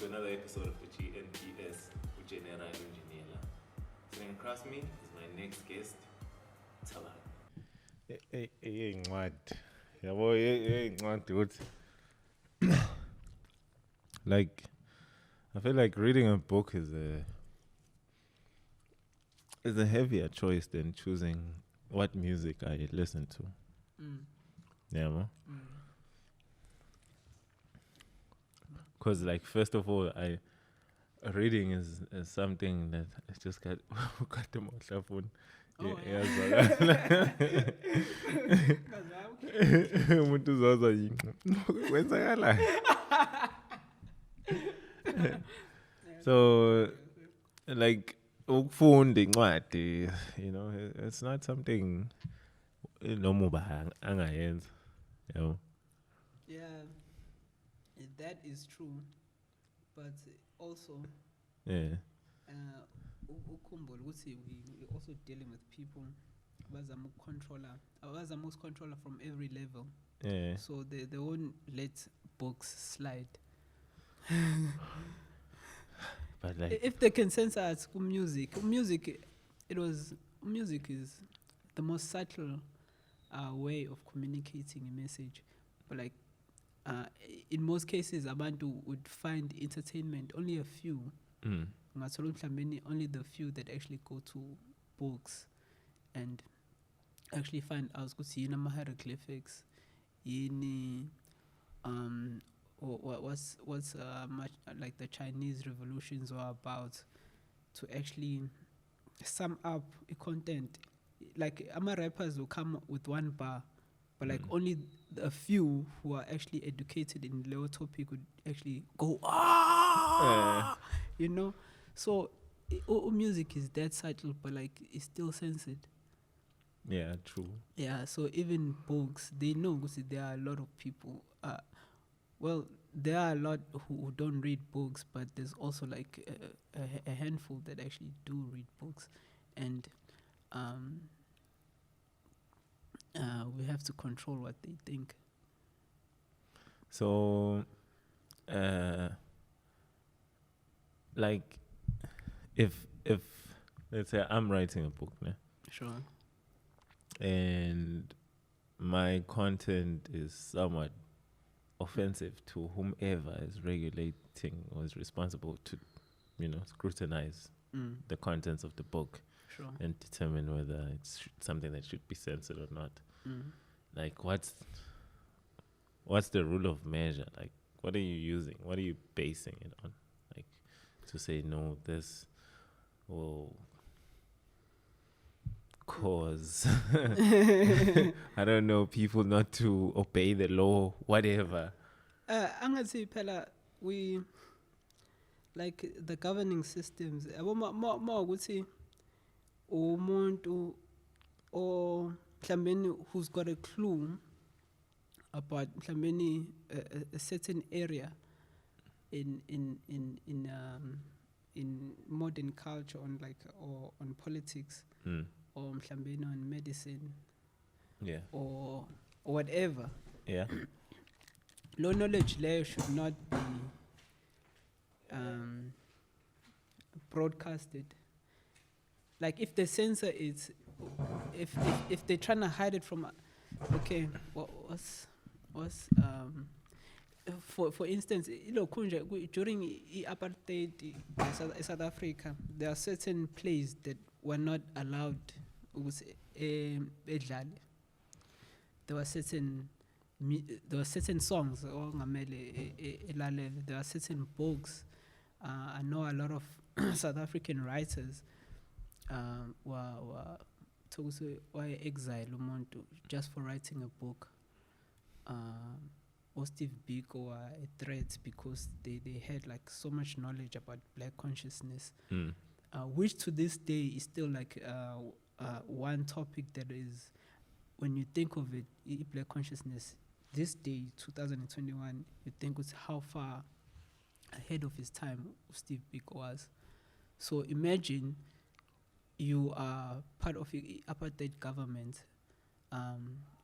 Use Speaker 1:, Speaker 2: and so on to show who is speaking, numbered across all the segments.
Speaker 1: another episode of the GNPS, General Engineer. Sitting across me is my next guest, Thabang.
Speaker 2: Incwadi. Yabo incwadi dude. Like I feel like reading a book is a heavier choice than choosing what music I listen to. Yeah, man. Because like first of all, reading is something that I just got the most phone. Umuntu uzaza yini? Wenzakala. So like ukufunda incwadi, you know, it's not something noma angayenza, you know.
Speaker 3: Yeah, that is true, but also
Speaker 2: Yeah.
Speaker 3: ukhumbule ukuthi we also dealing with people abazama ukucontroller from every level.
Speaker 2: Yeah.
Speaker 3: So they won't let books slide.
Speaker 2: But like
Speaker 3: If they can censor us music is the most subtle way of communicating a message. But like in most cases, abantu would find entertainment only a few. Only the few that actually go to books and actually find out yini hieroglyphics, yini what's much like the Chinese revolutions were about, to actually sum up a content. Like rappers will come with one bar, but like only a few who are actually educated in the lower topic would actually go you know. So music is that subtle, but like it's still censored.
Speaker 2: yeah, true.
Speaker 3: Yeah, so even books, they know because there are a lot of people. There are a lot who don't read books, but there's also like a handful that actually do read books, and we have to control what they think.
Speaker 2: So like if let's say I'm writing a book, né?
Speaker 3: Sure.
Speaker 2: And my content is somewhat offensive to whomever is regulating or is responsible to, you know, scrutinize the contents of the book.
Speaker 3: Sure.
Speaker 2: And determine whether it's something that should be censored or not. Like what's the rule of measure? Like what are you using? What are you basing it on? Like to say no, this will cause I don't know, people not to obey the law, whatever.
Speaker 3: Angathi phela we like the governing systems. More ukuthi umuntu or mhlawumbe who's got a clue about mhlawumbe a certain area in modern culture, on like or on politics, or mhlawumbe on medicine,
Speaker 2: Yeah.
Speaker 3: or whatever.
Speaker 2: Yeah.
Speaker 3: Low knowledge layer should not be broadcasted. Like if they censor it, if they're trying to hide it from, okay, for instance, during apartheid in South Africa, there are certain plays that were not allowed. There were certain songs, there are certain books. I know a lot of South African writers were exiled just for writing a book. Or Steve Biko were a threat because they had like so much knowledge about black consciousness, which to this day is still like one topic that is, when you think of it, black consciousness, this day, 2021, you think it's how far ahead of his time Steve Biko was. So imagine you are part of the apartheid government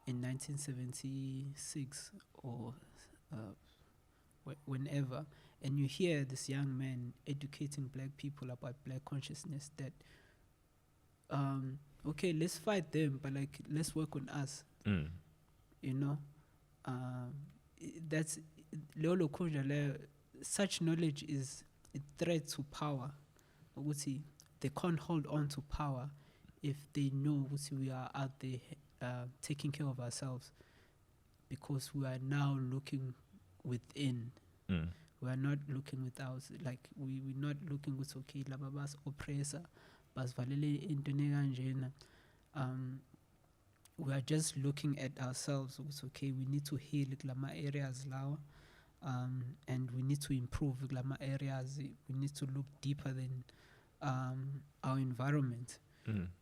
Speaker 3: in 1976 or whenever, and you hear this young man educating black people about black consciousness, that okay, let's fight them, but like let's work on us. You know, that's Leolo Kunjale. Such knowledge is a threat to power. Ukuthi they can't hold on to power if they know we are out there taking care of ourselves, because we are now looking within. We are not looking without, like we're not looking with okay laba bas oppressor bas valele into neganjena. We are just looking at ourselves. It's okay, we need to heal lama areas now, and we need to improve lama areas. We need to look deeper than our environment.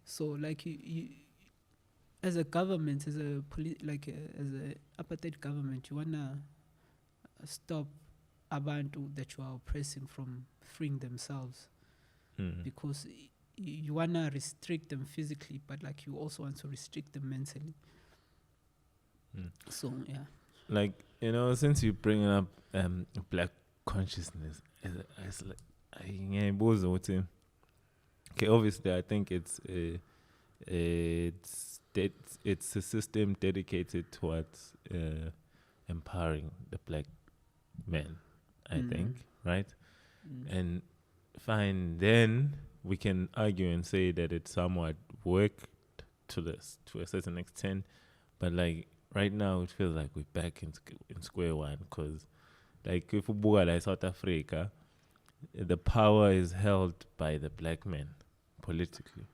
Speaker 3: So like you as a government, as a as a apartheid government, you wanna stop abantu that you are oppressing from freeing themselves, because you wanna restrict them physically, but like you also want to restrict them mentally. So yeah,
Speaker 2: like, you know, since you bring up black consciousness, it's like okay, obviously I think it's a system dedicated towards empowering the black men, I think, right? And fine, then we can argue and say that it somewhat worked to a certain extent, but like right now it feels like we're back in square one, because like if we look at South Africa, the power is held by the black men politically,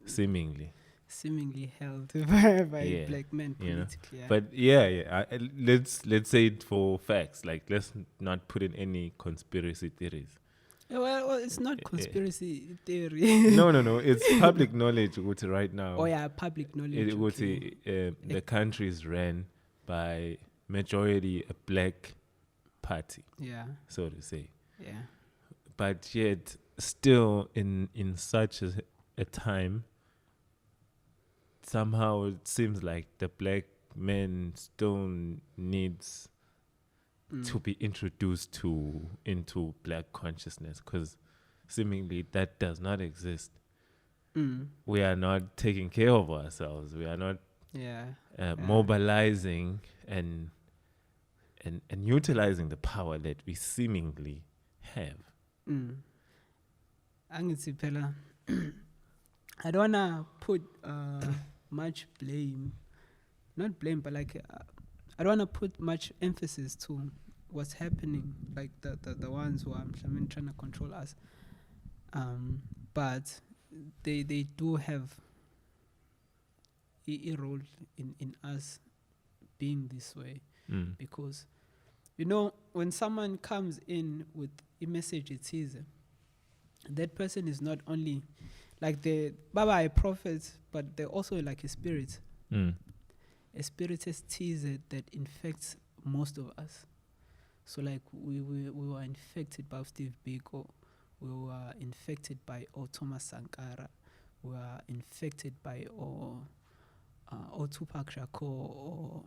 Speaker 2: seemingly
Speaker 3: held by
Speaker 2: Yeah,
Speaker 3: black men
Speaker 2: you know.
Speaker 3: politically. Yeah.
Speaker 2: But let's say it for facts. Like, let's not put in any conspiracy theories.
Speaker 3: Well, it's not conspiracy theory.
Speaker 2: No. It's public knowledge. Right now.
Speaker 3: Oh yeah, public knowledge.
Speaker 2: The country is ran by majority a black party.
Speaker 3: Yeah.
Speaker 2: So to say.
Speaker 3: Yeah.
Speaker 2: But yet, still in such a time, somehow it seems like the black men still needs to be introduced into black consciousness, because seemingly that does not exist. We are not taking care of ourselves. We are not mobilizing and utilizing the power that we seemingly have.
Speaker 3: Angithi phela I don't wanna put much blame, not blame, but like I don't wanna put much emphasis to what's happening, like the ones who are trying to control us. But they do have a role in us being this way, because you know, when someone comes in with a message, it is that person is not only like the Baba a prophet, but they're also like a spirit. A spirit is teaser that infects most of us. So like we were infected by Steve Biko, we were infected by Thomas Sankara, we were infected by Tupac Shakur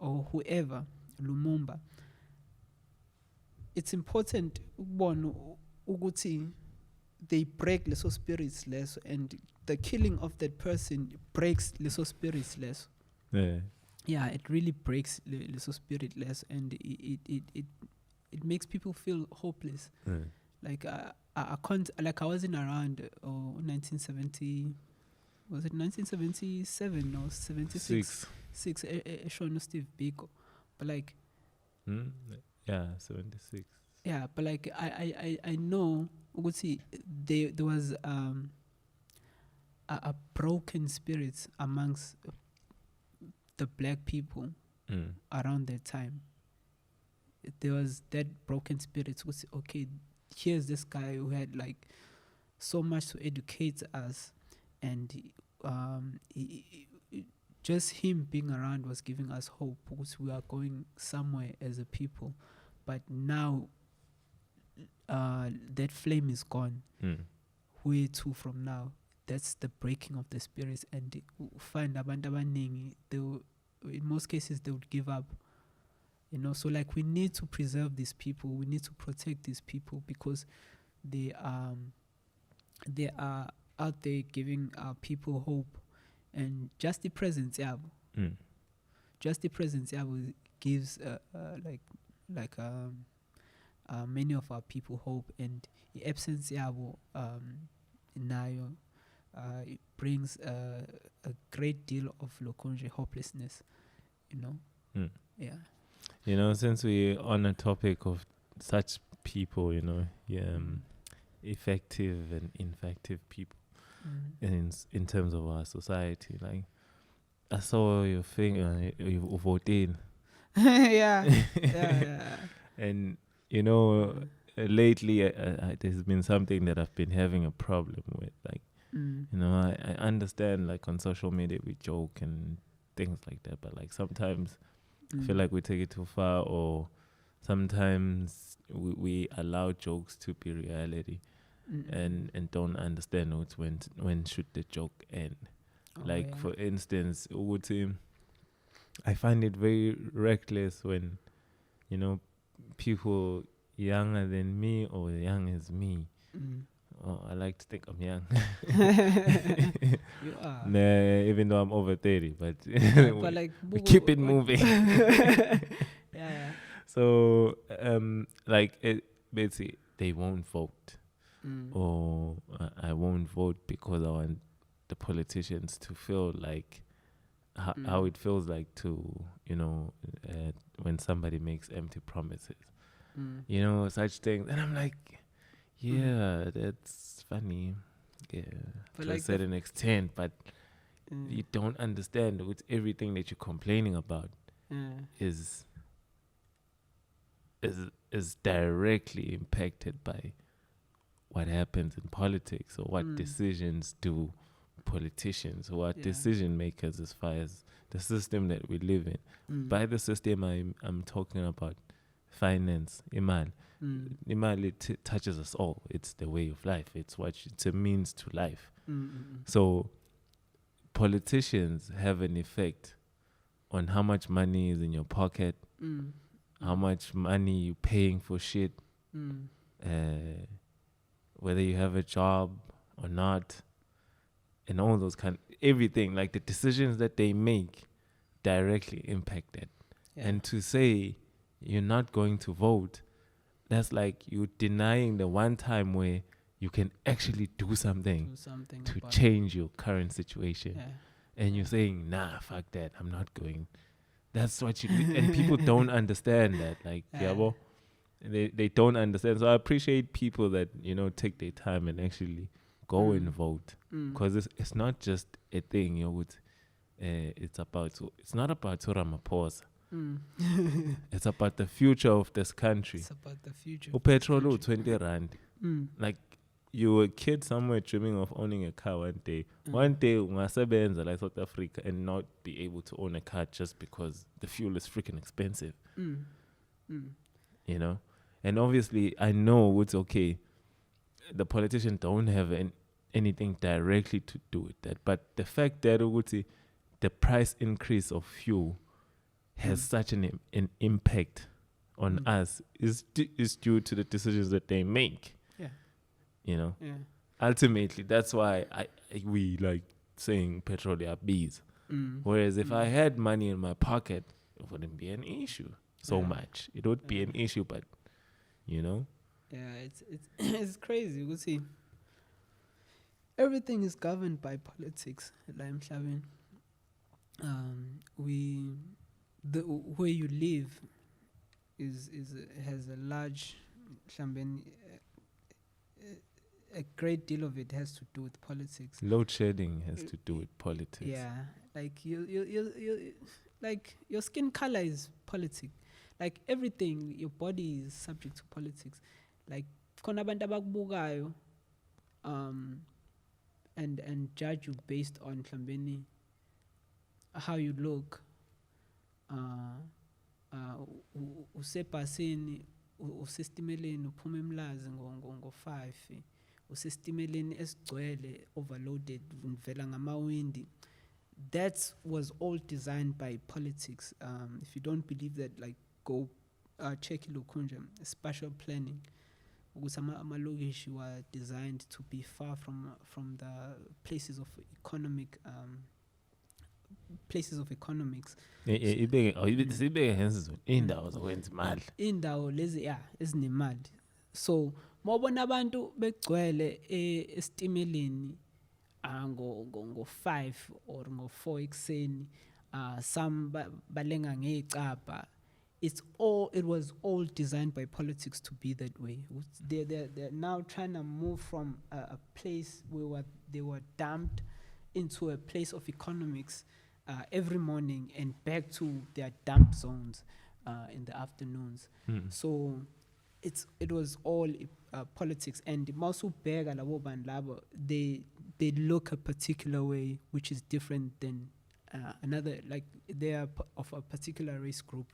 Speaker 3: or whoever, Lumumba. It's important one uguti they break leso spirits less, and the killing of that person breaks leso spirits less. Yeah, it really breaks leso spirit less, and it makes people feel hopeless. Like I can't, like I wasn't around 1970, was it 1977 or 76? Sean Steve Biko, but like
Speaker 2: 76.
Speaker 3: Yeah, but like I know there was a broken spirit amongst the black people around that time. There was that broken spirit. Okay, here's this guy who had like so much to educate us, and just him being around was giving us hope, because we are going somewhere as a people. But now that flame is gone. Where to from now? That's the breaking of the spirits, and find abantu abaningi, in most cases they would give up. You know, so like we need to preserve these people, we need to protect these people because they are out there giving people hope. And just the presence, yeah, just the presence, yeah, gives many of our people hope, and the absence, yeah, nayo it brings a great deal of lokonje hopelessness, you know. Yeah.
Speaker 2: You know, since we're on a topic of such people, you know, effective and ineffective people in terms of our society, like I saw your thing, you voted.
Speaker 3: yeah.
Speaker 2: And you know, lately there's been something that I've been having a problem with. Like, you know, I understand, like on social media we joke and things like that, but like sometimes I feel like we take it too far, or sometimes we allow jokes to be reality, and don't understand when should the joke end. For instance, I find it very reckless when, you know, people younger than me or young as me. Oh, I like to think I'm young.
Speaker 3: You are.
Speaker 2: Nah, even though I'm over 30, but,
Speaker 3: but like,
Speaker 2: we keep it moving.
Speaker 3: Yeah.
Speaker 2: So, basically, they won't vote. Or I won't vote because I want the politicians to feel like how it feels like to, you know, when somebody makes empty promises. You know, such things. And I'm like, yeah, that's funny. Yeah,
Speaker 3: but
Speaker 2: to
Speaker 3: like
Speaker 2: a certain extent, but you don't understand with everything that you're complaining about is directly impacted by what happens in politics, or what decisions do politicians, or what decision makers, as far as the system that we live in. By the system, I'm talking about finance, imal. Imal, it touches us all. It's the way of life. It's a means to life. So politicians have an effect on how much money is in your pocket, how much money you're paying for shit, whether you have a job or not, and all those everything, like the decisions that they make directly impact that. And to say you're not going to vote, that's like you're denying the one time where you can actually do something to change your current situation. And you're saying, nah, fuck that, I'm not going. That's what you do. And people don't understand that. Like, they don't understand. So I appreciate people that, you know, take their time and actually go and vote. Because it's not just a thing, you know, it's not about Ramaphosa. It's about the future of this country.
Speaker 3: It's about the future.
Speaker 2: Petrol 20 rand. Like, you're a kid somewhere dreaming of owning a car one day. One day, ungasebenza like South Africa and not be able to own a car just because the fuel is freaking expensive. You know? And obviously, I know it's okay. The politicians don't have anything directly to do with that. But the fact that the price increase of fuel has such an impact on us is due to the decisions that they make. You know, ultimately, that's why we like saying petrol are bees. Whereas if I had money in my pocket, it wouldn't be an issue so much. It would be an issue, but you know.
Speaker 3: Yeah, it's crazy. You see, everything is governed by politics. Like where you live has a large a great deal of it has to do with politics.
Speaker 2: Load shedding has to do with politics.
Speaker 3: Yeah, like you like your skin color is politics. Like everything, your body is subject to politics. Like khona abantu abakubukayo and judge you based on mhlambeni how you look. Usebhasini usestimeleni uphuma emlazi ngo-5 usestimeleni esigcwele overloaded vela ngamawindi. That was all designed by politics. If you don't believe that, like, go check ilokhunja spatial planning ukuthi amalokishi were designed to be far from the places of economics.
Speaker 2: Ibeke hensi indawo zokwenza imali.
Speaker 3: Indawo lezi ezinemali. So mawubona abantu begcwele estimeleni ngo 5 or ngo 4 ekseni some balenga ngecapha. It was all designed by politics to be that way. They're now trying to move from a place where they were dumped into a place of economics every morning and back to their dump zones in the afternoons. So it was all politics. And Masu Bega labo bandlabo, they look a particular way which is different than another, like they are of a particular race group,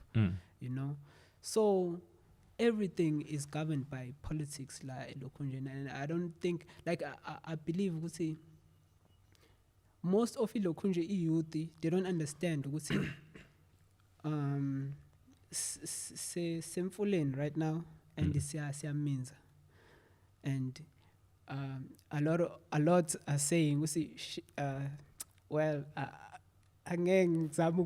Speaker 3: you know. So everything is governed by politics, like and I don't think, like I believe we say most of Ilokunje youth, they don't understand we say semfuleni right now and siya means, and a lot are saying we say well angeke ngizama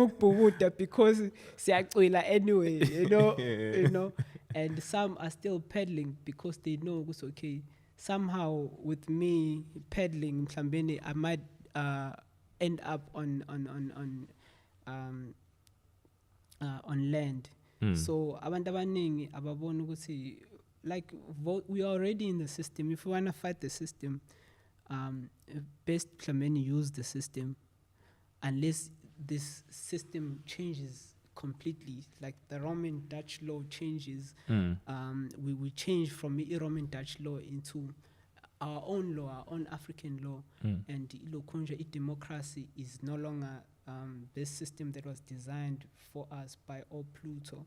Speaker 3: ukubhukuda because siyacwila anyway, you know, and some are still peddling because they know it's okay. Somehow with me peddling mhlambeni I might end up on land. So abantu abaningi ababona ukuthi like we are already in the system. If we want to fight the system, best many use the system unless this system changes completely, like the Roman Dutch law changes. We change from the Roman Dutch law into our own law, our own African law, and democracy is no longer this system that was designed for us by Pluto.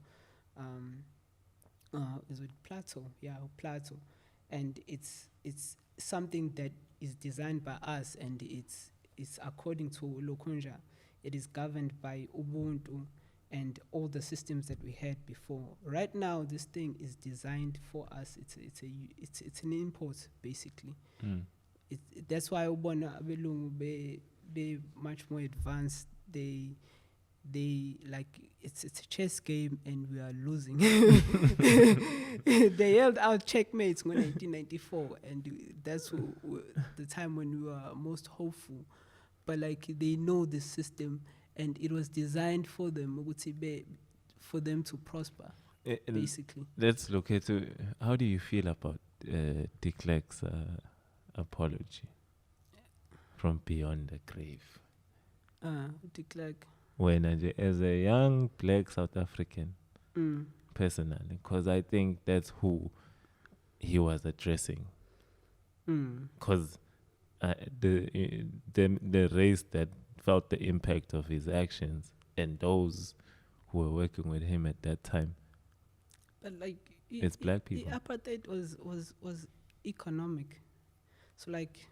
Speaker 3: Is it Plato? Yeah, Plato. And it's something that is designed by us, and it's according to Lokunja. It is governed by Ubuntu and all the systems that we had before. Right now, this thing is designed for us. It's an import basically. That's why Ubona Abelungu be much more advanced. They like it's a chess game and we are losing. They yelled out checkmates in 1994, and that's the time when we were most hopeful. But like they know the system, and it was designed for them to prosper. Basically,
Speaker 2: let's look at how do you feel about de Klerk's apology from beyond the grave?
Speaker 3: De Klerk.
Speaker 2: When as a young black South African, personally, because I think that's who he was addressing. Because the race that felt the impact of his actions and those who were working with him at that time.
Speaker 3: But like
Speaker 2: it's black people.
Speaker 3: Apartheid was economic, so like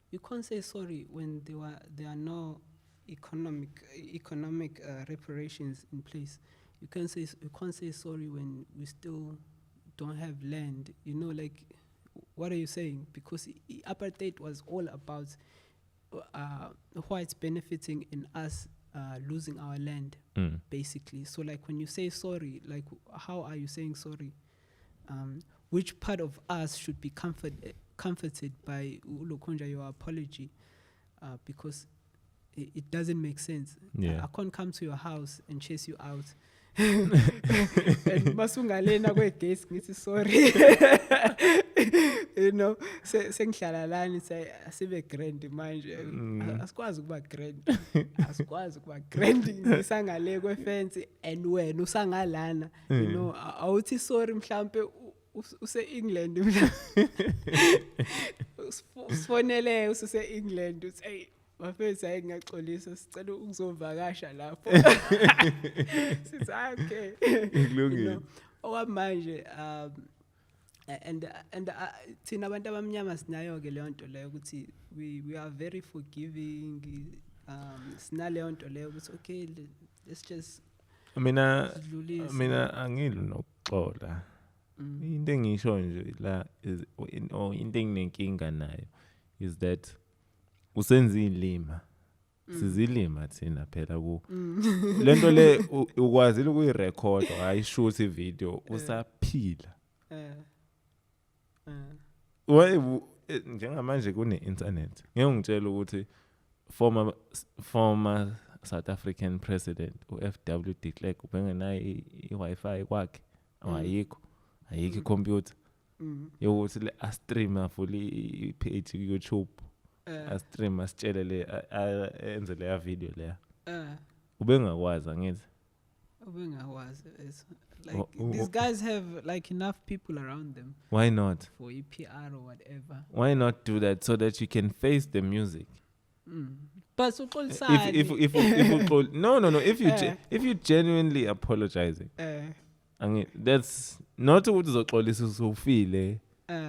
Speaker 3: you can't say sorry when there are no economic reparations in place. You can't say sorry when we still don't have land. You know, like what are you saying? Because apartheid was all about whites benefiting in us losing our land, basically. So like when you say sorry, like how are you saying sorry? Which part of us should be comforted by Ulokonja, your apology? Because it doesn't make sense.
Speaker 2: Yeah.
Speaker 3: I can't come to your house and chase you out. And masungalena kwegesi ngithi sorry. You know, sengihlala lana sibe grand manje. Asikwazi ukuba grand ngisangale kwefence and wena usangalana. You know, awuthi sorry mhlambe use England. Usifonele use England uthi hey bafethu hayi ngiyaxolisa sicela ukuzovakasha lapho. Sithi okay. Ikulungile. Okwamanje and thina abantu abamnyama sinayo ke leyo nto leyo ukuthi we are very forgiving. Sinaleyo nto leyo ukuthi okay Let's just
Speaker 2: mina
Speaker 3: sidlulise.
Speaker 2: angidli nokuxola. Into engisho nje la is or into enginenkinga nayo is that usenza ilima. Sizilima thina phela ku. Lento le ukwazile ukuyirecord ayishoot ivideo usaphila. Why njengamanje kune internet. Ngeke ngitshela ukuthi former South African president uFW de Klerk ubengenayo iWi-Fi kwakhe awayikho computer yokuthi le streamer fully page ku YouTube stream asitshele le enze le video leya ubengakwazi angithi
Speaker 3: ubengakwazi like these guys have like enough people around them.
Speaker 2: Why not
Speaker 3: for EPR or whatever?
Speaker 2: Why not do that so that you can face the music?
Speaker 3: But so
Speaker 2: if no if you genuinely apologizing I mean that's not ukuthi uzoxolisa usufile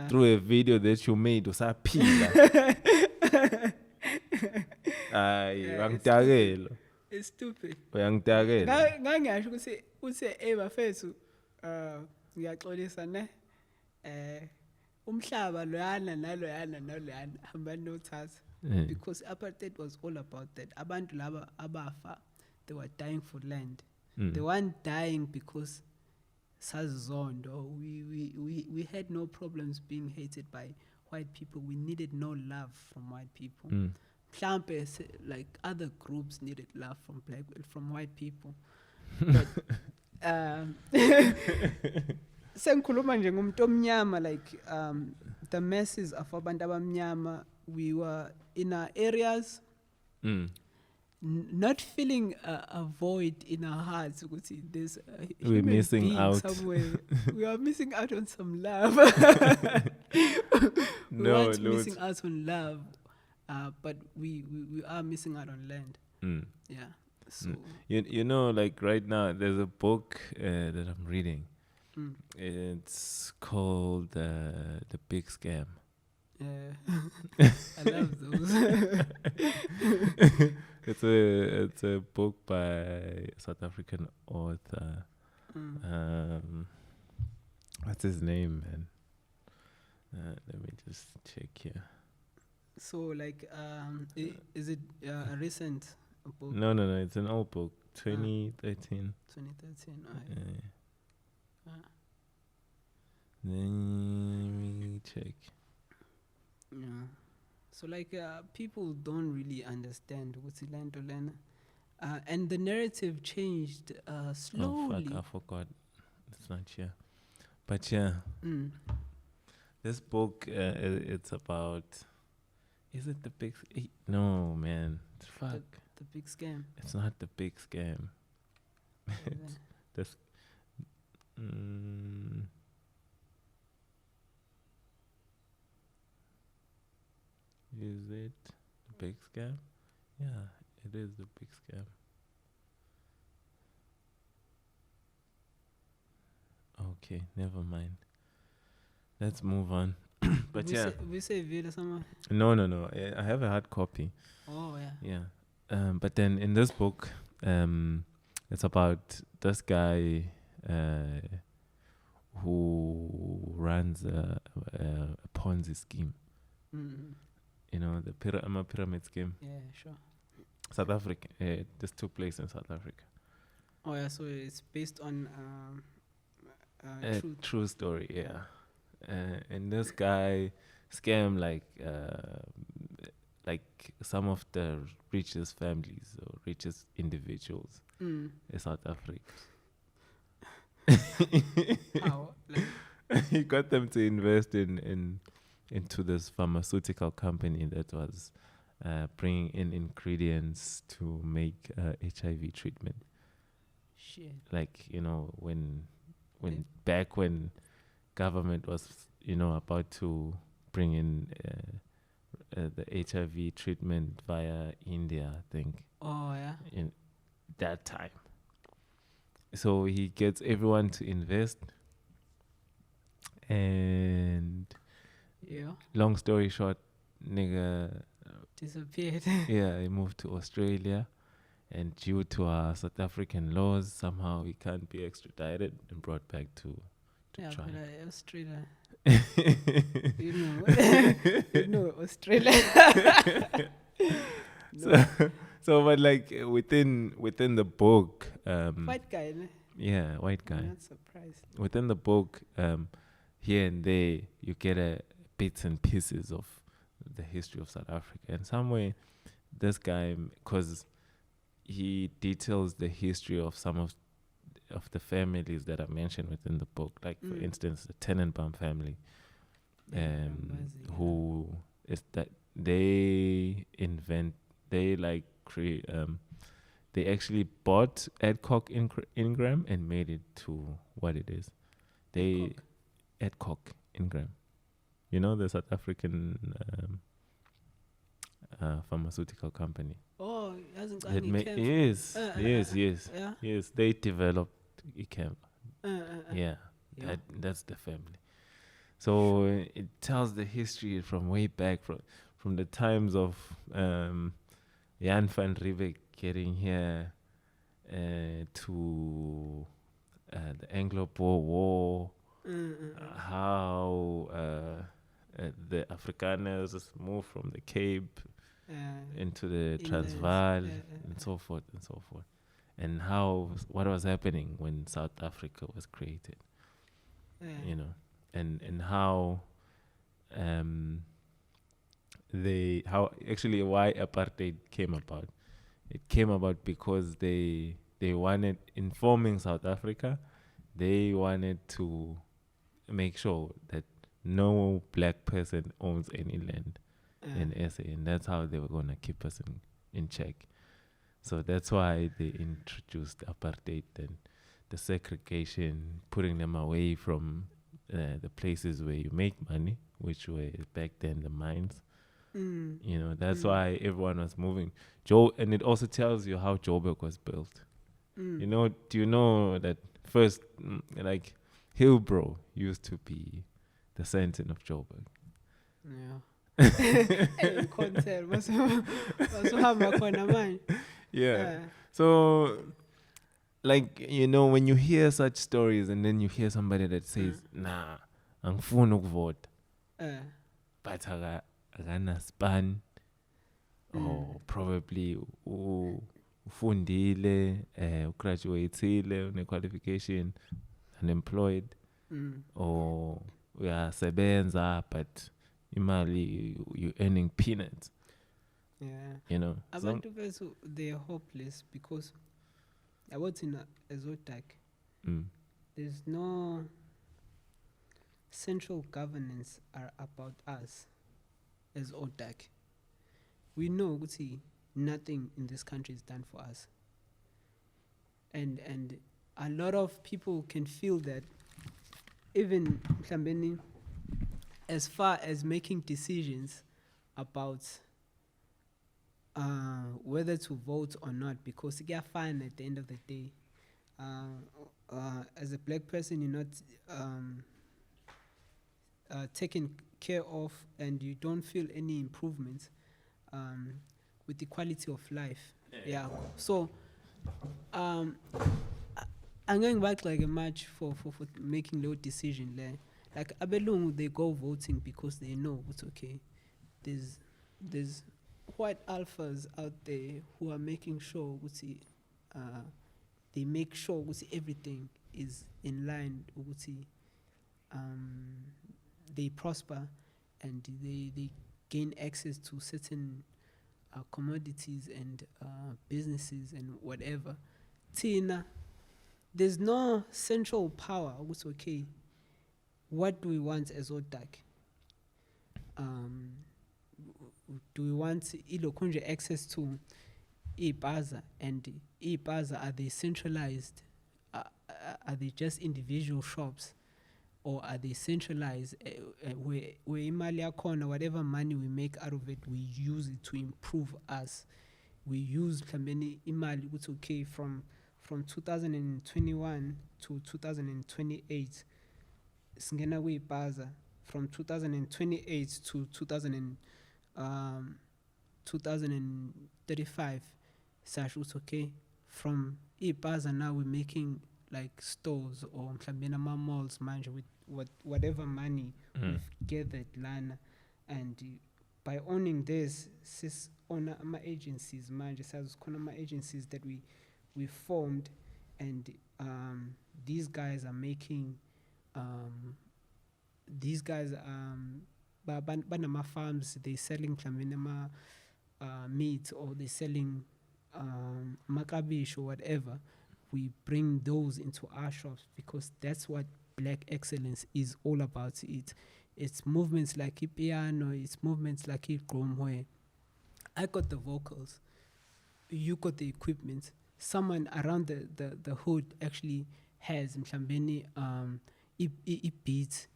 Speaker 2: through a video that you made usaphila. Ay angidakela.
Speaker 3: It's stupid.
Speaker 2: Uyangidakela.
Speaker 3: Ngangasho ukuthi bafethu ngiyaxolisa ne umhlaba loyana naloyana hamba nothatha. Because apartheid was all about that. Abantu laba abafa, they were dying for land. They weren't dying because sazondo. We had no problems being hated by white people. We needed no love from white people. Mhlampe like other groups needed love from white people. But sengikhuluma nje ngumuntu omnyama like the masses of abantu abamnyama, we were in our areas not feeling a void in our hearts. There's
Speaker 2: we're missing out
Speaker 3: somewhere. We are missing out on some love. We weren't missing out on love, but we are missing out on land. Yeah. So
Speaker 2: you know, like right now there's a book that I'm reading. It's called The Big Scam.
Speaker 3: I love those.
Speaker 2: It's a book by a South African author. What's his name, man? Let me just check here.
Speaker 3: So like is it a recent book?
Speaker 2: No, it's an old book, 2013.
Speaker 3: 2013.
Speaker 2: Let me check.
Speaker 3: Yeah. So like people don't really understand what's Lana. And the narrative changed slowly.
Speaker 2: Oh fuck, I forgot. It's not here. But yeah. This book it's about, is it the big no man. Fuck.
Speaker 3: The big scam.
Speaker 2: It's not the big scam. It's this Is it the big scam? Yeah, it is the big scam. Okay, never mind. Let's move on. But
Speaker 3: we say video somewhere.
Speaker 2: No. I have a hard copy.
Speaker 3: Oh yeah.
Speaker 2: Yeah. But then in this book, it's about this guy who runs a Ponzi scheme. You know, the pyramid scheme.
Speaker 3: Yeah, sure.
Speaker 2: South Africa. This took place in South Africa.
Speaker 3: Oh yeah, so it's based on
Speaker 2: true story. Yeah. And this guy scammed like some of the richest families or richest individuals in South Africa.
Speaker 3: How?
Speaker 2: He got them to invest into this pharmaceutical company that was bringing in ingredients to make HIV treatment.
Speaker 3: Shit.
Speaker 2: Like, you know, when back when government was, you know, about to bring in the HIV treatment via India, I think.
Speaker 3: Oh yeah.
Speaker 2: In that time. So he gets everyone to invest, and
Speaker 3: yeah.
Speaker 2: Long story short, nigga
Speaker 3: disappeared.
Speaker 2: yeah, he moved to Australia, and due to our South African laws, somehow he can't be extradited and brought back to
Speaker 3: Yeah,
Speaker 2: trial.
Speaker 3: but Australia. You know Australia. No.
Speaker 2: So, but like within the book,
Speaker 3: White guy, ne?
Speaker 2: yeah, white guy.
Speaker 3: I'm not surprised.
Speaker 2: Within the book, here and there, you get bits and pieces of the history of South Africa. And somewhere, this guy, because he details the history of some of the families that are mentioned within the book. Like, for instance, the Tenenbaum family, who is that they actually bought Adcock Ingram and made it to what it is. Adcock Ingram, you know, the South African pharmaceutical company.
Speaker 3: Oh, hasn't got
Speaker 2: That
Speaker 3: any camp.
Speaker 2: Yes.
Speaker 3: Yeah.
Speaker 2: Yes, they developed ICAM. Yeah,
Speaker 3: Yeah.
Speaker 2: that's the family. So it tells the history from way back, from the times of Jan van Riebeeck getting here to the Anglo-Boer War, how the Afrikaners moved from the Cape into the Transvaal, and so forth and so forth, and what was happening when South Africa was created, you know, and how actually why apartheid came about. It came about because they wanted, informing South Africa, they wanted to make sure that no black person owns any land in SA, and that's how they were going to keep us in check. So that's why they introduced apartheid and the segregation, putting them away from the places where you make money, which were back then the mines. You know, that's why everyone was moving. And it also tells you how Joburg was built. You know, do you know that first, like, Hillbrow used to be the center of Joburg? Yeah. So, like, you know, when you hear such stories and then you hear somebody that says, nah, angifuni ukuvota, but akanaspan, or probably ufundile, ugraduatile, une-qualification, unemployed, or uyasebenza, but imali, you're earning peanuts.
Speaker 3: Yeah.
Speaker 2: You know,
Speaker 3: Abantu bethu, they're hopeless because about in Ezotak, there's no central governance about us as Odak. We know nothing in this country is done for us. And a lot of people can feel that, even Mhlambeni, as far as making decisions about whether to vote or not, because you get fine at the end of the day. As a black person, you're not taken care of, and you don't feel any improvements with the quality of life. Yeah. So, I'm going back like a match for making low decision there. Like Abelung, they go voting because they know it's okay. There's white alphas out there who are making sure they make sure everything is in line. They prosper and they gain access to certain commodities and businesses and whatever. Tina, there's no central power. It's okay. What do we want as Odak? Do we want ilokunje access to ibaza, and ibaza, are they centralized? Are they just individual shops, or are they centralized where imali yakhona, whatever money we make out of it, we use it to improve us? We use mhlawumbe imali ukuthi okay, from 2021 to 2028 singena kuyibaza, from 2028 to 2035 sasho ukuthi okay, from ipaza now we're making like stores or mhlawumbe ama-malls manje with whatever money we've gathered lana, and by owning this sis own ama-agencies manje sazi khona ama-agencies that we formed, and these guys are making banama farms, they selling mhlawumbe nama meat, or they selling makabish or whatever. We bring those into our shops because that's what Black excellence is all about. It's movements like piano, it's movements like Gqom, where I got the vocals, you got the equipment, someone around the hood actually has mhlambeni beats.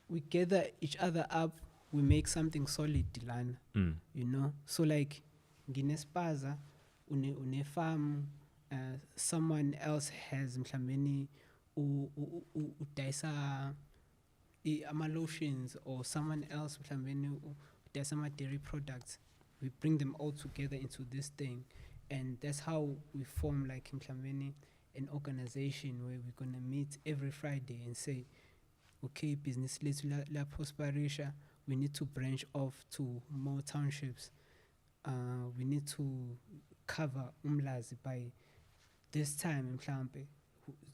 Speaker 3: We gather each other up, we make something solid, Dylan. You know, so like Guinness-Paza, une farm, someone else has mhlambeni udaisa ama lotions, or someone else mhlambeni udaisa ama dairy products. We bring them all together into this thing, and that's how we form like mhlambeni an organization where we're gonna meet every Friday and say, okay, business la prosperisha, we need to branch off to more townships. We need to cover umlazi by this time mhlambe,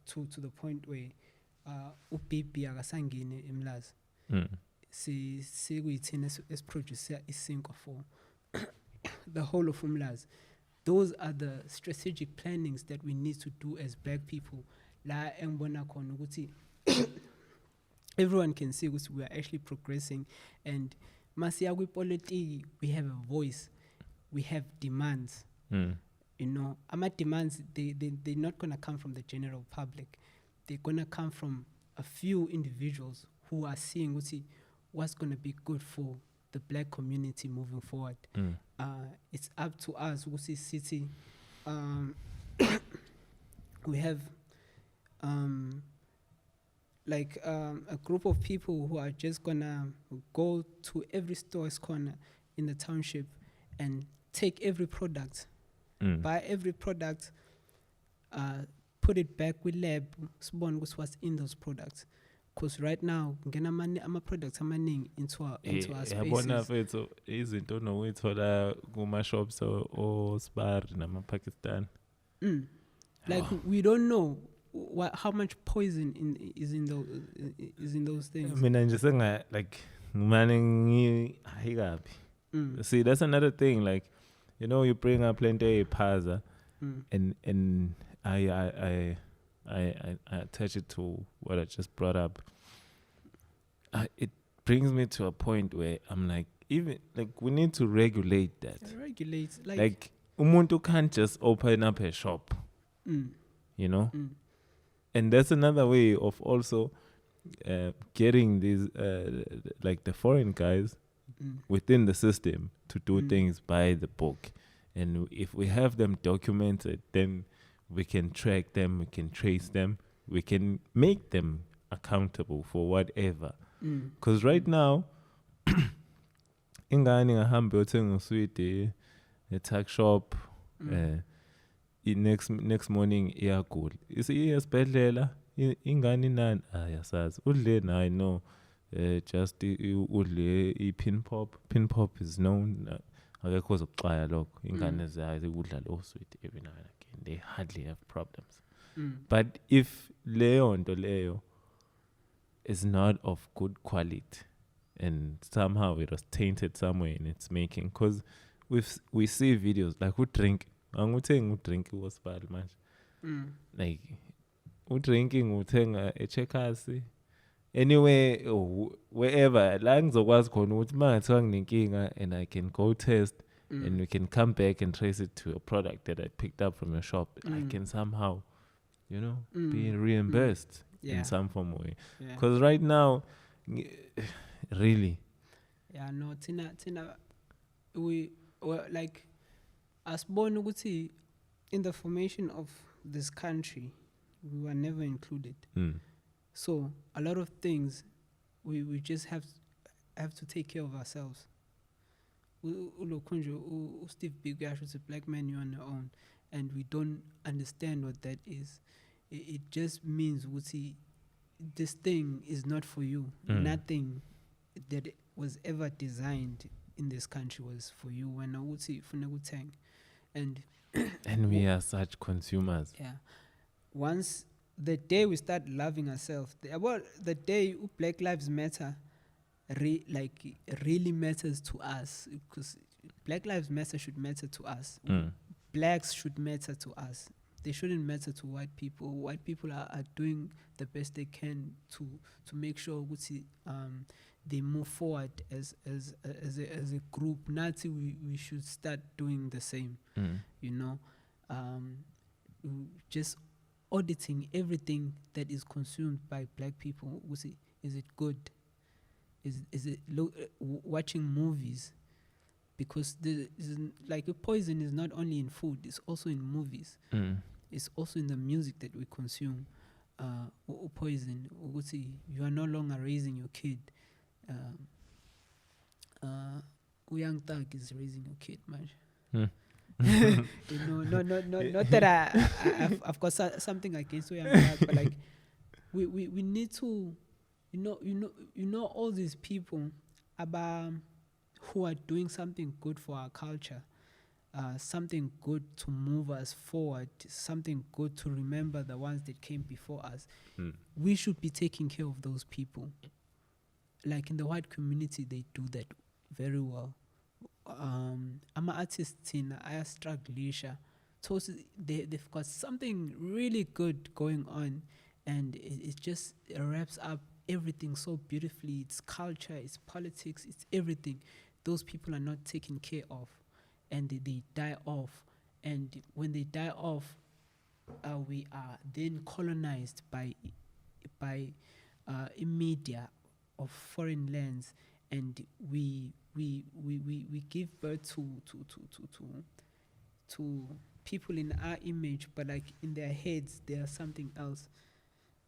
Speaker 3: to the point where ubibi akasangene emlazi. Sikuyithina esiproduce isinkwa for the whole of umlazi. Those are the strategic plannings that we need to do as Black people. La engibona khona ukuthi everyone can see ukuthi we are actually progressing, and masiya kwipolitiki we have a voice, we have demands. You know, ama demands, they're not going to come from the general public. They're going to come from a few individuals who are seeing what's going to be good for the Black community moving forward. It's up to us, Wusi City. We have a group of people who are just gonna go to every store's corner in the township and take every product, buy every product, put it back with lab, sibone what's in those products. Because right now, ama products amaning into our spaces.
Speaker 2: Yabona fethu izinto onokuyithola kuma shops o Spar nama Pakistan.
Speaker 3: Like we don't know how much poison is in those things.
Speaker 2: Mina nje senga like ngimane ngihikapi. See, that's another thing, like, you know, you bring up plenty paza and I attach it to what I just brought up. It brings me to a point where I'm like, even like we need to regulate that.
Speaker 3: Regulate,
Speaker 2: like umuntu can't just open up a shop, you know. And that's another way of also getting these like the foreign guys within the system to do things by the book. And if we have them documented, then we can track them, we can trace them, we can make them accountable for whatever. Because right now, ingane ngahambe yothenga uswidi e-tuck shop, next morning iyagula. Isiya esibhedlela, ingane inani yasazi. Udle nayi no, just udle i-pin pop. Pin pop is known. Akekho zokuxaya lokho. Ingane zayo ukudla lo sweet every now and again. They hardly have problems. But if leyo is not of good quality and somehow it was tainted somewhere in its making, because we see videos like who drink, anguthenga udrink was bad much. Like udrinking uthenga echeckers anyway, wherever la ngizokwazi khona ukuthi mangathiwa nginenkinga and I can go test and we can come back and trace it to a product that I picked up from your shop. I can somehow, you know, be reimbursed in some form of way. Because right now, really.
Speaker 3: Yeah, no, Tina, we were like, as born ukuthi in the formation of this country, we were never included. So a lot of things we just have to take care of ourselves. Steve Biko was a black man, you're on your own, and we don't understand what that is. It just means this thing is not for you. Nothing that was ever designed in this country was for you. When I would say and
Speaker 2: And we are such consumers.
Speaker 3: yeah, once the day we start loving ourselves, the day Black Lives Matter really matters to us, because Black Lives Matter should matter to us. Blacks should matter to us. They shouldn't matter to white people. White people are doing the best they can to make sure they move forward as a group. Nazi, we should start doing the same. Just auditing everything that is consumed by black people. Is it good? Is it watching movies? Because like a poison is not only in food; it's also in movies. It's also in the music that we consume. Poison. You are no longer raising your kid. Young Thug is raising your kid, man. Not that I've got something against Young Thug, but like we need to, all these people about who are doing something good for our culture, something good to move us forward, something good to remember the ones that came before us. We should be taking care of those people. Like in the white community, they do that very well. I'm an artist in I struggle. So they've got something really good going on, and it just wraps up everything so beautifully. It's culture, it's politics, it's everything. Those people are not taken care of, and they die off. And when they die off, we are then colonized by media of foreign lands, and we give birth to people in our image, but like in their heads they are something else.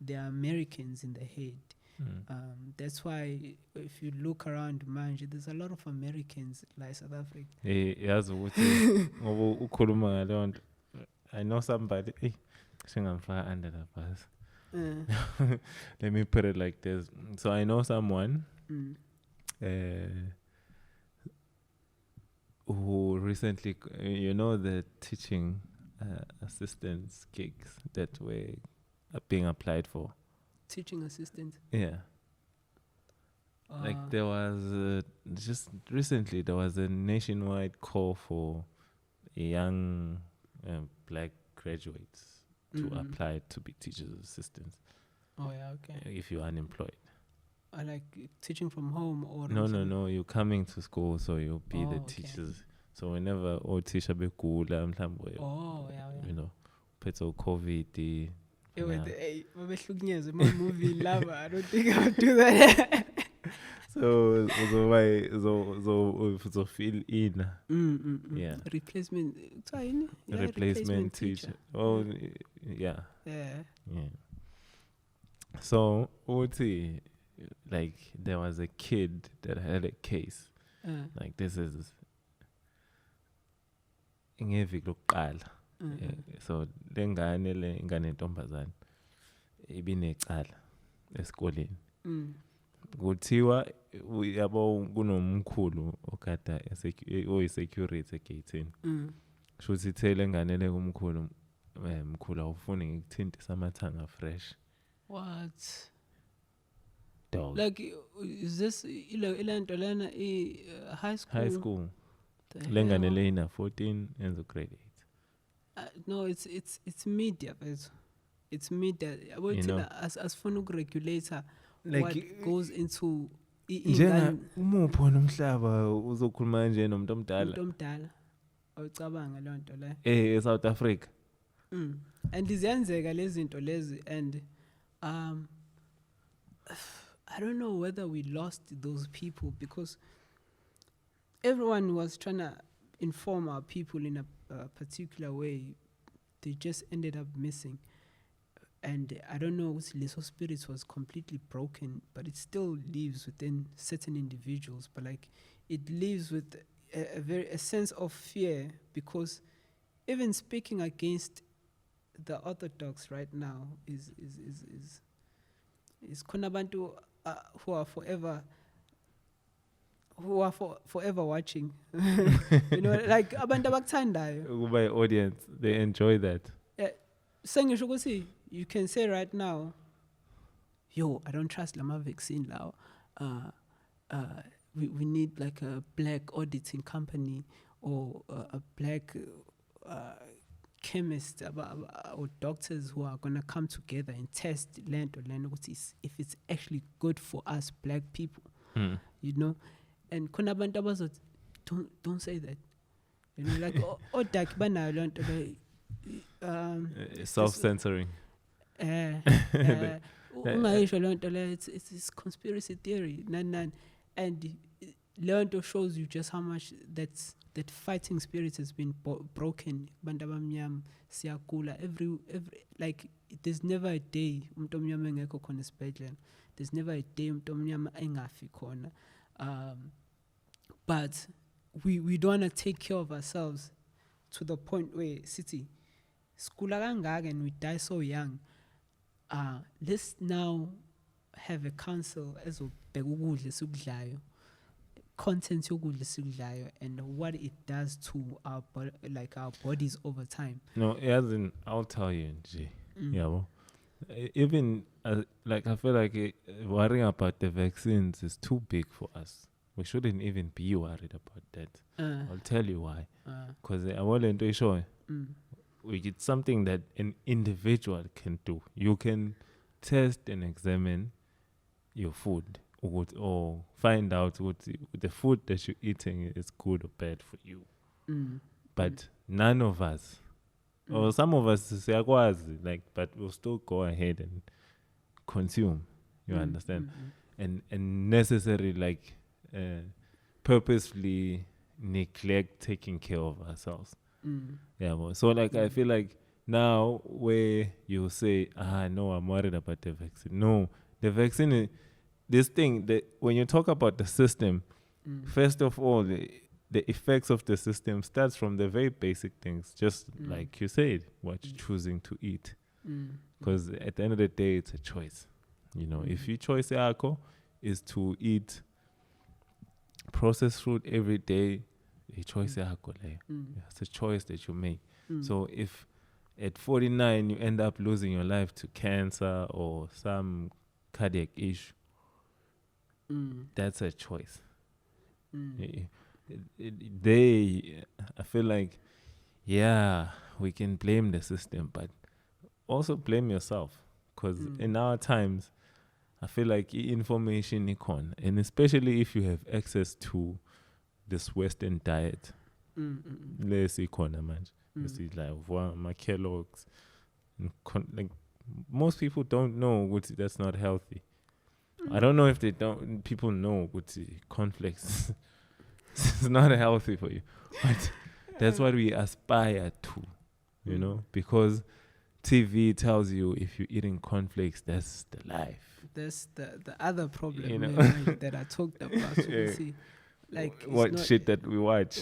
Speaker 3: They are Americans in the head. That's why if you look around manje, there's a lot of Americans like South Africa.
Speaker 2: I know somebody under the bus. Let me put it like this. So I know someone who recently, the teaching assistants gigs that were being applied for.
Speaker 3: Teaching assistant?
Speaker 2: Yeah. Like there was, just recently, there was a nationwide call for young black graduates to apply to be teachers assistants.
Speaker 3: Oh yeah, okay.
Speaker 2: If you're unemployed.
Speaker 3: Like teaching from home or
Speaker 2: No, you're coming to school, so you'll be the teachers. So whenever teacher be cool, petso COVID.
Speaker 3: My movie lover. I don't think I'll do that.
Speaker 2: So fill in. Yeah. Replacement teacher. Oh, yeah.
Speaker 3: Yeah.
Speaker 2: So, like, there was a kid that had a case. Like, this is ngeviki lokuqala. So ingane ntombazane ibinecala esikoleni. Kuthiwa yabo kunomkhulu okada oyisecurity egate. Shuthi ithele ngane le kumkhulu, mkhulu awufuni ngikuthintisa amathanga fresh.
Speaker 3: What?
Speaker 2: Dog.
Speaker 3: Like, is this ilanto lana high school?
Speaker 2: High school. Lengane le ina 14 and the grade 8.
Speaker 3: No, it's media, but it's media. As fun regulator, like what goes into
Speaker 2: umuphi wona umhlaba uzokhuluma nje nomuntu omdala
Speaker 3: awucabanga le nto le
Speaker 2: eSouth Africa.
Speaker 3: And iziyenzeka lezi zinto lezi, and I don't know whether we lost those people, because everyone was trying to inform our people in a particular way. They just ended up missing. And I don't know, Leso Spirits was completely broken, but it still lives within certain individuals. But like, it lives with a sense of fear, because even speaking against the Orthodox right now is khona abantu who are forever watching. You know, like abantu abakuthandayo.
Speaker 2: By audience, they enjoy that.
Speaker 3: Sengisho ukuthi you can say right now, yo, I don't trust lama vaccine now. We need like a black auditing company or a black chemist or doctors who are gonna come together and test land if it's actually good for us black people. You know, and khona abantu abazothi don't say that. You know, like odak banayo lonto
Speaker 2: self-censoring.
Speaker 3: Ungayisho lonto le, it's conspiracy theory nan, and leonto shows you just how much that fighting spirit has been broken. Bantu abamnyama siyagula every like there's never a day umuntu omnyama engekho khona esibhedlela. There's never a day umuntu omnyama engafi khona. But we don't want to take care of ourselves to the point where city skula kangaka and we die so young. Let's now have a council ezobheka ukudla esikudlayo, content yokudla esikudlayo, and what it does to our bodies over time.
Speaker 2: No, as in, I'll tell you, G. Yeah, well, even like I feel like worrying about the vaccines is too big for us. We shouldn't even be worried about that. I'll tell you why. Because I want to show it's something that an individual can do. You can test and examine your food or find out what the food that you're eating is good or bad for you. But none of us, or some of us, but we'll still go ahead and consume. You understand? And necessarily purposefully neglect taking care of ourselves. Yeah, well, so I feel like now where you say, no, I'm worried about the vaccine. No, the vaccine is this thing that when you talk about the system, first of all, the effects of the system starts from the very basic things, just like you said, what you're choosing to eat. Because at the end of the day, it's a choice. You know, if your choice is to eat processed food every day, a choice it's a choice that you make. So if at 49 you end up losing your life to cancer or some cardiac issue, that's a choice. I feel like, yeah, we can blame the system, but also blame yourself, because in our times, I feel like information icon, and especially if you have access to this Western diet, less icon, man. You see, like my Kellogg's, like most people don't know what that's not healthy. I don't know if people know what cornflakes is not healthy for you, but that's what we aspire to, you know, because TV tells you if you're eating cornflakes, that's the life.
Speaker 3: That's the other problem,
Speaker 2: you know?
Speaker 3: That I talked about. So we see, like
Speaker 2: what shit that we watch,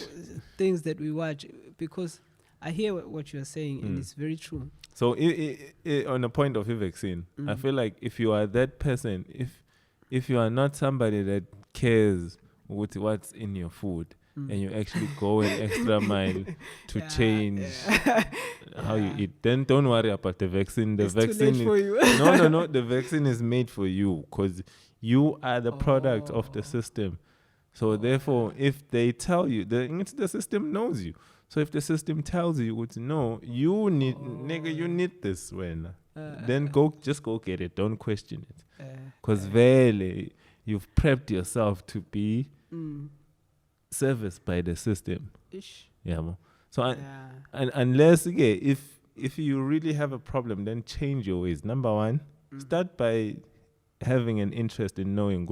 Speaker 3: things that we watch, because I hear what you're saying, and it's very true.
Speaker 2: So on the point of a vaccine, I feel like if you are that person, if you are not somebody that cares with what's in your food, and you actually go an extra mile to change how you eat, then don't worry about the vaccine. The vaccine
Speaker 3: too late for you.
Speaker 2: No, the vaccine is made for you, because you are the product of the system. So therefore, if they tell you, the system knows you. So if the system tells you, no, you need, nigga, you need this then just go get it. Don't question it. Because really, you've prepped yourself to be serviced by the system. Yeah, man. So and unless if you really have a problem, then change your ways. Number one, start by having an interest in knowing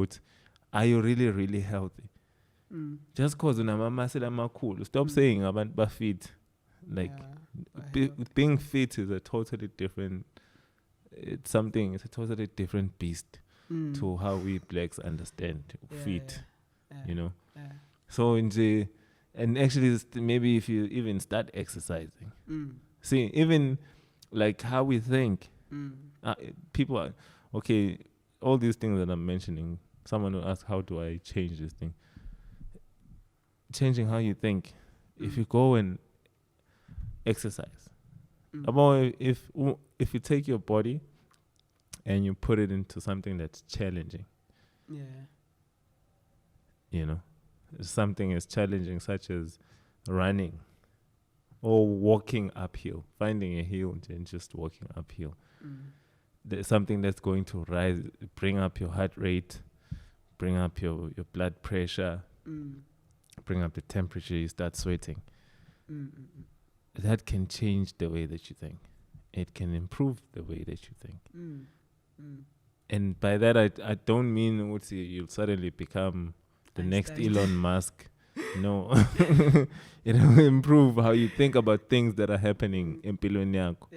Speaker 2: are you really, really healthy? Just cause cool. Stop saying about fit. Like being fit is a totally different. It's a totally different beast to how we blacks understand fit. You know. So And actually, maybe if you even start exercising, see, even like how we think, people are, okay, all these things that I'm mentioning, someone will ask, how do I change this thing? Changing how you think. If you go and exercise, about if you take your body and you put it into something that's challenging, you know, something as challenging such as running or walking uphill, finding a hill and just walking uphill. There's something that's going to rise, bring up your heart rate, bring up your blood pressure, bring up the temperature, you start sweating. That can change the way that you think. It can improve the way that you think. And by that, I don't mean you'll suddenly become the next Elon Musk. No. It'll improve how you think about things that are happening in empilweni yakho.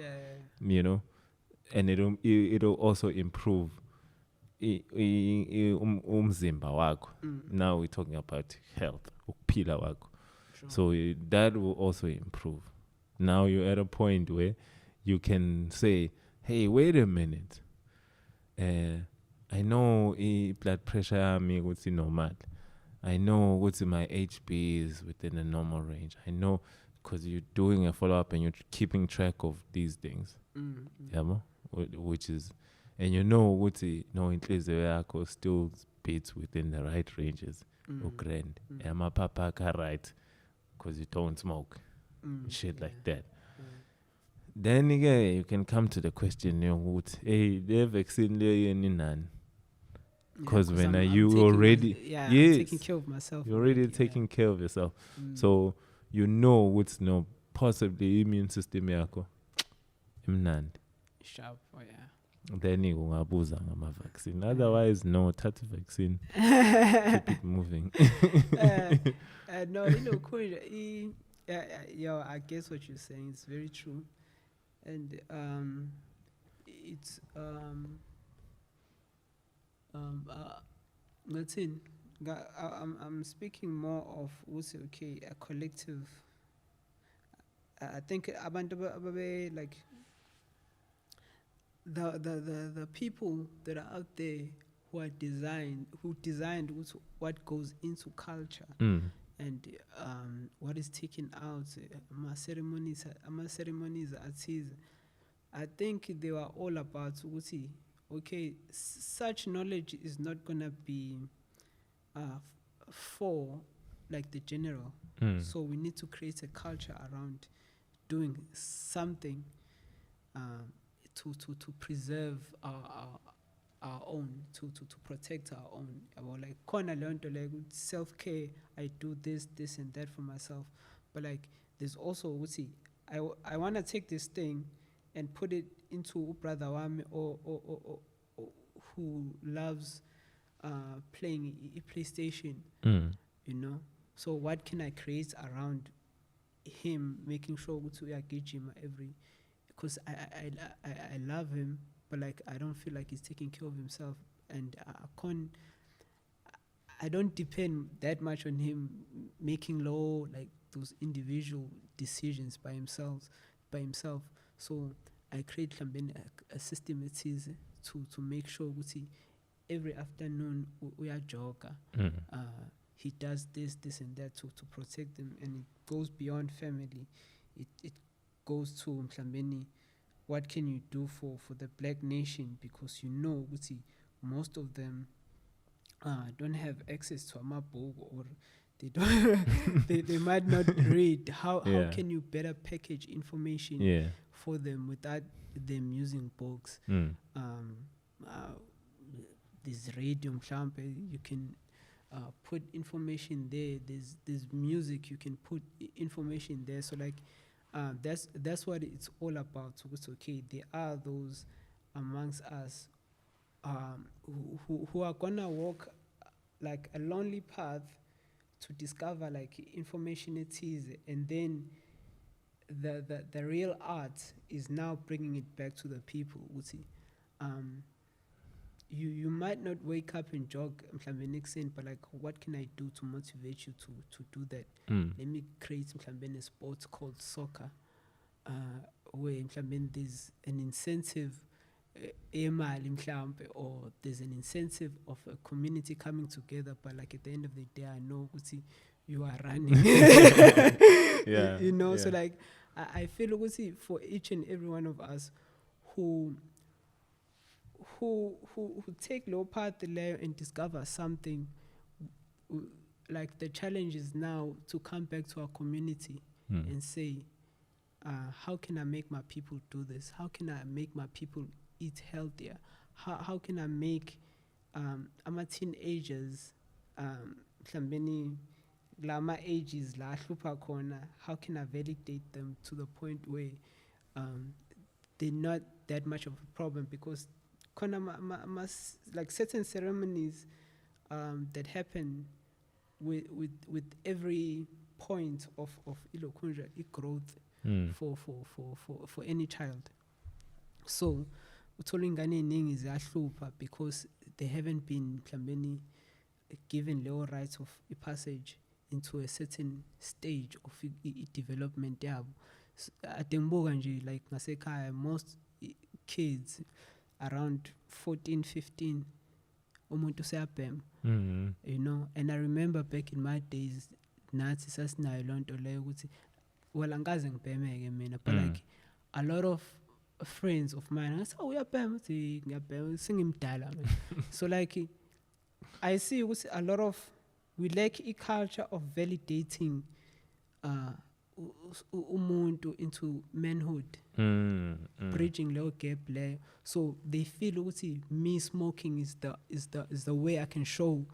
Speaker 2: You know? And it'll also improve umzimba wakho. Now we're talking about health, ukuphila wakho. So that will also improve. Now you're at a point where you can say, hey, wait a minute. I know blood pressure yami ukuthi normal. I know what's my HB is within a normal range. I know because you're doing a follow-up and you're keeping track of these things. Which is, and you know what's inhliziyo yakho still beats within the right ranges. Grand. Am papa right? Because you don't smoke. Shit like that. Then again, you can come to the question, hey, the vaccine in none. Because when you already
Speaker 3: taking care of myself.
Speaker 2: You're already taking care of yourself. So you know what's possibly immune system yako. Imnandi.
Speaker 3: Sharp,
Speaker 2: Then you ungabuza ngama vaccine. Otherwise, no, touch vaccine. Keep it moving.
Speaker 3: No, I guess what you're saying is very true. And it's nothing. I'm speaking more of a collective. I think abantu like the people that are out there who designed what goes into culture and what is taken out, ceremonies I think they were all about okay, such knowledge is not gonna be for like the general. So we need to create a culture around doing something to preserve our own, to protect our own. Like like self-care, I do this and that for myself. But like there's also I wanna take this thing and put it into brother wami or who loves playing PlayStation. You know? So what can I create around him, making sure we engage him because I love him, but like I don't feel like he's taking care of himself, and I don't depend that much on him making like those individual decisions by himself. So I create a system that is to make sure every afternoon we are jogger. He does this and that to protect them, and it goes beyond family. It goes to mhlambeni, what can you do for the black nation, because most of them don't have access to amabhuku, or they don't they might not read. How can you better package information for them without them using books? There's radio, you can put information there. There's music, you can put information there. So like that's what it's all about. So it's okay. There are those amongst us who are gonna walk like a lonely path to discover like information it is, and then the real art is now bringing it back to the people. you might not wake up and jog mhlambe next, but like what can I do to motivate you to do that? Let me create mhlambe a sport called soccer, where mhlambe there's an incentive emali mhlambe, or there's an incentive of a community coming together, but like at the end of the day I know you are running.
Speaker 2: Yeah,
Speaker 3: you know,
Speaker 2: yeah.
Speaker 3: so like I feel for each and every one of us who take low path there and discover something, like the challenge is now to come back to our community and say, how can I make my people do this? How can I make my people eat healthier? How can I make ama teenagers mhlambeni lama ages la hlupha khona, how can I validate them to the point where they're not that much of a problem? Because like certain ceremonies that happen with every point of ilokunja growth for any child. So uthola ingane eningi ziyahlupha because they haven't been mhlambeni given legal rights of a passage into a certain stage of development yabo. Atembuka nje like ngasekhaya, most kids around 14, 15 umuntu useyabhema, you know. And I remember back in my days nathi sasinayo lonto leyo ukuthi well angikaze ngibhemeke mina, but like a lot of friends of mine I say, oh uyabhema? Uthi ngiyabhema singimdala. So like I see a lot of, we lack a culture of validating umuntu into manhood, bridging low gap there. So they feel me smoking is the way I can show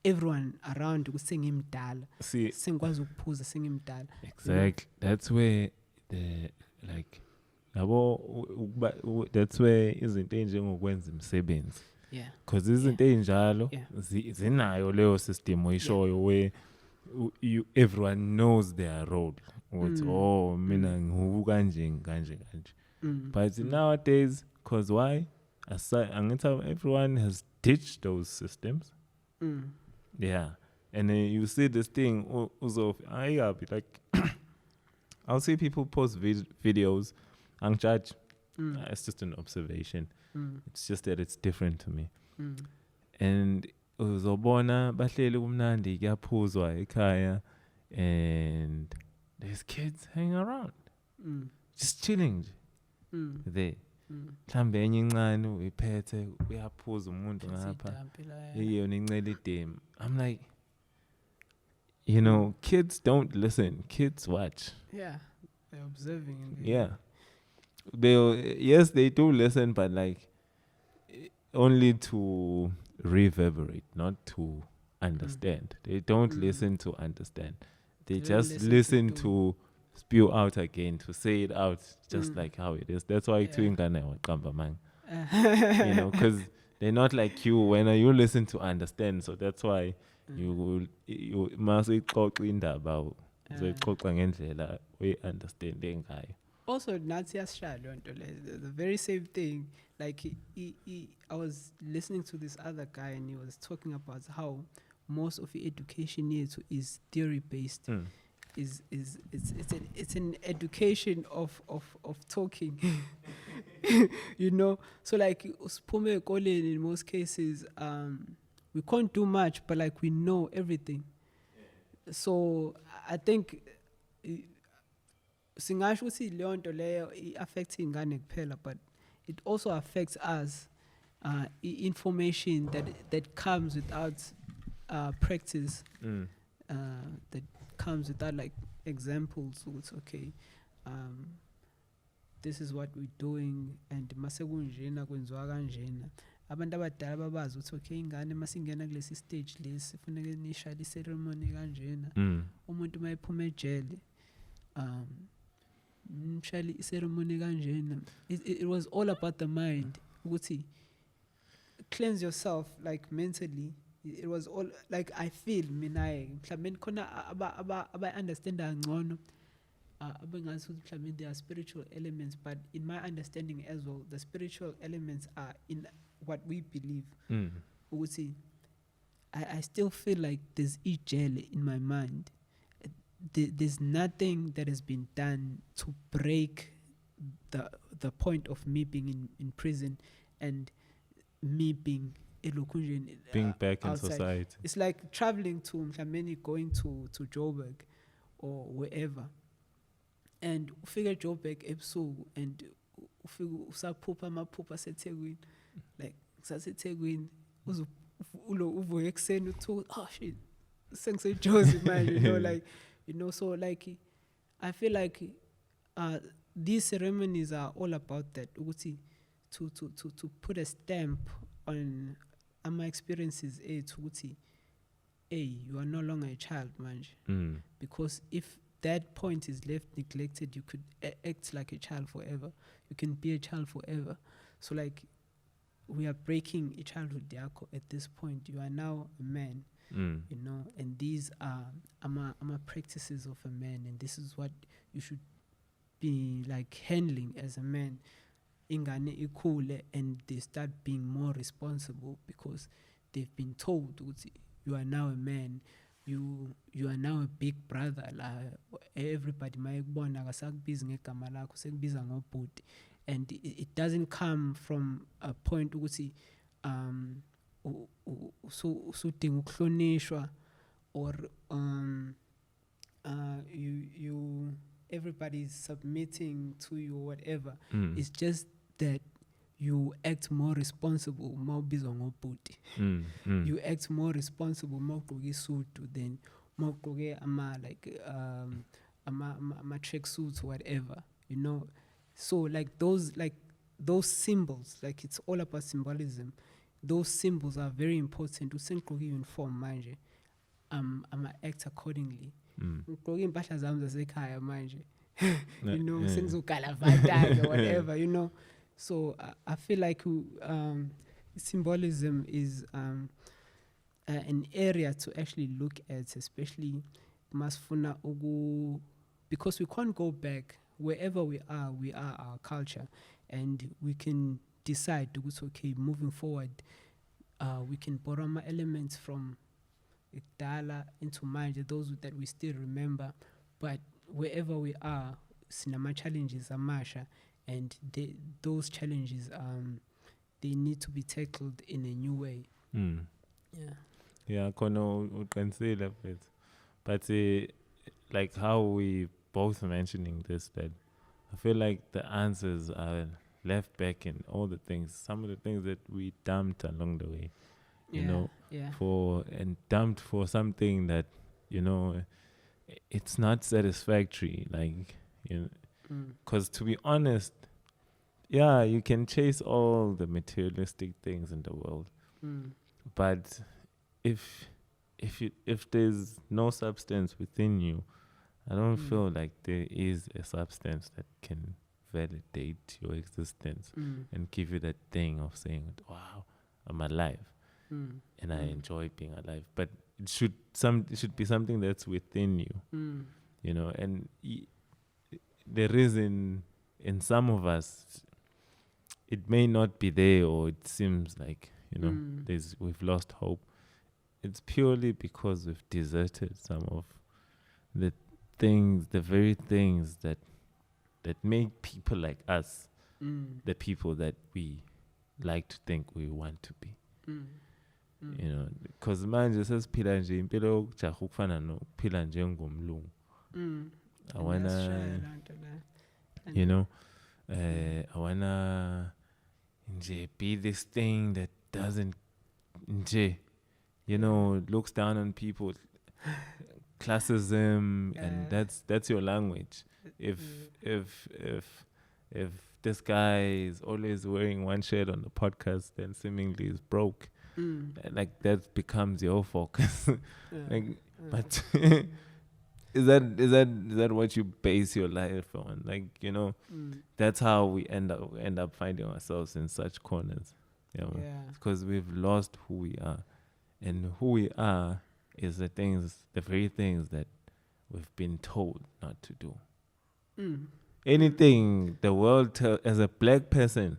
Speaker 3: everyone around singimdala.
Speaker 2: See,
Speaker 3: singikwazi ukuphuza singimdala.
Speaker 2: Exactly. That's where the like that's where izinto enjengokwenza imisebenzi.
Speaker 3: Yeah.
Speaker 2: Because izinto enjalo zinayo leyo system oyishoyo where everyone knows their role. Oh, mina ngihubu kanje. But nowadays, because why? Everyone has ditched those systems. Yeah. And then you see this thing also, like I'll see people post videos and judge. It's just an observation. It's just that it's different to me. And uzobona bahleli kumnandi kuyaphuzwa ekhaya, and there's kids hanging around, just chilling there. Mhlambe enye incane uyiphethe uyaphuza umuntu ngapha iyo nincela idem. I'm like, you know, kids don't listen, kids watch.
Speaker 3: Yeah, they're observing.
Speaker 2: Yeah, they do listen, but like only to reverberate, not to understand. They don't listen to understand. They just listen to spew out again, to say it out just like how it is. That's why ingane waqamba man. You know, because they're not like you when you listen to understand. So that's why you must ixoxa indaba uzoyixoxa ngendlela we understanding ngayo.
Speaker 3: Also, Nazi the very same thing. Like I was listening to this other guy, and he was talking about how most of the education is theory based. It's an education of talking. You know, so like in most cases, we can't do much, but like we know everything. So I think singasho ukuthi leyo nto leyo affects ingane kuphela, but it also affects us. Information that comes without practice, that comes without like examples. So it's okay. This is what we're doing, and masekunjena kwenziwa kanjena. Abantu abadala babazi ukuthi okay ingane masingena kulesi stage lesi kufanele nishaya iceremony kanjena. Umuntu mayiphuma ejele nishaya iceremony kanjena. It was all about the mind. Ukuthi cleanse yourself like mentally. It was all like I feel mina mhlawumbe khona aba understand ngcono abangazi ukuthi mhlawumbe there are spiritual elements, but in my understanding as well, the spiritual elements are in what we believe.
Speaker 2: Mm.
Speaker 3: Ukuthi, I still feel like there's ijele in my mind. There's nothing that has been done to break the point of me being in prison and me being
Speaker 2: being back in
Speaker 3: outside.
Speaker 2: society.
Speaker 3: It's like traveling to Mhlameni, going to Joburg or wherever, and ufike Joburg ebusuku and ufike usaphupha amaphupha aseThekwini, like saseThekwini uvuke ekuseni uthi oh shit sengiseJozi manje, like so like I feel like these ceremonies are all about that, ukuthi to put a stamp on my experiences, ukuthi hey, you are no longer a child manje. Because if that point is left neglected, you could act like a child forever. You can be a child forever. So like we are breaking a childhood yakho at this point. You are now a man, and these are practices of a man, and this is what you should be like handling as a man. Ingane ikhule and they start being more responsible because they've been told you are now a man, you are now a big brother. Everybody mayekubona akasakubiza ngegama lakho, sekubiza ngobhuti. And it doesn't come from a point ukuthi usudinga ukuhlonishwa or you everybody is submitting to you or whatever. It's just that you act more responsible mawubizwa ngobhuti. You act more responsible mawugqoke isudu than mawugqoke ama track suits or whatever, So like those symbols, like it's all about symbolism. Those symbols are very important. Usengqoke uniform manje, I'ma act accordingly. Ngqoke impahla zami zasekhaya manje, sengizogalavata or whatever, So I feel like symbolism is an area to actually look at, especially masfuna ugu, because we can't go back. Wherever we are our culture, and we can decide to go, okay, moving forward, we can borrow my elements from Dala into mind, those that we still remember, but wherever we are, cinema challenges are masha, and those challenges they need to be tackled in a new way.
Speaker 2: Yeah, kono ukansela but like how we both mentioning this, that I feel like the answers are left back in all the things, some of the things that we dumped along the way, dumped for something that, it's not satisfactory, like, because to be honest, you can chase all the materialistic things in the world, but if there's no substance within you, I don't feel like there is a substance that can validate your existence and give you that thing of saying, wow, I'm alive and I enjoy being alive. But it should be something that's within you, and there is in some of us, it may not be there, or it seems like, we've lost hope. It's purely because we've deserted some of the very things that make people like us the people that we like to think we want to be. Because manje sesiphila nje impilo yokujaha ukufana nokuphila njengomlungu. I wanna be this thing that doesn't looks down on people. Classism, and that's your language. If this guy is always wearing one shirt on the podcast, then seemingly is broke. Like that becomes your focus. But is that what you base your life on? Like, that's how we end up finding ourselves in such corners. Because we've lost who we are, and who we are is the very things that we've been told not to do. Anything the world as a black person,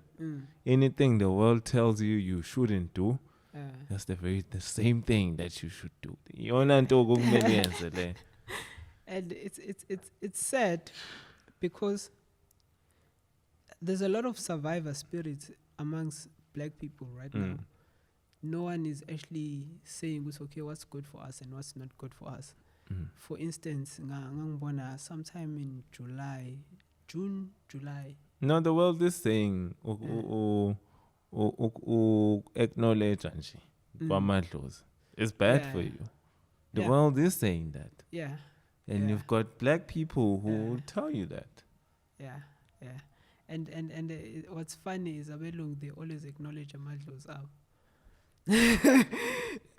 Speaker 2: Anything the world tells you shouldn't do,
Speaker 3: uh,
Speaker 2: that's the same thing that you should do. Yona nto okumele yenze le.
Speaker 3: and it's sad because there's a lot of survivor spirit amongst black people right now. No one is actually saying, okay, what's good for us and what's not good for us. For instance, sometime in July.
Speaker 2: No, the world is saying acknowledge nje kwamadlozi. It's bad for you. The world is saying that.
Speaker 3: Yeah.
Speaker 2: And you've got black people who will tell you that.
Speaker 3: Yeah. And what's funny is Abelung, they always acknowledge Amadlo's out.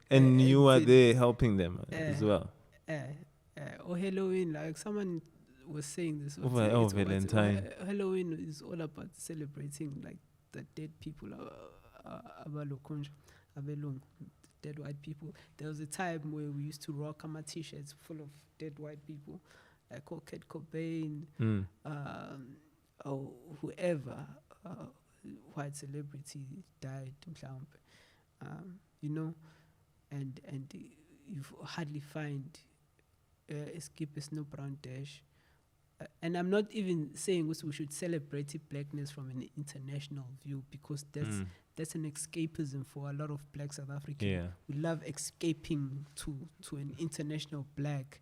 Speaker 2: And you are there helping them as well.
Speaker 3: Or Halloween, like someone was saying this.
Speaker 2: Valentine.
Speaker 3: Halloween is all about celebrating like the dead people. Abelung, dead white people. There was a time where we used to rock our t-shirts full of dead white people, like Kurt Cobain, or whoever white celebrity died, you know, and you hardly find escapist no brown dash. And I'm not even saying we should celebrate blackness from an international view, because that's an escapism for a lot of black South Africans.
Speaker 2: Yeah.
Speaker 3: We love escaping to an international black.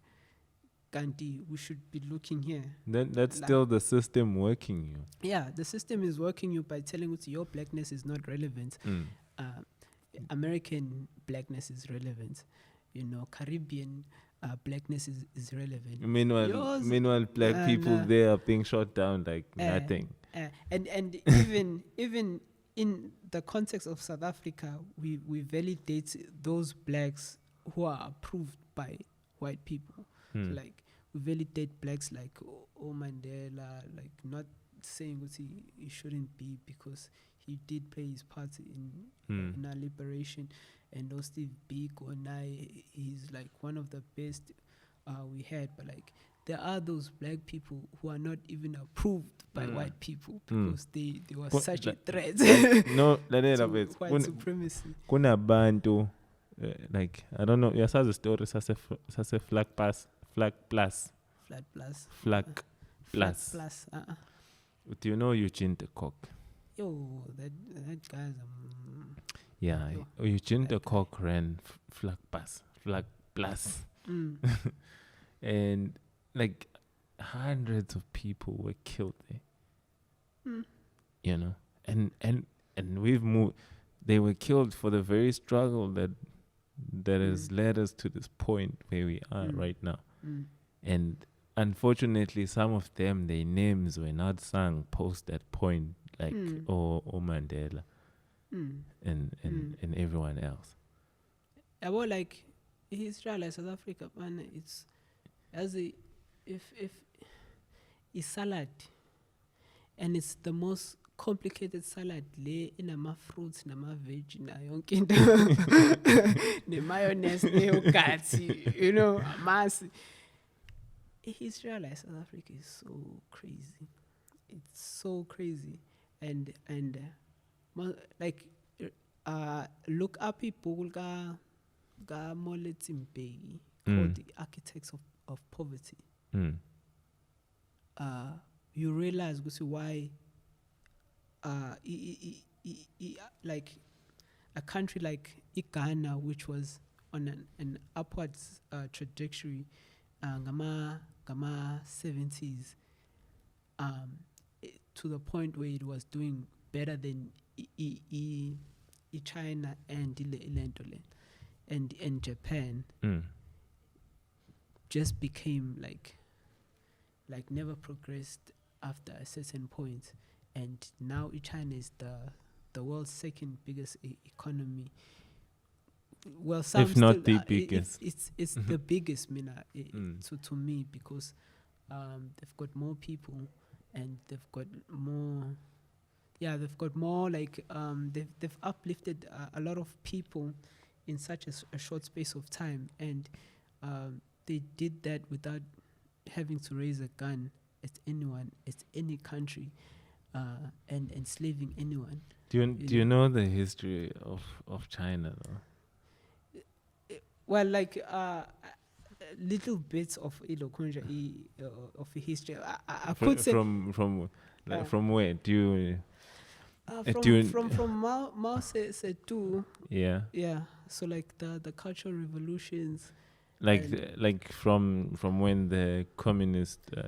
Speaker 3: Gandhi, we should be looking here.
Speaker 2: That's like, still the system working you.
Speaker 3: Yeah, the system is working you by telling you your blackness is not relevant. American blackness is relevant. You know, Caribbean blackness is relevant.
Speaker 2: Meanwhile, black people there are being shot down like nothing.
Speaker 3: And even in the context of South Africa, we validate those blacks who are approved by white people. So like we validate blacks like Mandela, like not saying what he shouldn't be, because he did play his part in our liberation. And those Steve Biko and he's like one of the best we had. But like there are those black people who are not even approved by white people, because they were such a threat
Speaker 2: no,
Speaker 3: to white supremacy.
Speaker 2: Kuna bantu, like I don't know, yasazi story sase flag plus. Do you know Eugene de Kock?
Speaker 3: Yo, that guy's
Speaker 2: yeah, Eugene de Kock ran flag plus. And like hundreds of people were killed there. You know, and we've moved. They were killed for the very struggle that has led us to this point where we are right now. And unfortunately, some of them, their names were not sung post that point, like or Mandela and everyone else.
Speaker 3: Well, like Israel, like South Africa, man, it's as if it's salad, and it's the most complicated salad. Le inama fruits, nama veg, na yonke the mayonnaise, the yogurt, you know, mass. Israel, like South Africa, is so crazy. It's so crazy, and like look up people ga Molet Mbeki called the architects of poverty. You realize why like a country like Ghana, which was on an upwards trajectory, gama 70s, to the point where it was doing better than China and Japan, just became like never progressed after a certain point. And now China is the world's second biggest economy. Well, some
Speaker 2: if not the biggest.
Speaker 3: It's the biggest, to me, because they've got more people and they've got more. Yeah, they've got more. Like they've uplifted a lot of people in such a short space of time, and they did that without having to raise a gun at anyone, at any country. and enslaving anyone.
Speaker 2: Do you know the history of China though?
Speaker 3: Well, like little bits of Ilokonja of history. I could say
Speaker 2: from where do you?
Speaker 3: From Mao Zedong.
Speaker 2: Yeah.
Speaker 3: So like the cultural revolutions.
Speaker 2: Like from when the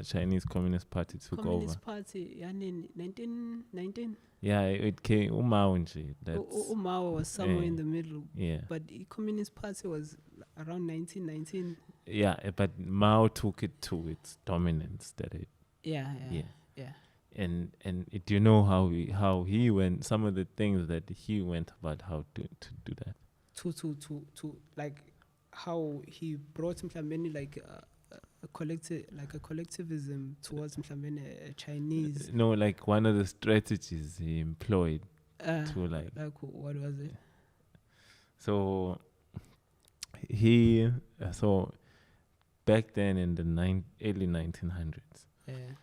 Speaker 2: Chinese Communist Party took over.
Speaker 3: Communist Party, yeah, in 1919.
Speaker 2: Yeah, it came Mao nje.
Speaker 3: Mao was somewhere in the middle.
Speaker 2: Yeah.
Speaker 3: But the Communist Party was around 1919.
Speaker 2: Yeah, but Mao took it to its dominance.
Speaker 3: Yeah.
Speaker 2: And do you know how he went? Some of the things that he went about how to do that.
Speaker 3: To like how he brought mhlawumbe like a collectivism towards mhlawumbe Chinese.
Speaker 2: No, like one of the strategies he employed to like
Speaker 3: what was it?
Speaker 2: So back then in the early 1900s.
Speaker 3: Yeah.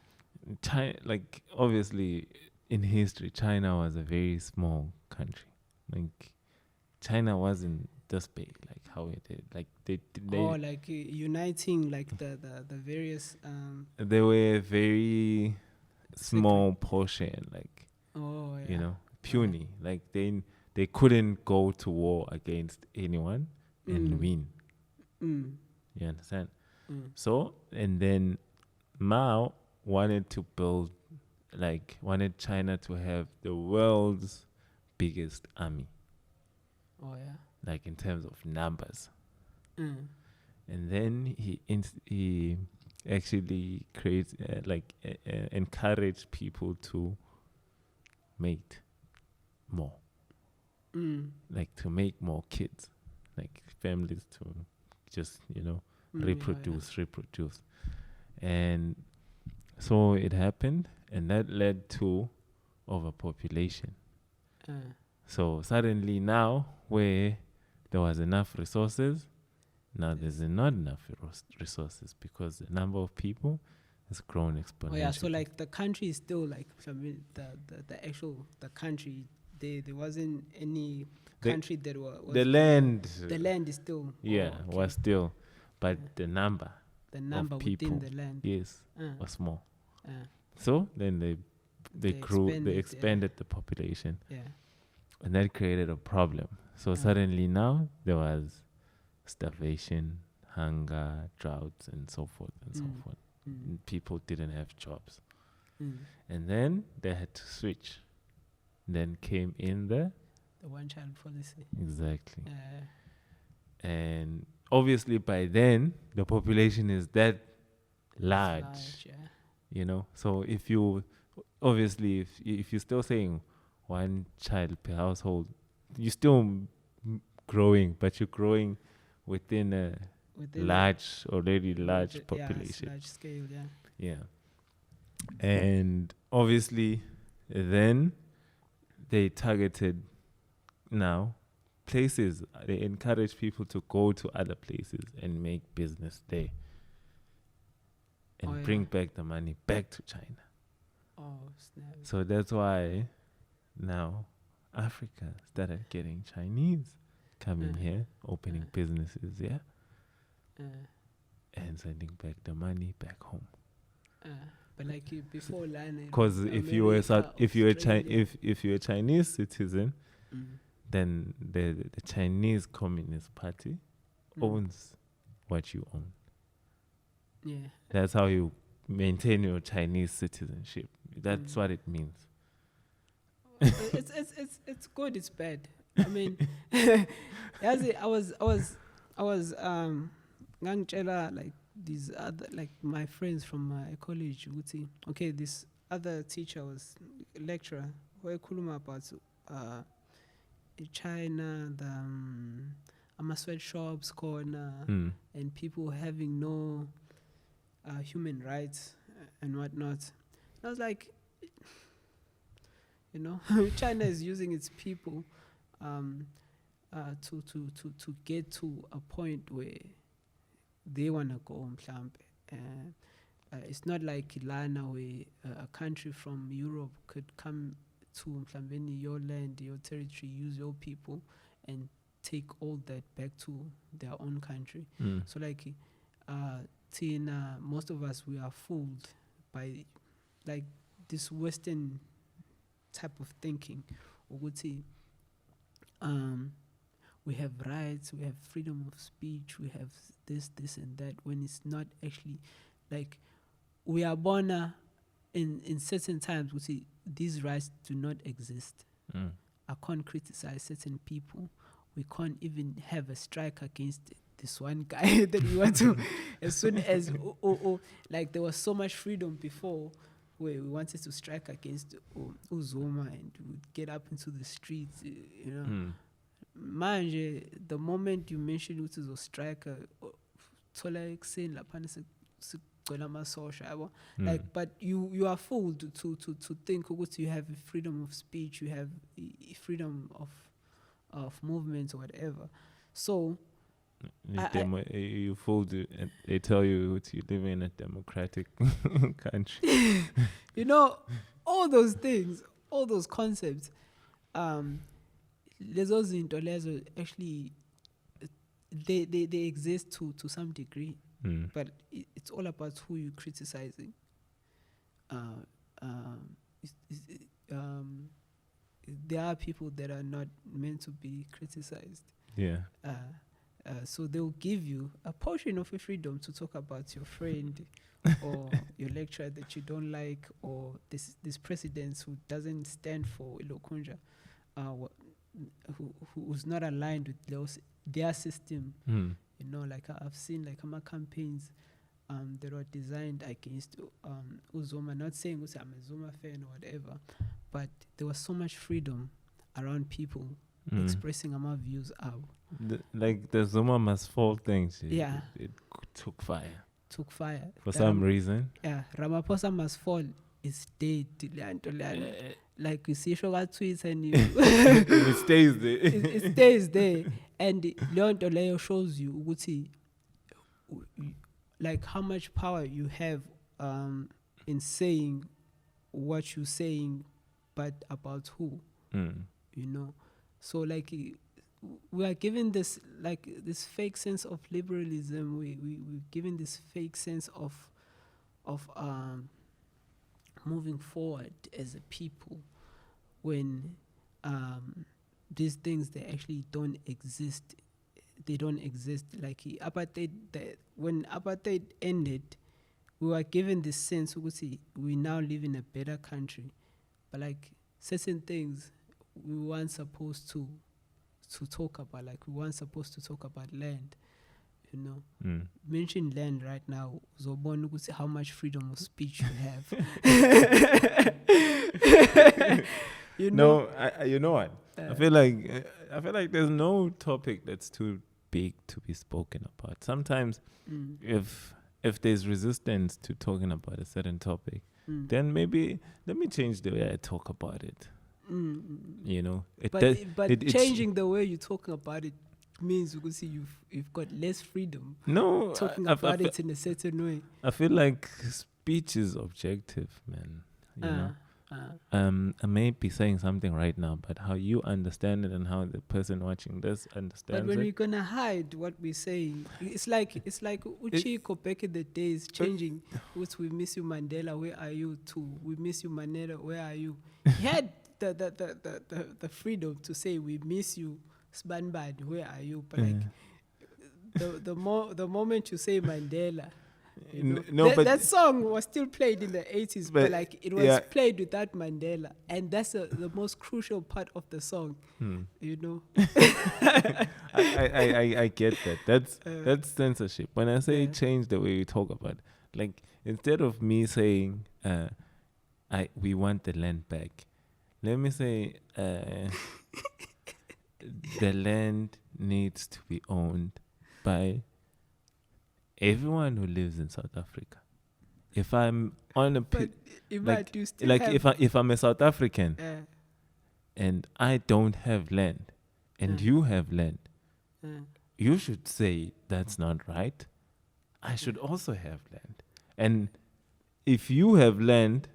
Speaker 2: China, like obviously in history, China was a very small country. Like China wasn't this big, like how it did. Like they
Speaker 3: uniting like the various.
Speaker 2: They were very small portion, like puny. Like they couldn't go to war against anyone and win. You understand? So and then Mao wanted China to have the world's biggest army.
Speaker 3: Oh yeah.
Speaker 2: Like in terms of numbers. And then he actually encouraged people to mate more. Like to make more kids. Like families to just, reproduce. And so it happened, and that led to overpopulation. So suddenly now, where there was enough resources, now there's not enough resources because the number of people has grown exponentially.
Speaker 3: Oh yeah, so like the country is still like the country. There wasn't any country that was
Speaker 2: the land.
Speaker 3: The land is still
Speaker 2: was still, but the number
Speaker 3: of
Speaker 2: people,
Speaker 3: within the land
Speaker 2: was small. So then they expanded the population. And that created a problem. So suddenly now there was starvation, hunger, droughts, and so forth and so forth. And people didn't have jobs. And then they had to switch. Then came in the
Speaker 3: one-child policy.
Speaker 2: Exactly. And obviously by then the population is that large. So if you're still saying one child per household, you're still growing, but you're growing within a already large population.
Speaker 3: Large scale,
Speaker 2: Yeah. And obviously then they targeted now places. They encourage people to go to other places and make business there. And bring back the money back to China.
Speaker 3: Oh, snap.
Speaker 2: So that's why now Africa started getting Chinese coming here, opening businesses, and sending back the money back home.
Speaker 3: But like before land,
Speaker 2: because if you're a Chinese citizen, then the Chinese Communist Party owns what you own.
Speaker 3: Yeah.
Speaker 2: That's how you maintain your Chinese citizenship. That's what it means.
Speaker 3: It's good. It's bad. I mean, I was like these other like my friends from my college. Okay, this other teacher was lecturer. Where kuluma about China, the sweatshops corner, and people having no human rights and whatnot. I was like, China is using its people to get to a point where they want to go mhlambe. it's not like Lana where a country from Europe could come to mhlawumbe your land, your territory, use your people, and take all that back to their own country. So like Tina, most of us, we are fooled by like this Western type of thinking. Ukuthi, we have rights, we have freedom of speech, we have this and that, when it's not actually like we are born in certain times. We see these rights do not exist. I can't criticize certain people. We can't even have a strike against this one guy that we want to. As soon as like there was so much freedom before, where we wanted to strike against Uzoma and we would get up into the streets, you know. Manje, the moment you mention it as a striker, like, but you are fooled to think you have freedom of speech, you have freedom of movement or whatever. So
Speaker 2: you fooled, and they tell you you live in a democratic country.
Speaker 3: You know, all those things, all those concepts, lezo actually they exist to some degree, but it's all about who you're criticizing. There are people that are not meant to be criticized.
Speaker 2: Yeah.
Speaker 3: So they'll give you a portion of your freedom to talk about your friend or your lecturer that you don't like, or this president who doesn't stand for Ilokunja, who's not aligned with their system. You know, like I've seen like my campaigns that were designed against Uzoma. Not saying I'm a Zuma fan or whatever, but there was so much freedom around people expressing our views out.
Speaker 2: Like the Zuma must fall thing. It took fire. For some reason.
Speaker 3: Yeah, Ramaphosa must fall is dead. Like you see Shoga tweets and
Speaker 2: it stays there.
Speaker 3: It stays there. And Leon Toleo shows you Uguti, like how much power you have in saying what you're saying, but about who. You know. So like we are given this like this fake sense of liberalism. We're given this fake sense of moving forward as a people, when these things, they actually don't exist. They don't exist. Like apartheid, when apartheid ended, we were given this sense we now live in a better country, but like certain things we weren't supposed to talk about. Like we weren't supposed to talk about land. You know, mention land right now. Zobon, how much freedom of speech you have. You know?
Speaker 2: No, you know what? I feel like there's no topic that's too big to be spoken about. Sometimes, if there's resistance to talking about a certain topic, then maybe let me change the way I talk about it. You know,
Speaker 3: but changing the way you're talking about it means you've got less freedom.
Speaker 2: No,
Speaker 3: talking about it in a certain way.
Speaker 2: I feel like speech is objective, man. You know, I may be saying something right now, but how you understand it and how the person watching this understands it.
Speaker 3: But when we're gonna hide what we're saying, it's like Uchiko back in the days changing. We miss you, Mandela. Where are you? To we miss you, Mandela. Where are you? He had the freedom to say we miss you, Sbanbad. Where are you? But like the moment you say Mandela. You know, but that song was still played in the 80s, but like it was played without Mandela, and that's the most crucial part of the song. You know,
Speaker 2: I get that. That's censorship. When I say change the way you talk about it, like instead of me saying we want the land back, let me say the land needs to be owned by everyone who lives in South Africa. If I'm on a if I'm a South African and I don't have land and you have land, you should say that's not right. I should also have land. And if you have land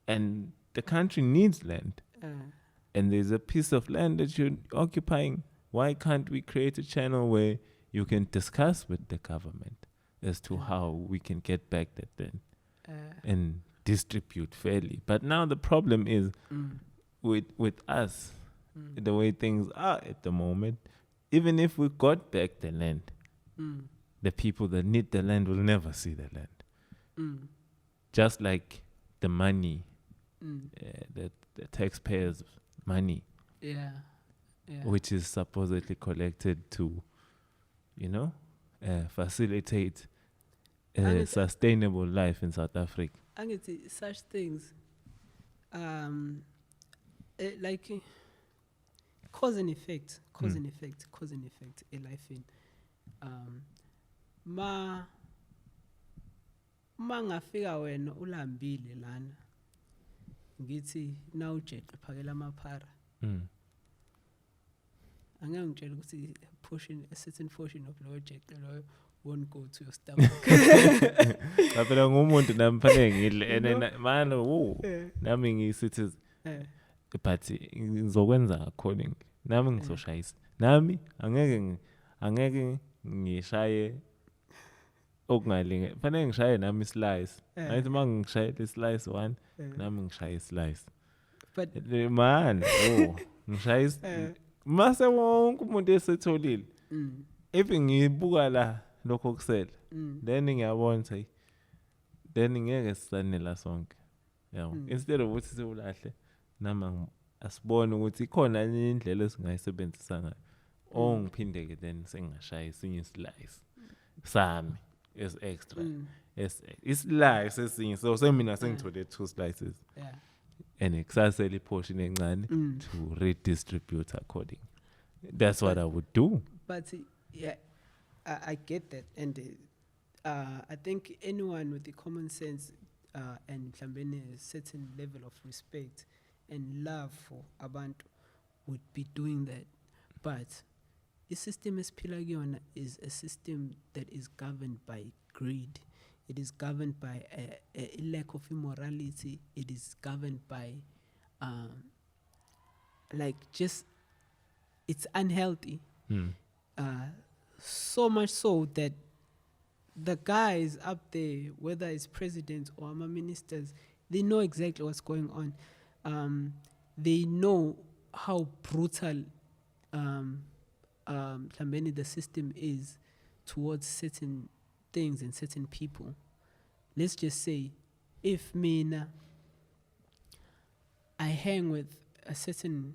Speaker 2: and the country needs land, and there's a piece of land that you're occupying, why can't we create a channel where you can discuss with the government as to how we can get back that land and distribute fairly? But now the problem is with us, the way things are at the moment, even if we got back the land, the people that need the land will never see the land. Just like the money, the taxpayers' money, which is supposedly collected to, facilitate a sustainable life in South Africa.
Speaker 3: Angithi such things, like cause and effect, elifini. Ma ngafika wena ulambile lana, ngithi nawujeqe phakela amaphara, angeke ngitshela ukuthi a certain portion of lowo jeqe loyo won't go to your stomach.
Speaker 2: Phela ngumuntu nami fanele ngidle and manje nami ngiyisithiz, but ngizokwenza according, nami ngizoshayisa, nami angeke ngishaye okungalinge, fanele ngishaye nami slice. Ngathi mangishaye slice 1, nami ngishaye slice.
Speaker 3: But
Speaker 2: man, ngishaye mase wonke umuntu esetholile. If ngibuka la lokho kusela, then ngiyabona ukuthi then ngeke sisanela sonke. Instead of ukuthi siwulahle, nama asibone ukuthi ikhona indlela esingayisebenzisa ngayo. Ngiphinde ke then sengashaya isinye slice sami is extra. Islice esinye, so semina sengithole 2 slices. And kusasela portion encane to redistribute according. That's what I would do.
Speaker 3: But I get that, and I think anyone with the common sense and a certain level of respect and love for abantu would be doing that. But the system is a system that is governed by greed. It is governed by a lack of immorality. It is governed by it's unhealthy. So much so that the guys up there, whether it's presidents or ministers, they know exactly what's going on. They know how brutal the system is towards certain things and certain people. Let's just say, if I hang with a certain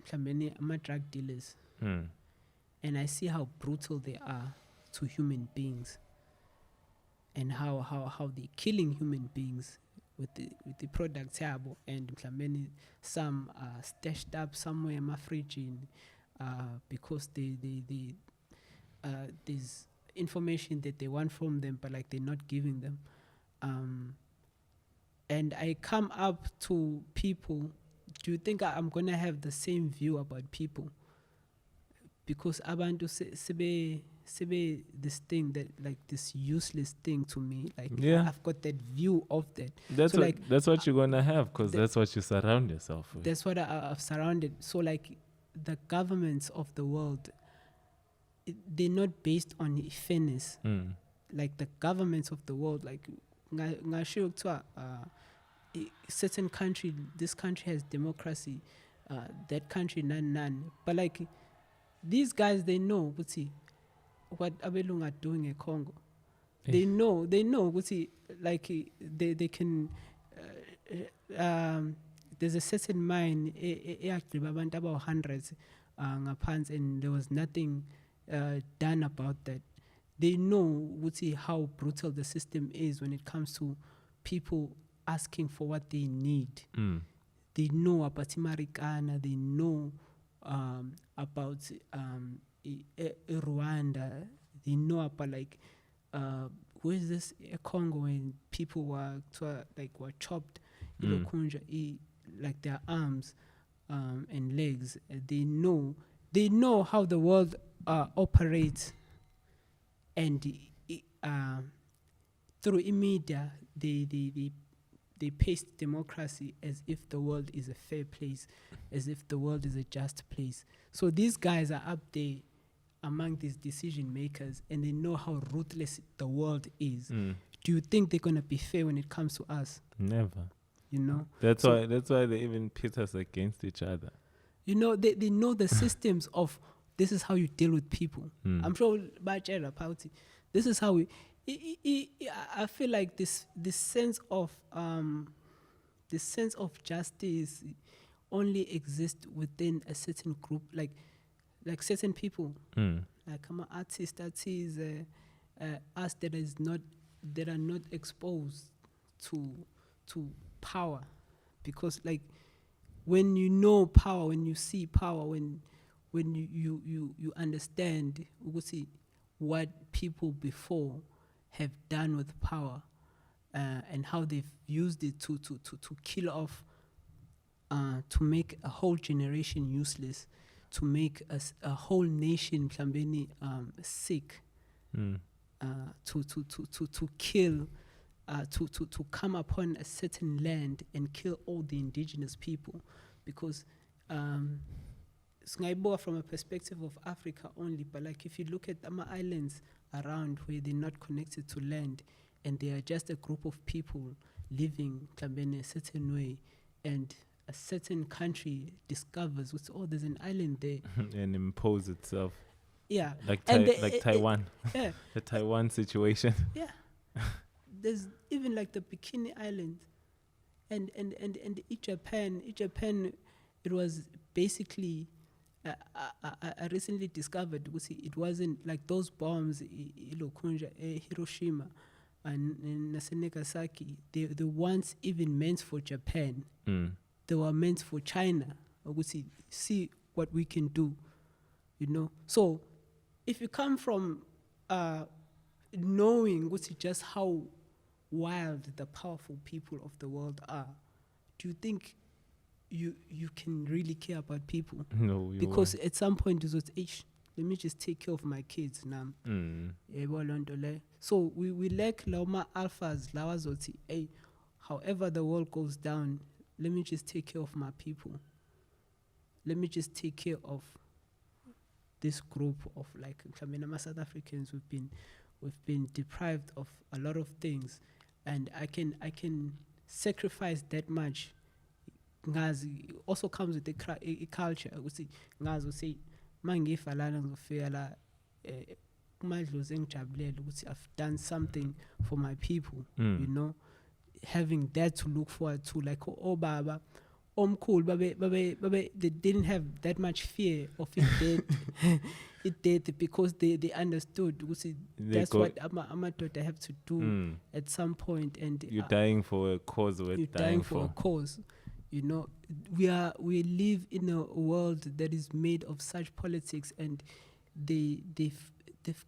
Speaker 3: drug dealers, and I see how brutal they are to human beings, and how they're killing human beings with the products and some are stashed up somewhere in my fridge because there's information that they want from them, but they're not giving them. And I come up to people, do you think I'm gonna have the same view about people? Because abantu sebe this thing that this useless thing to me, I've got that view of that.
Speaker 2: That's what you're gonna have, because that's what you surround yourself with.
Speaker 3: That's what I've surrounded. So the governments of the world, they're not based on fairness. The governments of the world, certain country, this country has democracy, that country none. But these guys, they know what Abelung are doing in Congo. They know they can. There's a certain mine about hundreds and there was nothing done about that. They know how brutal the system is when it comes to people asking for what they need. They know about Marikana, they know about Rwanda, they know about where's this Congo when people were chopped, their arms and legs. They know how the world operates, and through media, they paste democracy as if the world is a fair place, as if the world is a just place. So these guys are up there among these decision makers, and they know how ruthless the world is. Do you think they're gonna be fair when it comes to us?
Speaker 2: Never.
Speaker 3: You know.
Speaker 2: That's why they even pit us against each other.
Speaker 3: You know, they know the systems of this is how you deal with people. I'm sure Bachela Pauti. This is how we. I feel like this sense of justice only exists within a certain group, like certain people, like I'm an artist, us that are not exposed to power, because like when you know power, when you see power, when you understand what people before have done with power, and how they've used it to kill off, to make a whole generation useless, to make a whole nation sick, to kill, to come upon a certain land and kill all the indigenous people, because from a perspective of Africa only, but like if you look at the islands around where they're not connected to land, and they are just a group of people living in a certain way, and a certain country discovers, there's an island there,
Speaker 2: and impose itself.
Speaker 3: Yeah,
Speaker 2: like Taiwan.
Speaker 3: Yeah,
Speaker 2: the Taiwan situation.
Speaker 3: Yeah, there's even like the Bikini Islands, and Japan. It was basically. I recently discovered it wasn't like those bombs Hiroshima and Nagasaki. They once even meant for Japan. They were meant for China. See what we can do, you know. So if you come from knowing just how wild the powerful people of the world are, do you think you can really care about people?
Speaker 2: No,
Speaker 3: because at some point you let me just take care of my kids now. So we lack Loma alphas, Lawazoti, however the world goes down, let me just take care of my people. Let me just take care of this group of like South Africans. We've been deprived of a lot of things, and I can sacrifice that much. Ngazi also comes with a culture. Ngazi will say, "Mangifa lana ngofela kumadlozi engijabulele ukuthi I've done something for my people." You know, having that to look forward to, like baba, cool, babe, they didn't have that much fear of it dead. It did because they understood. That's what I have to do at some point, and
Speaker 2: you're dying for a cause.
Speaker 3: You're dying for a cause. You know, we live in a world that is made of such politics, and they've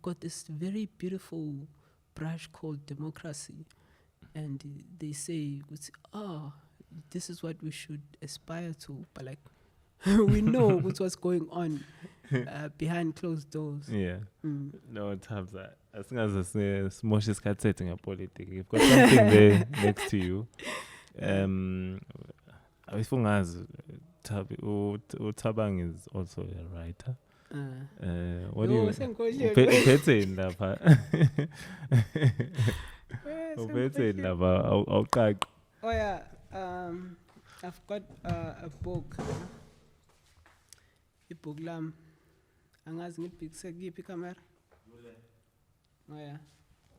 Speaker 3: got this very beautiful brush called democracy, and they say, this is what we should aspire to, but like we know what's going on behind closed doors.
Speaker 2: Yeah. No, it has that. As long as it's small setting a politics, you've got something there next to you. Thabang is also a writer. What do you uphethe lapha? Uphethe lapha awuqaqi.
Speaker 3: Oh yeah, I've got a book. Ibook lam angazi ngibhekise kiphi camera. Oh yeah.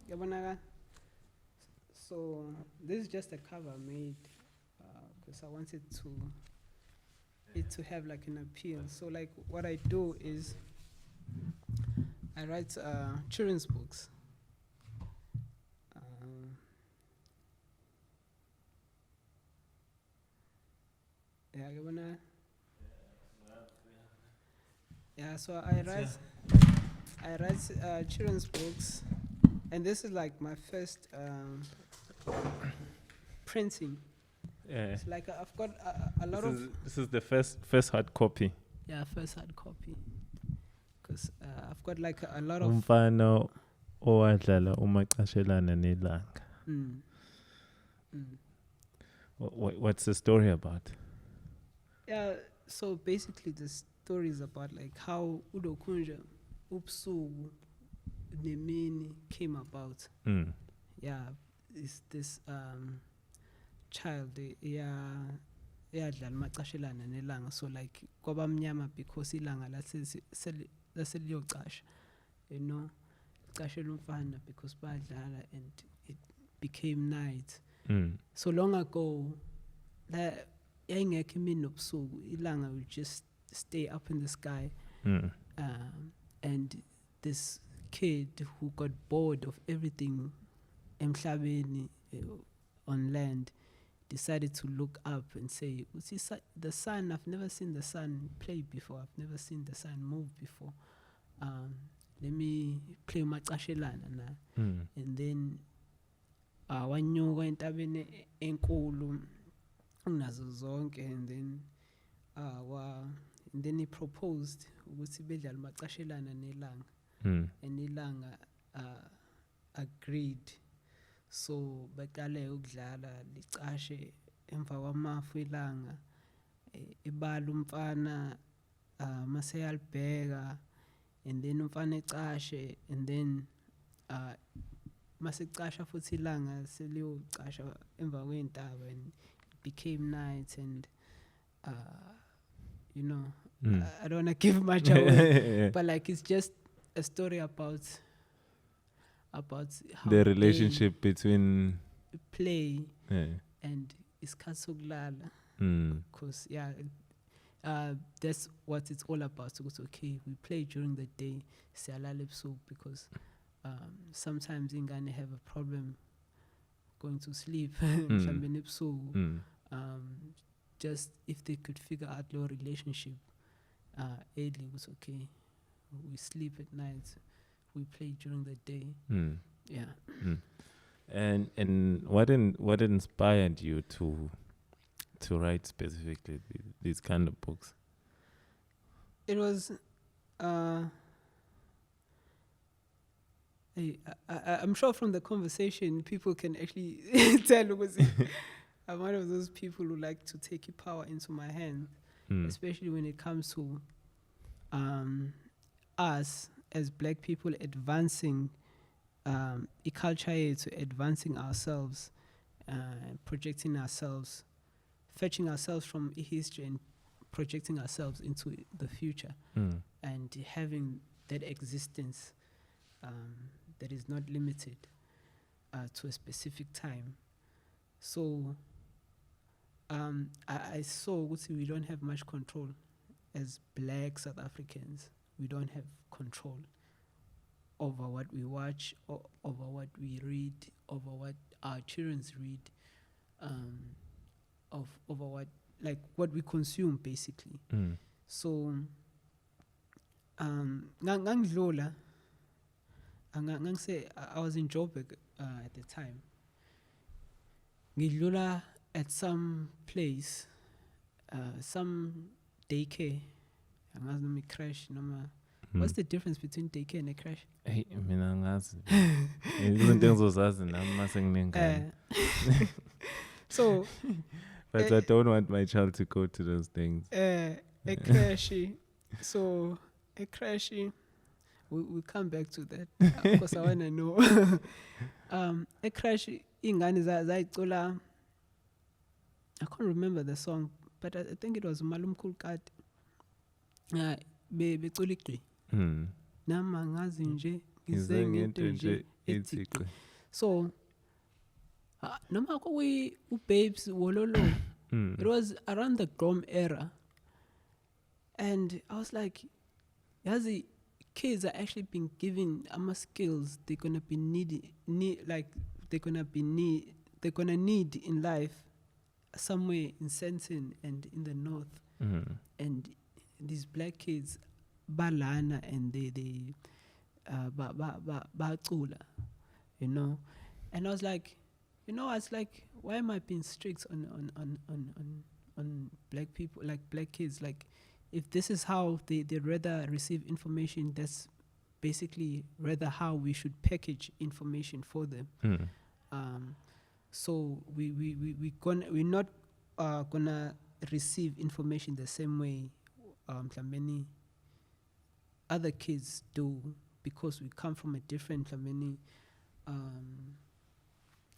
Speaker 3: Yabonaka. So this is just a cover made because I wanted it to have like an appeal. So like what I do is I write children's books. Yeah, so I write children's books, and this is like my first printing.
Speaker 2: Yeah.
Speaker 3: It's like I've got a lot of.
Speaker 2: This is the first hard copy.
Speaker 3: Yeah, first hard copy. Because I've got like a lot of.
Speaker 2: Umfana, owadlala umacashelana Langa. What's the story about?
Speaker 3: Yeah, so basically the story is about like how udokunja ubusuku nemini came about. Yeah, is this child yadlala umacashelana nelanga, so like kwabamnyama because ilanga laseliyocasha, you know, cashela umfana because badlala and it became night. So long ago, that yayingekho imini nobusuku, ilanga would just stay up in the sky. And this kid who got bored of everything emhlabeni, on land, decided to look up and say, the sun, I've never seen the sun play before, I've never seen the sun move before. Let me play umacashelana na. And then wanyuka entabeni enkulu unazo zonke, and then he proposed ukuthi bedlala umacashelana nelanga. And ilanga agreed. So baqale ukudlala licashe emva kwamafu ilanga, ibala umfana mase yalibheka, and then umfana ecashe, and then mase casha futhi ilanga seliyocasha emva kwentaba, and it became night. And you know, I don't want to give much away, but like it's just a story about how
Speaker 2: the relationship between
Speaker 3: play and iskasuglala. Because that's what it's all about. So it's okay, we play during the day, because sometimes ingane have a problem going to sleep. Just if they could figure out your relationship early, was okay. We sleep at night, we play during the day.
Speaker 2: And what inspired you to write specifically these kind of books?
Speaker 3: It was I'm sure from the conversation people can actually tell, because I'm one of those people who like to take power into my hand, especially when it comes to us as black people advancing culture, to advancing ourselves, projecting ourselves, fetching ourselves from history and projecting ourselves into the future, and having that existence that is not limited to a specific time. So I saw we don't have much control as black South Africans. We don't have control over what we watch, over what we read, over what our children read, over what we consume, basically. So ngangidlula, ngangise I was in Joburg at the time. Ngidlula at some place, some daycare. Angazi noma crash noma. What's the difference between daycare and a crash?
Speaker 2: Hey, mina ngazi. Izinto engizozazi nami mase nginengane.
Speaker 3: So
Speaker 2: but I don't want my child to go to those things.
Speaker 3: A crash. So a crash. We'll come back to that because I wanna know. A crash ingane zayicula. I can't remember the song, but I think it was Malum Kulkat. Beculically. Nama ngazi nje ngizengento nje etikwe. So noma we babes wololo. It was around the Grom era, and I was like, yazi, kids are actually being given skills they're gonna be they're gonna need in life somewhere in Sentin and in the north. And these black kids balana and they bacula, you know. And I was like, why am I being strict on black people, like black kids? Like, if this is how they rather receive information that's basically rather how we should package information for them. So we're not gonna receive information the same way many other kids do, because we come from a different many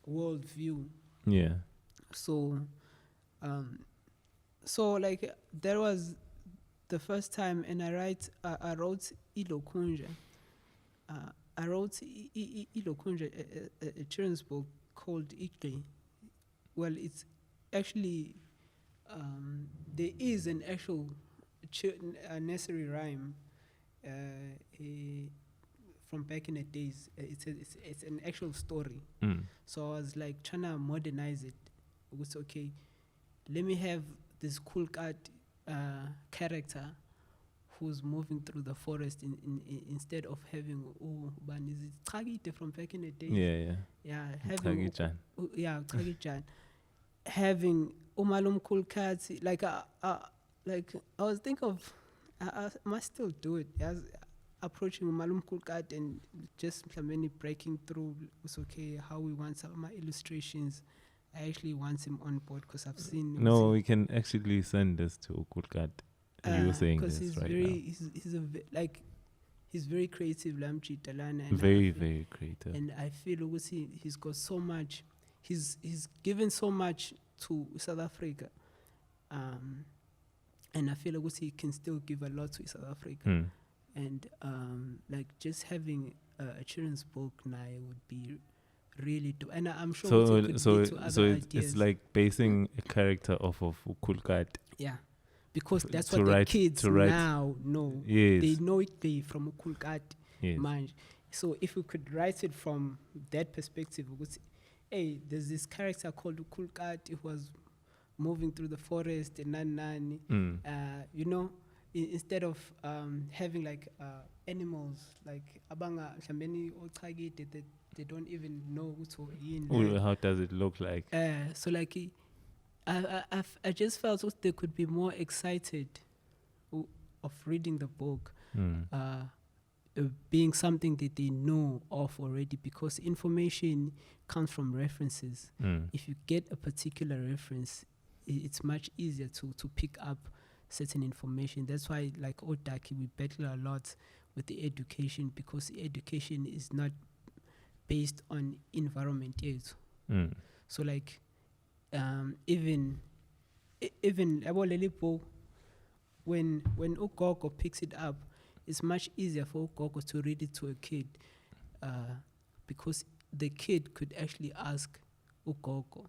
Speaker 3: world view.
Speaker 2: Yeah.
Speaker 3: So like there was the first time, and I wrote Ilokunja. I wrote Ilokunja, a children's book called Ikli. Well, it's actually there is an actual nursery rhyme from back in the days. It's an actual story. So I was like trying to modernize it. It was okay. Let me have this cool cat character who's moving through the forest instead of having from back in the day. Having Chagijan. Having Umalum cool cats, like I was thinking of I must still do it. As approaching Umalum cool cat and just many breaking through. It's okay how we want some of my illustrations. I actually want him on board because I've seen.
Speaker 2: No, we can actually send this to Kulkat. You were saying this
Speaker 3: he's
Speaker 2: right
Speaker 3: very,
Speaker 2: now.
Speaker 3: He's very creative, Lamchi Talana.
Speaker 2: Very creative.
Speaker 3: And I feel he's got so much. He's given so much to South Africa, and I feel he can still give a lot to South Africa. And like just having a children's book now would be really do, and I'm sure
Speaker 2: it's like basing a character off of Kulkat.
Speaker 3: Yeah, because that's what the kids now know.
Speaker 2: Yes.
Speaker 3: They know it from Kulkat
Speaker 2: Yes.
Speaker 3: mind. So if we could write it from that perspective, we would say, hey, there's this character called Kulkat. It was moving through the forest and you know, instead of having like animals like abanga many they don't even know
Speaker 2: how does it look like.
Speaker 3: So like I just felt they could be more excited of reading the book, being something that they know of already, because information comes from references. If you get a particular reference, it's much easier to pick up certain information. That's why, like Odaki, we battle a lot with the education, because the education is not based on environment yet. So like even when Ugogo picks it up, it's much easier for Ugogo to read it to a kid, because the kid could actually ask Ugogo,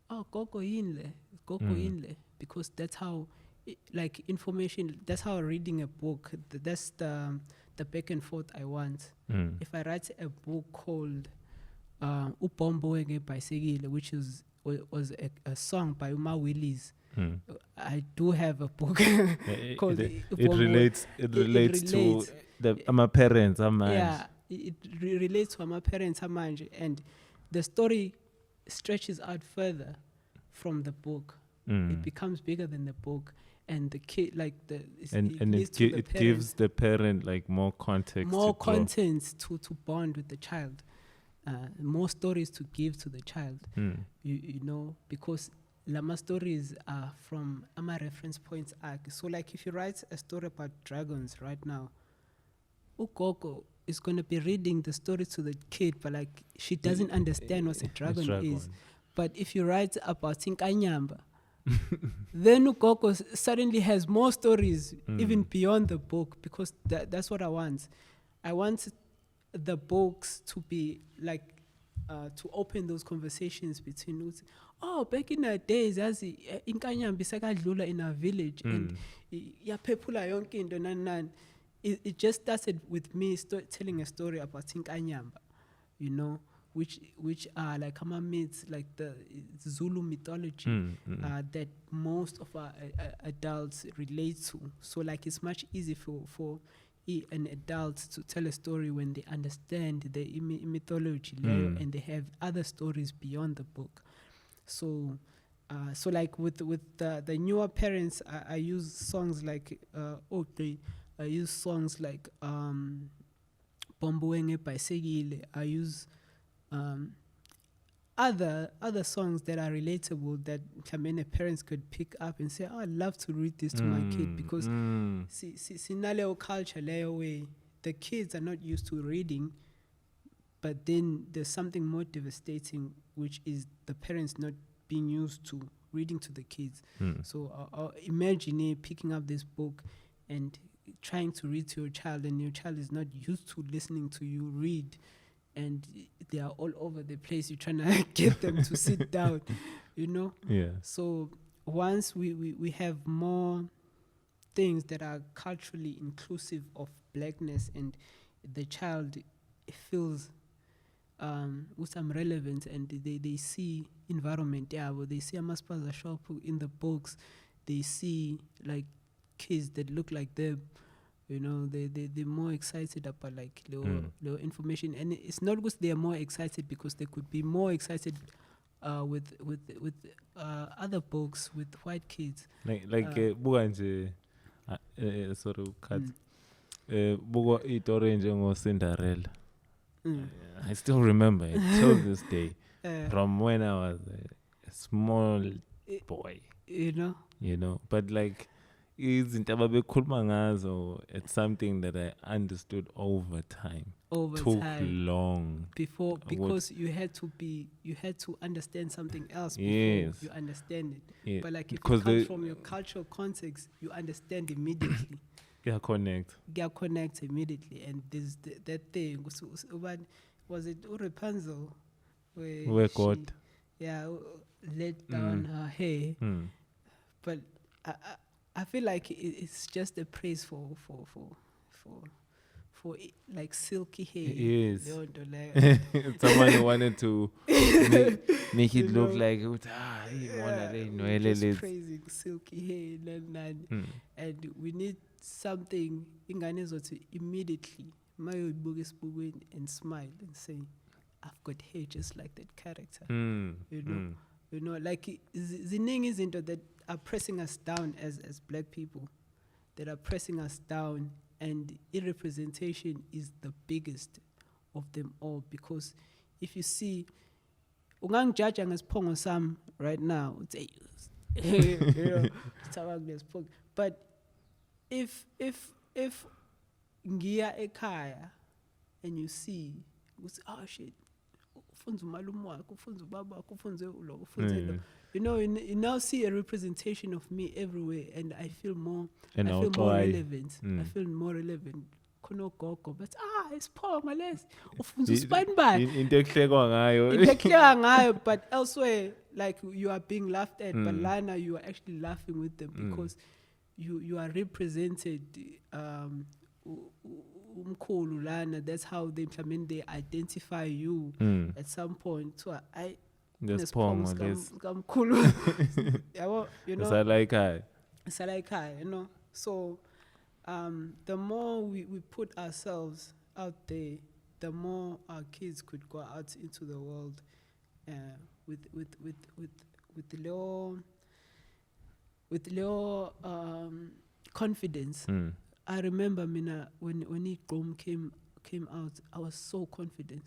Speaker 3: "Oh, Gogo inle," because that's how, like information. That's how reading a book. That's the back and forth I want. If I write a book called "Upombo Enge Bicycle," which was a song by Uma Willis. I do have a book called
Speaker 2: it relates to my parents.
Speaker 3: It relates to my parents, and the story stretches out further from the book. It becomes bigger than the book, and the kid
Speaker 2: it gives the parent like more context,
Speaker 3: content to bond with the child, more stories to give to the child. You know, because Lama stories are from Ama reference points arc. So like if you write a story about dragons right now, Ukoko is going to be reading the story to the kid, but like she doesn't understand what a dragon is. But if you write about Tinkanyamba, then Ukoko suddenly has more stories even beyond the book, because that's what I want. I want the books to be like to open those conversations between back in the days, as Inkanyamba sekadlula in our village and yaphepula yonke into nan. It just started with me telling a story about Inkanyamba, you know, which are like Hama myths, like the Zulu mythology that most of our adults relate to. So like it's much easier for an adult to tell a story when they understand the mythology and they have other stories beyond the book. So like with the newer parents, I use songs like I use songs like Bomboenge Baisekile. I use other songs that are relatable that many parents could pick up and say, oh, I'd love to read this to my kid, because sinaleo culture leo way the kids are not used to reading, but then there's something more devastating, which is the parents not being used to reading to the kids. So imagine picking up this book and trying to read to your child, and your child is not used to listening to you read, and they are all over the place. You're trying to get them to sit down,
Speaker 2: Yeah.
Speaker 3: So once we have more things that are culturally inclusive of blackness, and the child feels with some relevance, and they see environment, they see a maspaza shop in the books, they see like kids that look like them, they're more excited about like little information. And it's not because they are more excited, because they could be more excited with other books with white kids.
Speaker 2: Buka nje sort of cut. Buka itori njengo Cinderella. I still remember it till this day, from when I was a small boy. But like, it's something that I understood over time. Took long
Speaker 3: before, because you had to understand something else before you understand it. Yeah. But like, if it comes from your cultural context, you understand immediately. Connect immediately. And there's that thing. Was it Rapunzel?
Speaker 2: Where God
Speaker 3: let down her hair. But I feel like it's just a praise for like silky hair.
Speaker 2: Yes. Someone who wanted to make it look like
Speaker 3: just praising silky hair. And we need something to immediately and smile and say, I've got hair just like that character. Like the thing isn't that are pressing us down as black people, that are pressing us down, and representation is the biggest of them all. Because if you see ungang judge as pongo sam right now, but if ngiya ekhaya and you see, oh shit, you now see a representation of me everywhere, and I feel more relevant. I feel more relevant. But it's Pongo, less. But elsewhere, like, you are being laughed at, but Lana, you are actually laughing with them, because you are represented. Lana, that's how they identify you at some point. So
Speaker 2: There's Pongo,
Speaker 3: So the more we put ourselves out there, the more our kids could go out into the world with little confidence. I remember when Igom came out, I was so confident.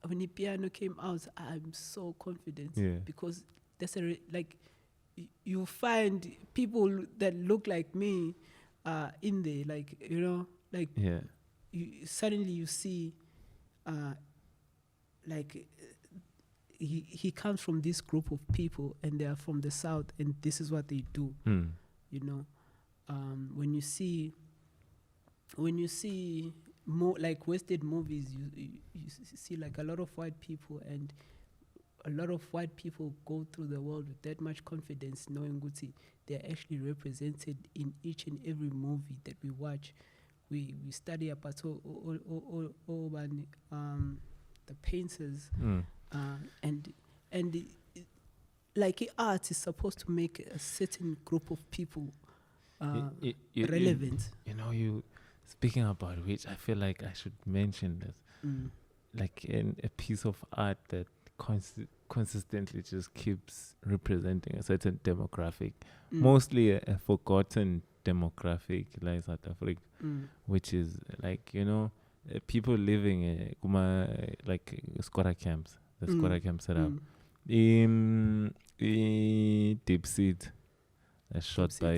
Speaker 3: When the piano came out, I'm so confident, because that's you find people that look like me in there, suddenly you see he comes from this group of people, and they are from the South, and this is what they do. When you see more like Western movies, you see like a lot of white people, and a lot of white people go through the world with that much confidence, knowing Guti, they're actually represented in each and every movie that we watch. We study about the painters, and like art is supposed to make a certain group of people relevant.
Speaker 2: You speaking about which, I feel like I should mention this, like a piece of art that consistently just keeps representing a certain demographic, mostly a forgotten demographic like South Africa,
Speaker 3: Mm.
Speaker 2: which is like, you know, people living like squatter camps, the squatter camp setup. Deep Seed, shot by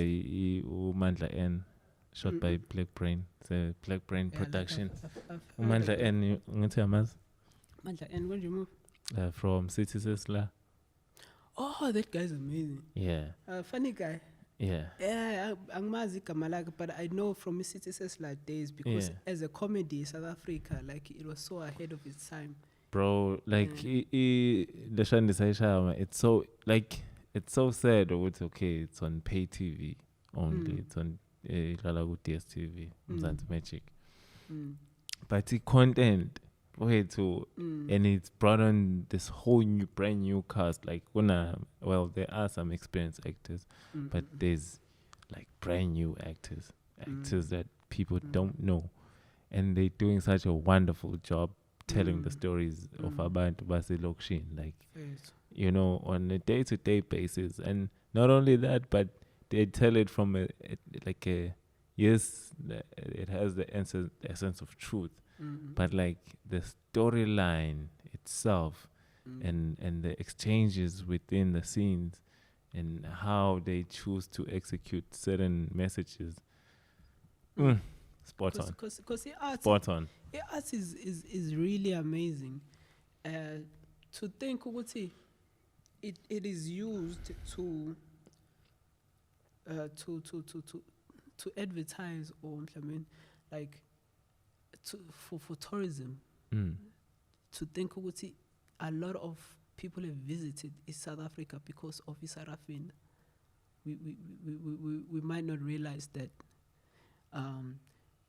Speaker 2: Umandla N, shot by Black Brain. It's a Black Brain production. Umandla N, Mandla
Speaker 3: N, when you move?
Speaker 2: From City Sisla.
Speaker 3: Oh, that guy's amazing.
Speaker 2: Yeah.
Speaker 3: Funny guy.
Speaker 2: Yeah.
Speaker 3: Yeah, Angmazi Kamalaka, but I know from his City Sisla days because as a comedy, South Africa, like it was so ahead of its time.
Speaker 2: Bro, like it's so like it's so sad. It's okay. It's on pay TV only. It's on Lalagu DSTV, Mzansi Magic. But the content, and it's brought on this whole brand new cast. Like there are some experienced actors, but there's like brand new actors that people don't know, and they're doing such a wonderful job telling the stories of Abantu Baselokshin, like, you know, on a day-to-day basis. And not only that, but they tell it from it has the essence of truth, but like the storyline itself and the exchanges within the scenes and how they choose to execute certain messages. Spot on.
Speaker 3: Because the art,
Speaker 2: Spot on.
Speaker 3: The art is really amazing. To think, it is used to advertise or implement, like for tourism. To think, a lot of people have visited South Africa because of Sarafina. We might not realize that.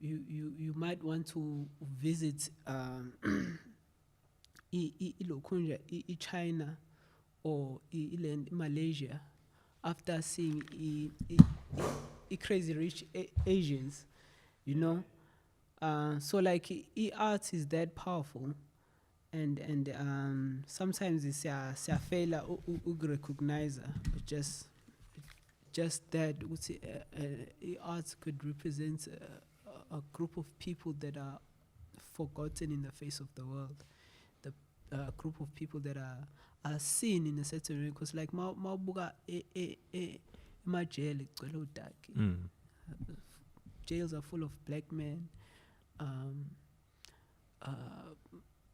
Speaker 3: You might want to visit China or Malaysia after seeing Crazy Rich Asians, you know. So like art is that powerful, and sometimes it's a failure to recognize just that art could represent a group of people that are forgotten in the face of the world, the group of people that are seen in a certain way. Because like mawubuka emajele kugcwele udaki, jails are full of black men.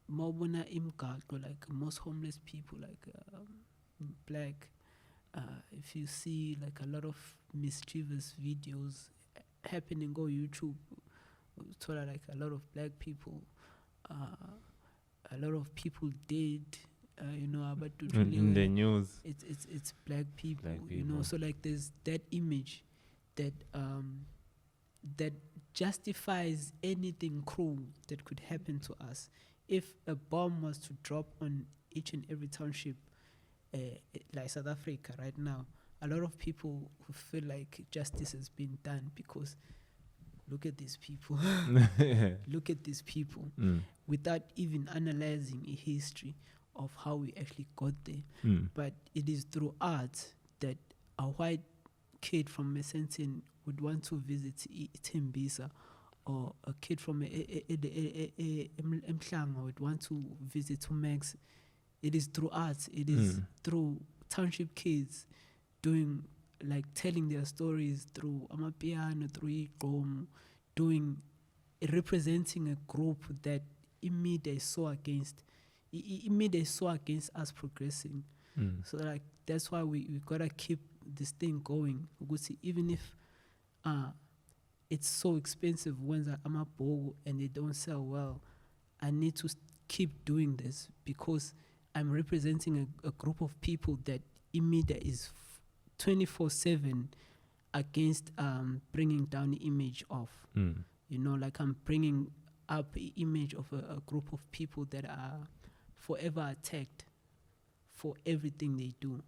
Speaker 3: Mawubona imigaqo, like most homeless people, like black. If you see like a lot of mischievous videos happening on YouTube, like a lot of black people, a lot of people dead, you know, about
Speaker 2: in the news.
Speaker 3: It's black people, you know. So like there's that image that that justifies anything cruel that could happen to us. If a bomb was to drop on each and every township, like South Africa right now, a lot of people who feel like justice has been done because look at these people. Look at these people without even analyzing a history of how we actually got there. But it is through art that a white kid from Messentin would want to visit Tembisa, or a kid from Mhlanga would want to visit Umax. It is through art. It is through township kids doing, like, telling their stories through amapiano, through igqom, representing a group that immediately saw against us progressing. So like that's why we gotta keep this thing going. Even if it's so expensive when I'm a bowl and they don't sell well, I need to keep doing this because I'm representing a group of people that immediately is 24/7 against bringing down the image of, you know, like I'm bringing up the image of a group of people that are forever attacked for everything they do,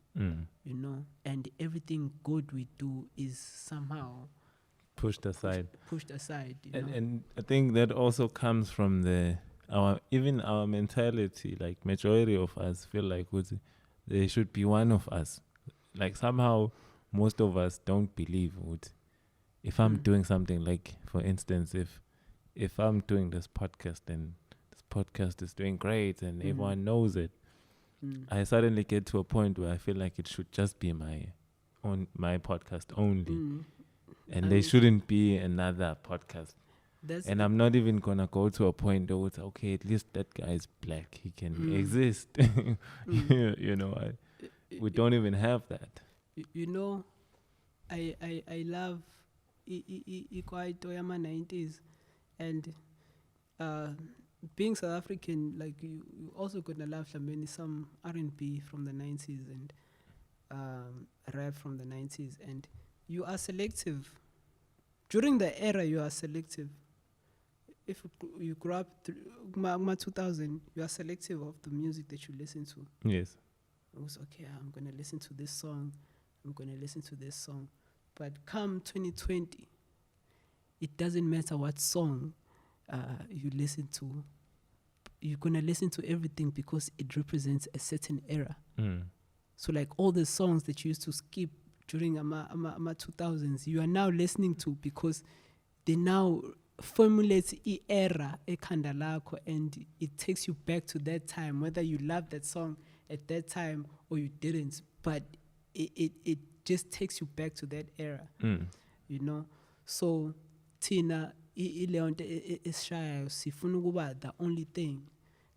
Speaker 3: you know, and everything good we do is somehow
Speaker 2: pushed aside.
Speaker 3: You know?
Speaker 2: And I think that also comes from our mentality. Like majority of us feel like there should be one of us. Like somehow most of us don't believe if I'm doing something, like for instance, if I'm doing this podcast and this podcast is doing great and everyone knows it, I suddenly get to a point where I feel like it should just be my podcast only, and there shouldn't be another podcast. And I'm not even gonna go to a point where it's okay, at least that guy is black, he can exist. You know, we don't even have that.
Speaker 3: You know, I love Ikwaito Yama 90s, and being South African, like you also gonna love some R&B from the 90s and rap from the 90s, and you are selective. During the era, you are selective. If you grew up 2000, you are selective of the music that you listen to.
Speaker 2: Yes.
Speaker 3: It was okay, I'm going to listen to this song, I'm going to listen to this song. But come 2020, it doesn't matter what song you listen to. You're going to listen to everything because it represents a certain era. So like all the songs that you used to skip during ama 2000s, you are now listening to because they now formulates era ekhanda lakho, and it takes you back to that time, whether you loved that song at that time or you didn't, but it just takes you back to that era. You know, so Tina ileyonto esishayayo sifuna ukuba the only thing.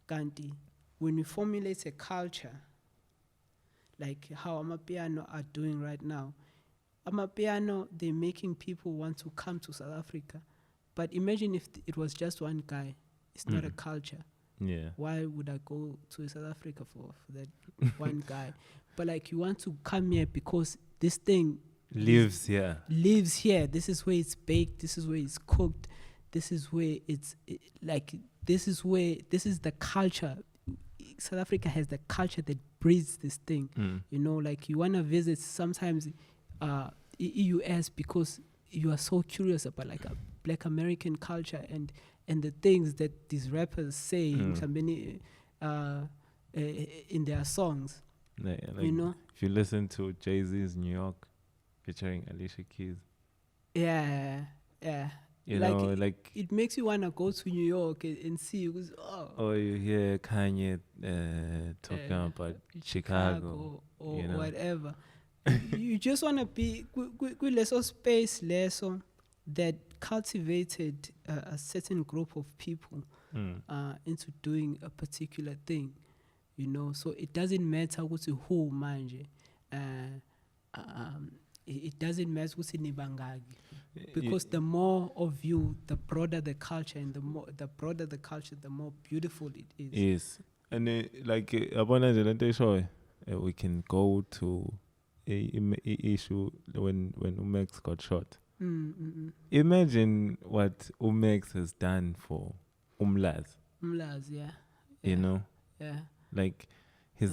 Speaker 3: Kanti when we formulate a culture like how Amapiano are doing right now, Amapiano, they're making people want to come to South Africa. But imagine if it was just one guy. It's not a culture.
Speaker 2: Yeah.
Speaker 3: Why would I go to South Africa for that one guy? But like, you want to come here because this thing
Speaker 2: lives here.
Speaker 3: Lives here. This is where it's baked. This is where it's cooked. This is where this is the culture. South Africa has the culture that breeds this thing. You know, like you want to visit sometimes EUS because you are so curious about like a Black American culture and the things that these rappers say in their songs.
Speaker 2: Like,
Speaker 3: you know,
Speaker 2: if you listen to Jay-Z's New York featuring Alicia Keys, you
Speaker 3: like
Speaker 2: know, like
Speaker 3: it makes you want to go to New York and see.
Speaker 2: Or you hear Kanye talking about Chicago
Speaker 3: or
Speaker 2: you know?
Speaker 3: Whatever. You just want to be with lesser space, lesser that cultivated a certain group of people into doing a particular thing, you know. So it doesn't matter who manje. It doesn't matter who's in Ibangagi, because the more of you, the broader the culture, and the broader the culture, the more beautiful it is.
Speaker 2: Yes, and we can go to a issue when Umex got shot. Imagine what Umex has done for Umlaz.
Speaker 3: Yeah.
Speaker 2: You know?
Speaker 3: Yeah.
Speaker 2: Like he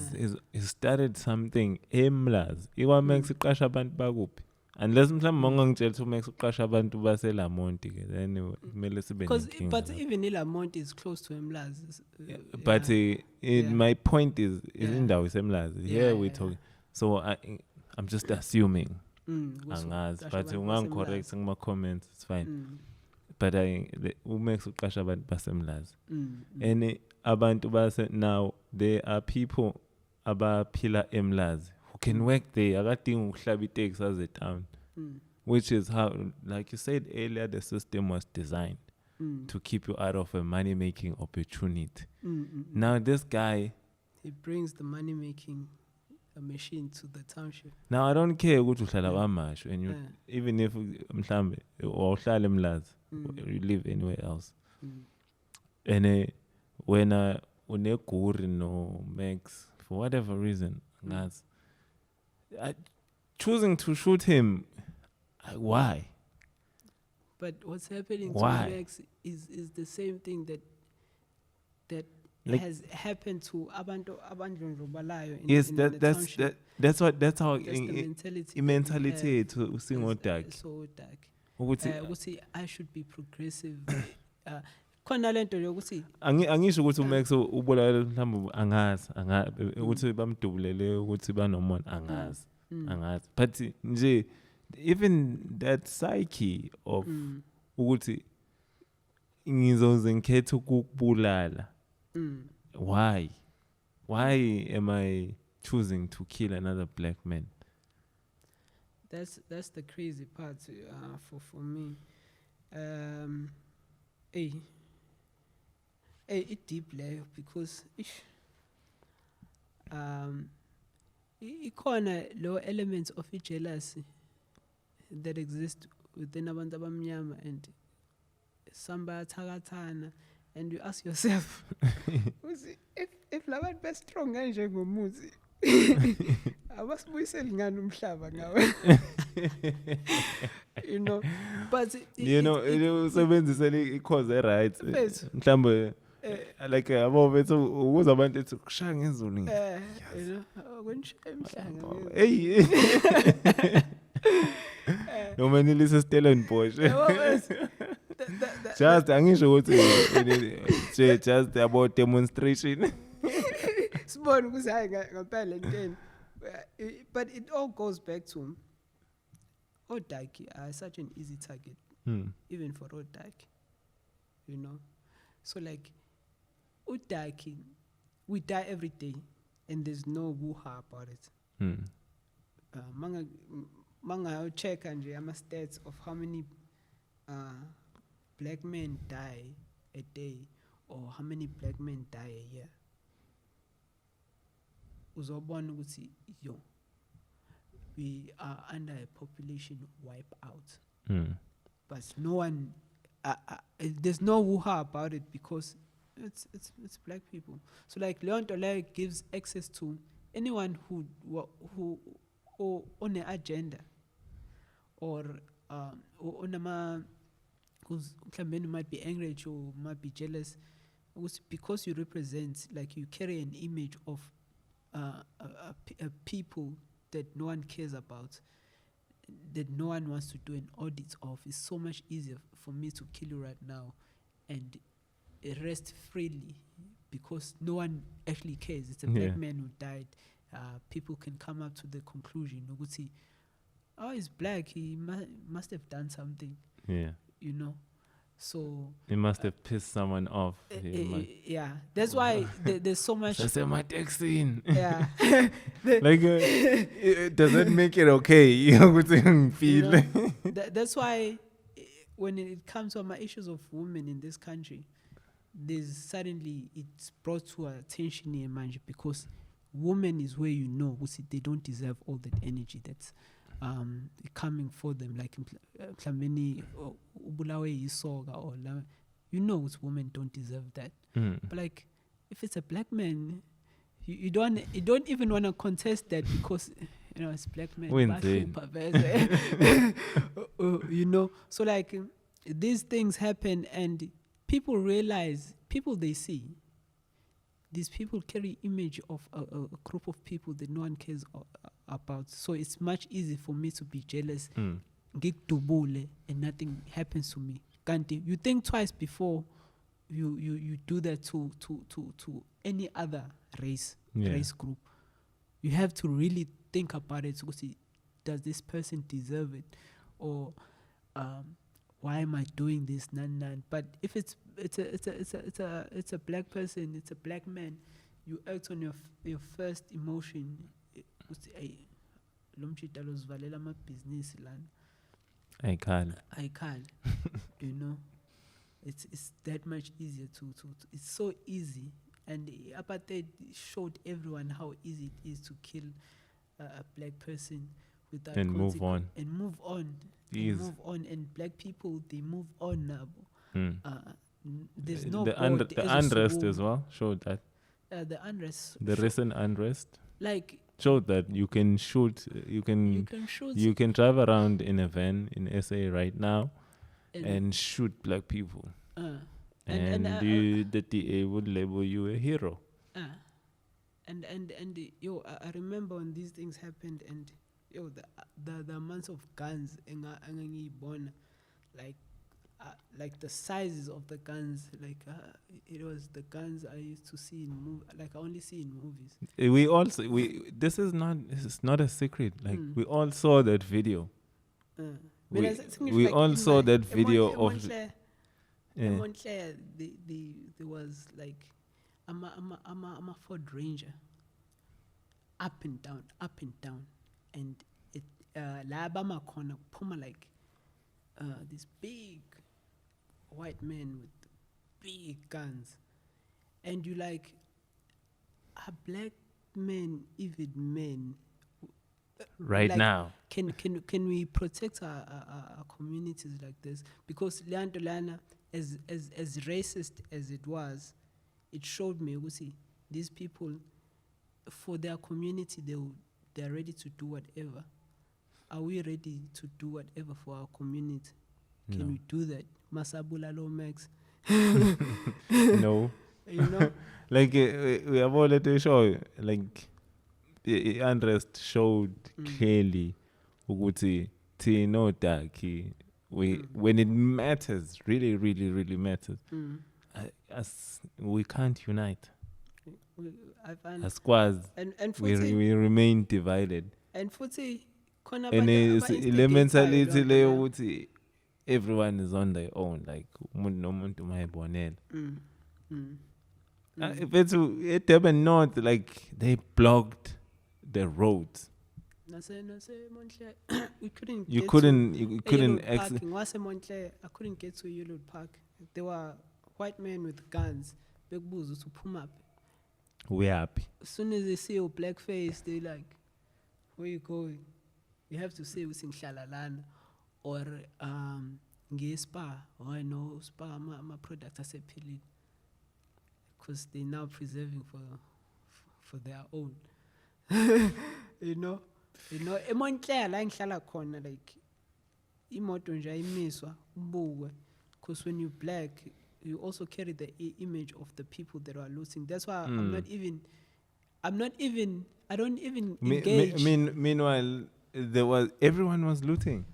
Speaker 2: started something Umlaz. Iwamex uqasha abantu bakuphi. Unless mhlawumbe ngangitshela ukuthi Umex uqasha abantu baseLamonti ke then kumele sibe nenkinga.
Speaker 3: But even Lamonti is close to Umlaz.
Speaker 2: But my point is indawo isemlazi. Here we talking. So I'm just assuming. Angazi, but ungangicorrect ngama comments, it's fine. But Umex uqasha abantu basemlazi. And abantu base now there are people abaphila emlazi who can work there akadinga ukuhlaba itaxi as a town, which is how, like you said earlier, the system was designed to keep you out of a money making opportunity. Now this guy,
Speaker 3: he brings the money making a machine to the township.
Speaker 2: Now I don't care ukuthi uhlala kwamasho, and you even if mhlambe uhlala emlazi, you live anywhere else. And when uneguri no Max, for whatever reason, choosing to shoot him, why?
Speaker 3: But what's happening to Max is the same thing that like, has happened to abantu Rubalayo in the township.
Speaker 2: That's how
Speaker 3: that's the
Speaker 2: mentality to sing dark.
Speaker 3: So dark. I should be progressive. Khona lento yokuthi
Speaker 2: angisho ukuthi uMax ubulala mhlawumbe angazi ukuthi bamdubulele ukuthi banomona angazi. But nje even that psyche of ukuthi ngizoze ngikhethe ukubulala. Why am I choosing to kill another black man?
Speaker 3: That's the crazy part for me. It deep layer because ikhona low elements of jealousy that exist within abantu abamnyama, and somebody thakathana, and you ask yourself, if labantu be strong kanje ngomuzi abasibuyiseli ngani umhlaba ngawe. You know, but
Speaker 2: usebenzise i-cause right mhlambe like abo bethu ukuze abantu ethi kushaya ngezulu
Speaker 3: you know, emhlanga
Speaker 2: hey noma nilise Stellenbosch just angisho ukuthi just about demonstration
Speaker 3: sibone ukuthi hayi ngempela lenteni. But it all goes back to Odaki are such an easy target, even for Odaki, you know. So like Odaki, we die every day, and there's no woo-ha about it. Manga check and I'm stats of how many black men die a day, or how many black men die a year. Uzobona ukuthi yo, we are under a population wipeout. But no one, there's no woo-ha about it because it's black people. So like Leon Tolai gives access to anyone who on an agenda or on who's might be angry at you or might be jealous, because you represent, like you carry an image of a people that no one cares about, that no one wants to do an audit of. It's so much easier for me to kill you right now and rest freely because no one actually cares. It's a black man who died. People can come up to the conclusion, oh, he's black, he must have done something. Yeah. You know? So
Speaker 2: he must have pissed someone off.
Speaker 3: Yeah, that's why there's so much.
Speaker 2: That's my texting.
Speaker 3: Yeah,
Speaker 2: like does that make it okay? You know,
Speaker 3: that's why when it comes to my issues of women in this country, there's suddenly it's brought to our attention in Manje, because women is where they don't deserve all that energy that's coming for them, like Klameni Ubulawe Isoga or women don't deserve that. But like if it's a black man, you don't even want to contest that because it's black men. So like these things happen and people realize, they see these people carry image of a group of people that no one cares about. So it's much easier for me to be jealous, gig to bole, and nothing happens to me. You think twice before you do that to any other race group. You have to really think about it to see, does this person deserve it, or why am I doing this? None. But if it's a black person, it's a black man, you act on your first emotion.
Speaker 2: I can't.
Speaker 3: It's that much easier to it's so easy, and apartheid showed everyone how easy it is to kill a black person without
Speaker 2: and move on.
Speaker 3: And black people, they move on now. There's no
Speaker 2: the unrest as well showed that.
Speaker 3: The unrest.
Speaker 2: The recent unrest.
Speaker 3: Like
Speaker 2: showed that you can shoot. You can drive around in a van in SA right now and shoot black people. And the DA would label you a hero.
Speaker 3: And I remember when these things happened, and the amounts of guns like the sizes of the guns, it was the guns I used to see in movies, like I only see in movies.
Speaker 2: This is not a secret. Like we all saw that video We all saw that video of.
Speaker 3: There was like I'm a Ford Ranger, up and down, and it la bama corner puma like this big white man with big guns, and you like a black man, even men.
Speaker 2: Right
Speaker 3: like,
Speaker 2: now,
Speaker 3: can we protect our communities like this? Because Lana, as racist as it was, it showed me, you see, these people, for their community, they're ready to do whatever. Are we ready to do whatever for our community? Can we do that? Masabula Low Max.
Speaker 2: No.
Speaker 3: You know?
Speaker 2: Like we have already shown, like the unrest showed clearly ukuthi thina odaki when it matters, really matters, as we can't unite. As squads, we remain divided.
Speaker 3: And futhi
Speaker 2: and it's mentality leyo ukuthi everyone is on their own, like umuntu nomuntu mayibonela. If it's at Durban North, like they blocked the roads.
Speaker 3: We couldn't.
Speaker 2: You couldn't
Speaker 3: I couldn't get to Yellow Park. There were white men with guns. Big bulls to pull up.
Speaker 2: We're happy.
Speaker 3: As soon as they see your black face, they like, where you going? You have to say what's in Shalalana or Spa, or I know Spa my product as a pilly. Because they're now preserving for their own. you know emonhle la ngihlala khona like imoto nje imiswa ubuwe, because when you black you also carry the image of the people that are looting. That's why I don't even engage.
Speaker 2: Meanwhile, everyone was looting.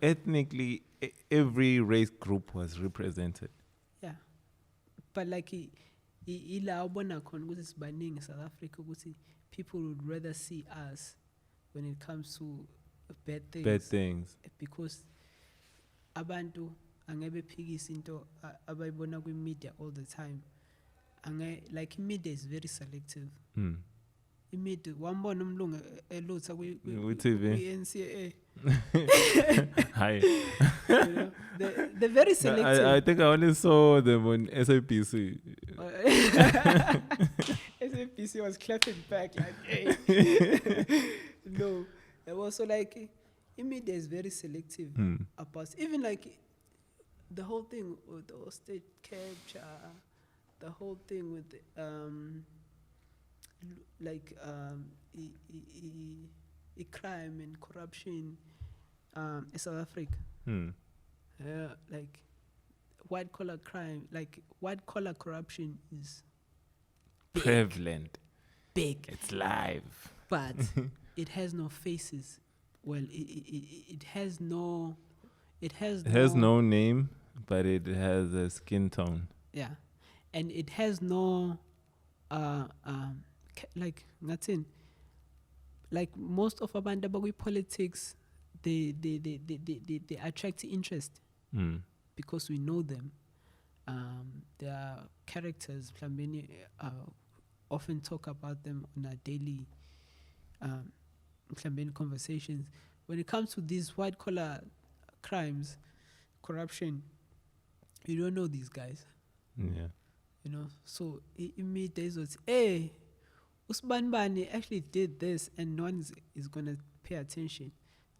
Speaker 2: Ethnically, every race group was represented.
Speaker 3: Yeah, but like ila ubona khona ukuthi sibaningi South Africa, ukuthi people would rather see us when it comes to bad things. Because abantu angebe phikisa into abayibona kwi media all the time. Like media is very selective. Media wambona umlungu elutha kwi NCA.
Speaker 2: Hi.
Speaker 3: They're very selective.
Speaker 2: I think I only saw them on SAPC.
Speaker 3: SAPC was clapping back like, hey. No. It was also like, media is very selective about, even like the whole thing with the state capture, the whole thing with crime and corruption in South Africa. Like white collar crime, like white collar corruption is big,
Speaker 2: prevalent.
Speaker 3: Big.
Speaker 2: It's live.
Speaker 3: But it has no faces. Well, it has no
Speaker 2: name, but it has a skin tone.
Speaker 3: Yeah. And it has no like nothing. Like most of abantu abakwi politics, they attract interest because we know them. There are characters. Many often talk about them on our daily conversations. When it comes to these white collar crimes, corruption, you don't know these guys.
Speaker 2: Yeah.
Speaker 3: You know, so immediately it's, hey, Usbanbani actually did this, and no one is gonna pay attention.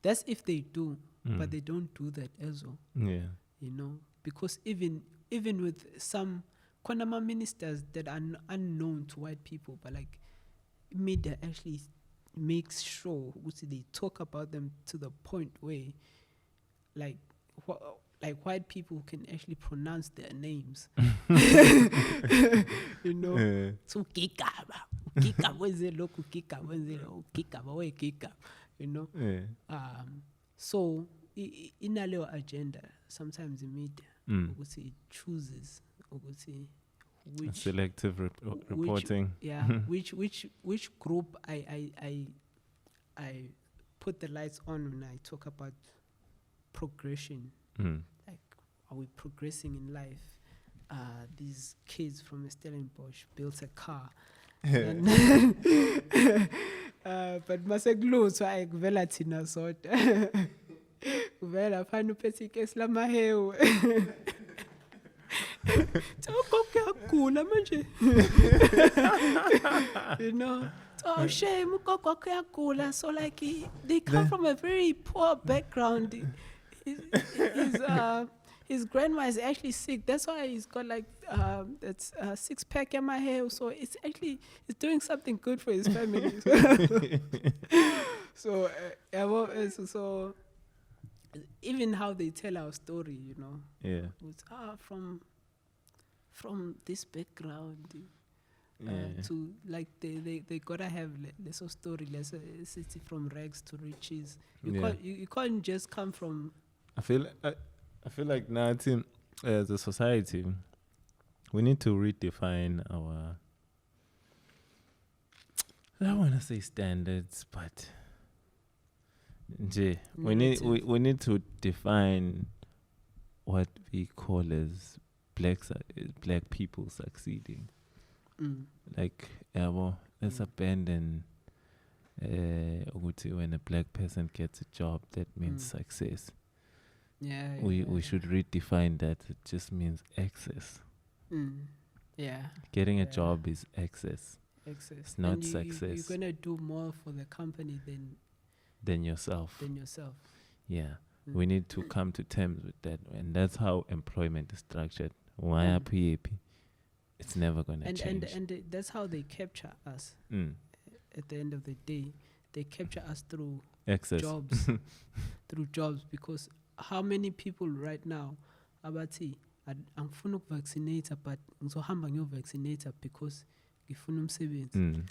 Speaker 3: That's if they do, but they don't do that as well.
Speaker 2: Yeah.
Speaker 3: You know, because even with some Konama ministers that are unknown to white people, but like media actually makes sure they talk about them to the point where like white people can actually pronounce their names. You know, so kikaba wenze lokhu, kikaba wenze lokhu, kikaba we kikaba, you know. So inaleyo agenda sometimes the media it chooses which
Speaker 2: selective reporting.
Speaker 3: Which group I put the lights on when I talk about progression. Like, are we progressing in life? These kids from Stellenbosch built a car. And but masekulutho ayikuvela thina sodwa. Kuvela fana uphethe ikesi lamahewu. Kuyagula manje. You know, oh shame, ugogo kuyagula. So like they come from a very poor background. His grandma is actually sick. That's why he's got like that's 6-pack in my hair. So it's doing something good for his family. So even how they tell our story, you know.
Speaker 2: Yeah.
Speaker 3: It's from this background to like they gotta have less of story, less city from rags to riches. You can't just come from.
Speaker 2: I feel like now, as a society, we need to redefine our. I don't want to say standards, but we need to define what we call as black people succeeding. Like, let's abandon when a black person gets a job, that means success. We should redefine that. It just means access. Getting a job is access. It's not success.
Speaker 3: You're gonna do more for the company
Speaker 2: than yourself. Yeah. We need to come to terms with that, and that's how employment is structured. It's never gonna change.
Speaker 3: And that's how they capture us. At the end of the day, they capture us through
Speaker 2: access.
Speaker 3: Jobs. Through jobs, because how many people right now abathi angifuna ukuvaccinate but ngizohamba ngiyovaccinate because ngifuna umsebenzi.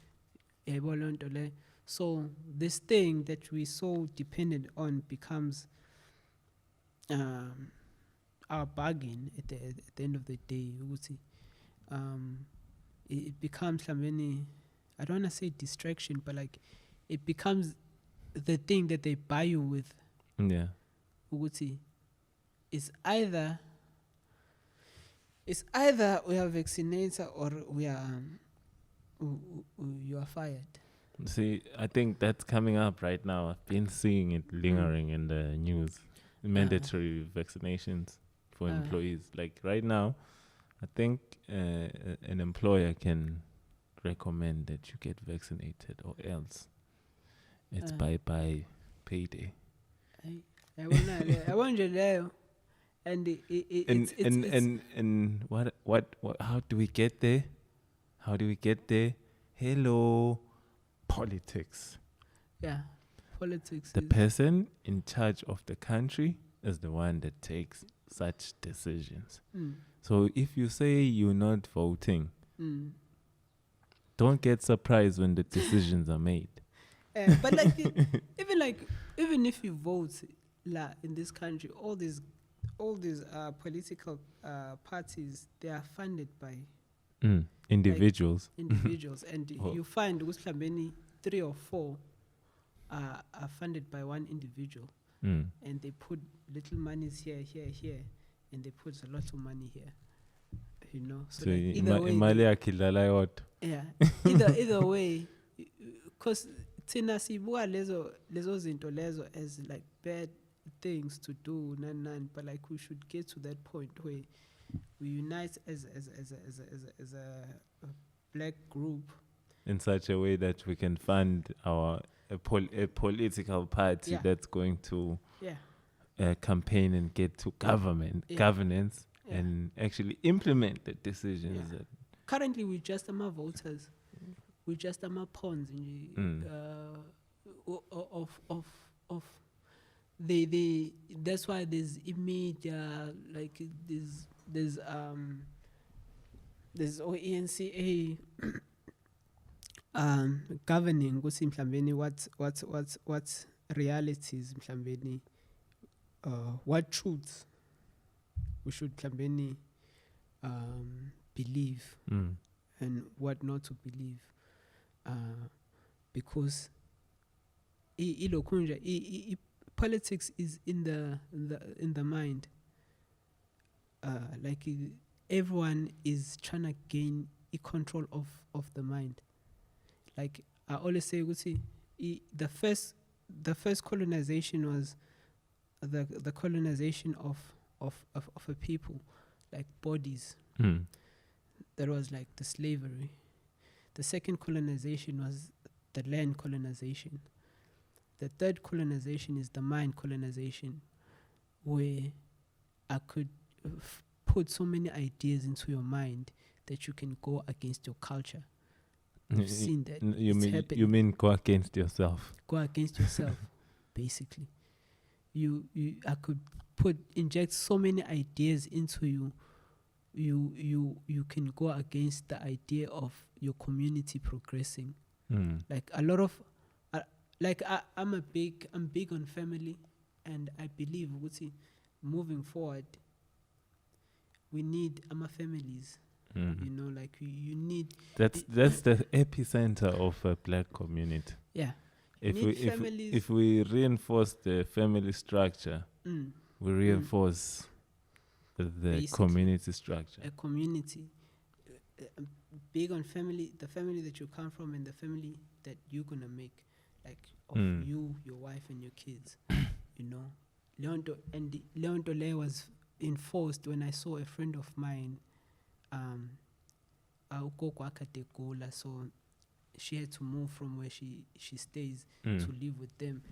Speaker 3: Yebo le nto le. So this thing that we so dependent on becomes our bargain at the end of the day. It becomes many, I don't want to say distraction, but like it becomes the thing that they buy you with.
Speaker 2: Yeah.
Speaker 3: It's either we are vaccinated or you are fired.
Speaker 2: See, I think that's coming up right now. I've been seeing it lingering in the news. Mandatory vaccinations for employees. Like right now, I think an employer can recommend that you get vaccinated, or else it's bye-bye payday. I wonder there. And what how do we get there? Hello, politics.
Speaker 3: Yeah, politics.
Speaker 2: The person in charge of the country is the one that takes such decisions. So if you say you're not voting, don't get surprised when the decisions are made.
Speaker 3: But even if you vote in this country, all these political parties, they are funded by
Speaker 2: individuals.
Speaker 3: And you find many 3 or 4 are funded by one individual, and they put little monies here, and they put a lot of money here. You know, so either way, either way, because thina sibuka lezo zinto lezo as like bad things to do, but like we should get to that point where we unite as a black group
Speaker 2: in such a way that we can fund a political party that's going to campaign and get to governance and actually implement the decisions.
Speaker 3: Currently, we just are voters. We just are pawns of the. That's why there's media, like there's OENCA governing what's realities mhlambeni, what truths we should mhlambeni believe and what not to believe, because ilokhunja politics is in the mind. Like everyone is trying to gain control of the mind. Like I always say, the first colonization was the colonization of a people, like bodies. That was like the slavery. The second colonization was the land colonization. The third colonization is the mind colonization, where I could put so many ideas into your mind that you can go against your culture. You've seen that.
Speaker 2: You mean go against yourself?
Speaker 3: Go against yourself, basically. I could inject so many ideas into you. You can go against the idea of your community progressing. Like a lot of, I'm big on family, and I believe moving forward, we need families. You know, like you need.
Speaker 2: That's the epicenter of a black community.
Speaker 3: Yeah.
Speaker 2: If we reinforce the family structure, we reinforce the
Speaker 3: Basically,
Speaker 2: community structure.
Speaker 3: A community big on family, the family that you come from, and the family that you're gonna make, like of you, your wife, and your kids. You know, Leonto Le was enforced when I saw a friend of mine. So she had to move from where she stays to live with them,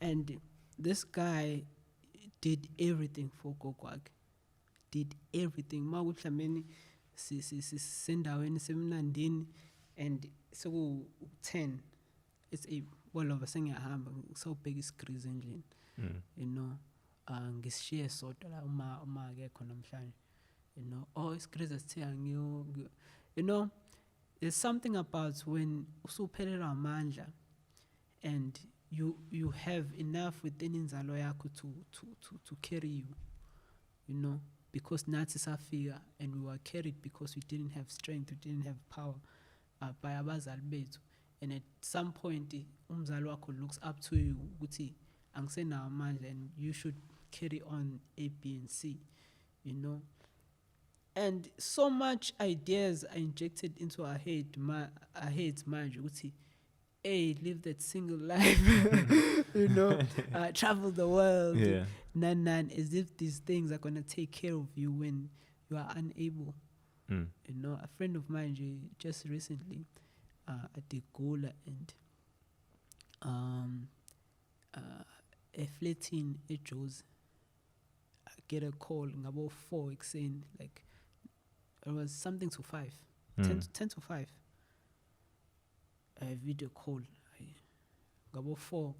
Speaker 3: and this guy did everything for Gokwak. Did everything. Mawutlameni sendaweni semnandini, and so 10. It's a wall of a singer hammer. So big is crazy, you know. Ngishiye sodwa la uma akekho namhlanje. You know, it's crazy you know, there's something about when usuphelelwa amandla and you have enough within inzalo yakho to carry you, you know, because nathi safika and we were carried because we didn't have strength, we didn't have power by abazali bethu. And at some point umzali wakho looks up to you ukuthi angisenawo amandla and you should carry on A, B, and C, you know. And so much ideas are injected into our heads, mind you, hey, live that single life, you know, travel the world, nan, as if these things are gonna take care of you when you are unable. You know, a friend of mine just recently at the Gola and a flating Joe's, I get a call about 4 saying like it was something to 5, 10 to 5. A video call, about 4,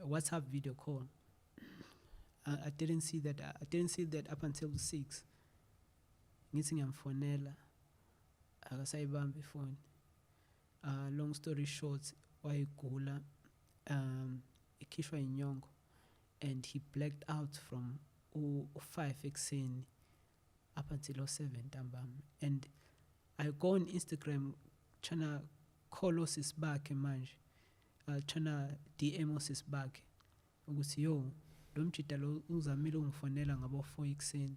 Speaker 3: WhatsApp video call. I didn't see that. I didn't see that up until 6. Ngithi ngiyamfonela, akasayibambi phone. Long story short, wayegula, ikhishwa inyongo, and he blacked out from 5 ekseni up until 7 ntambama. And I go on Instagram trying to call us back manje, trying to DM us back ukuthi yo lo mjida lo uzamile ungifonela ngabo 4 ekseni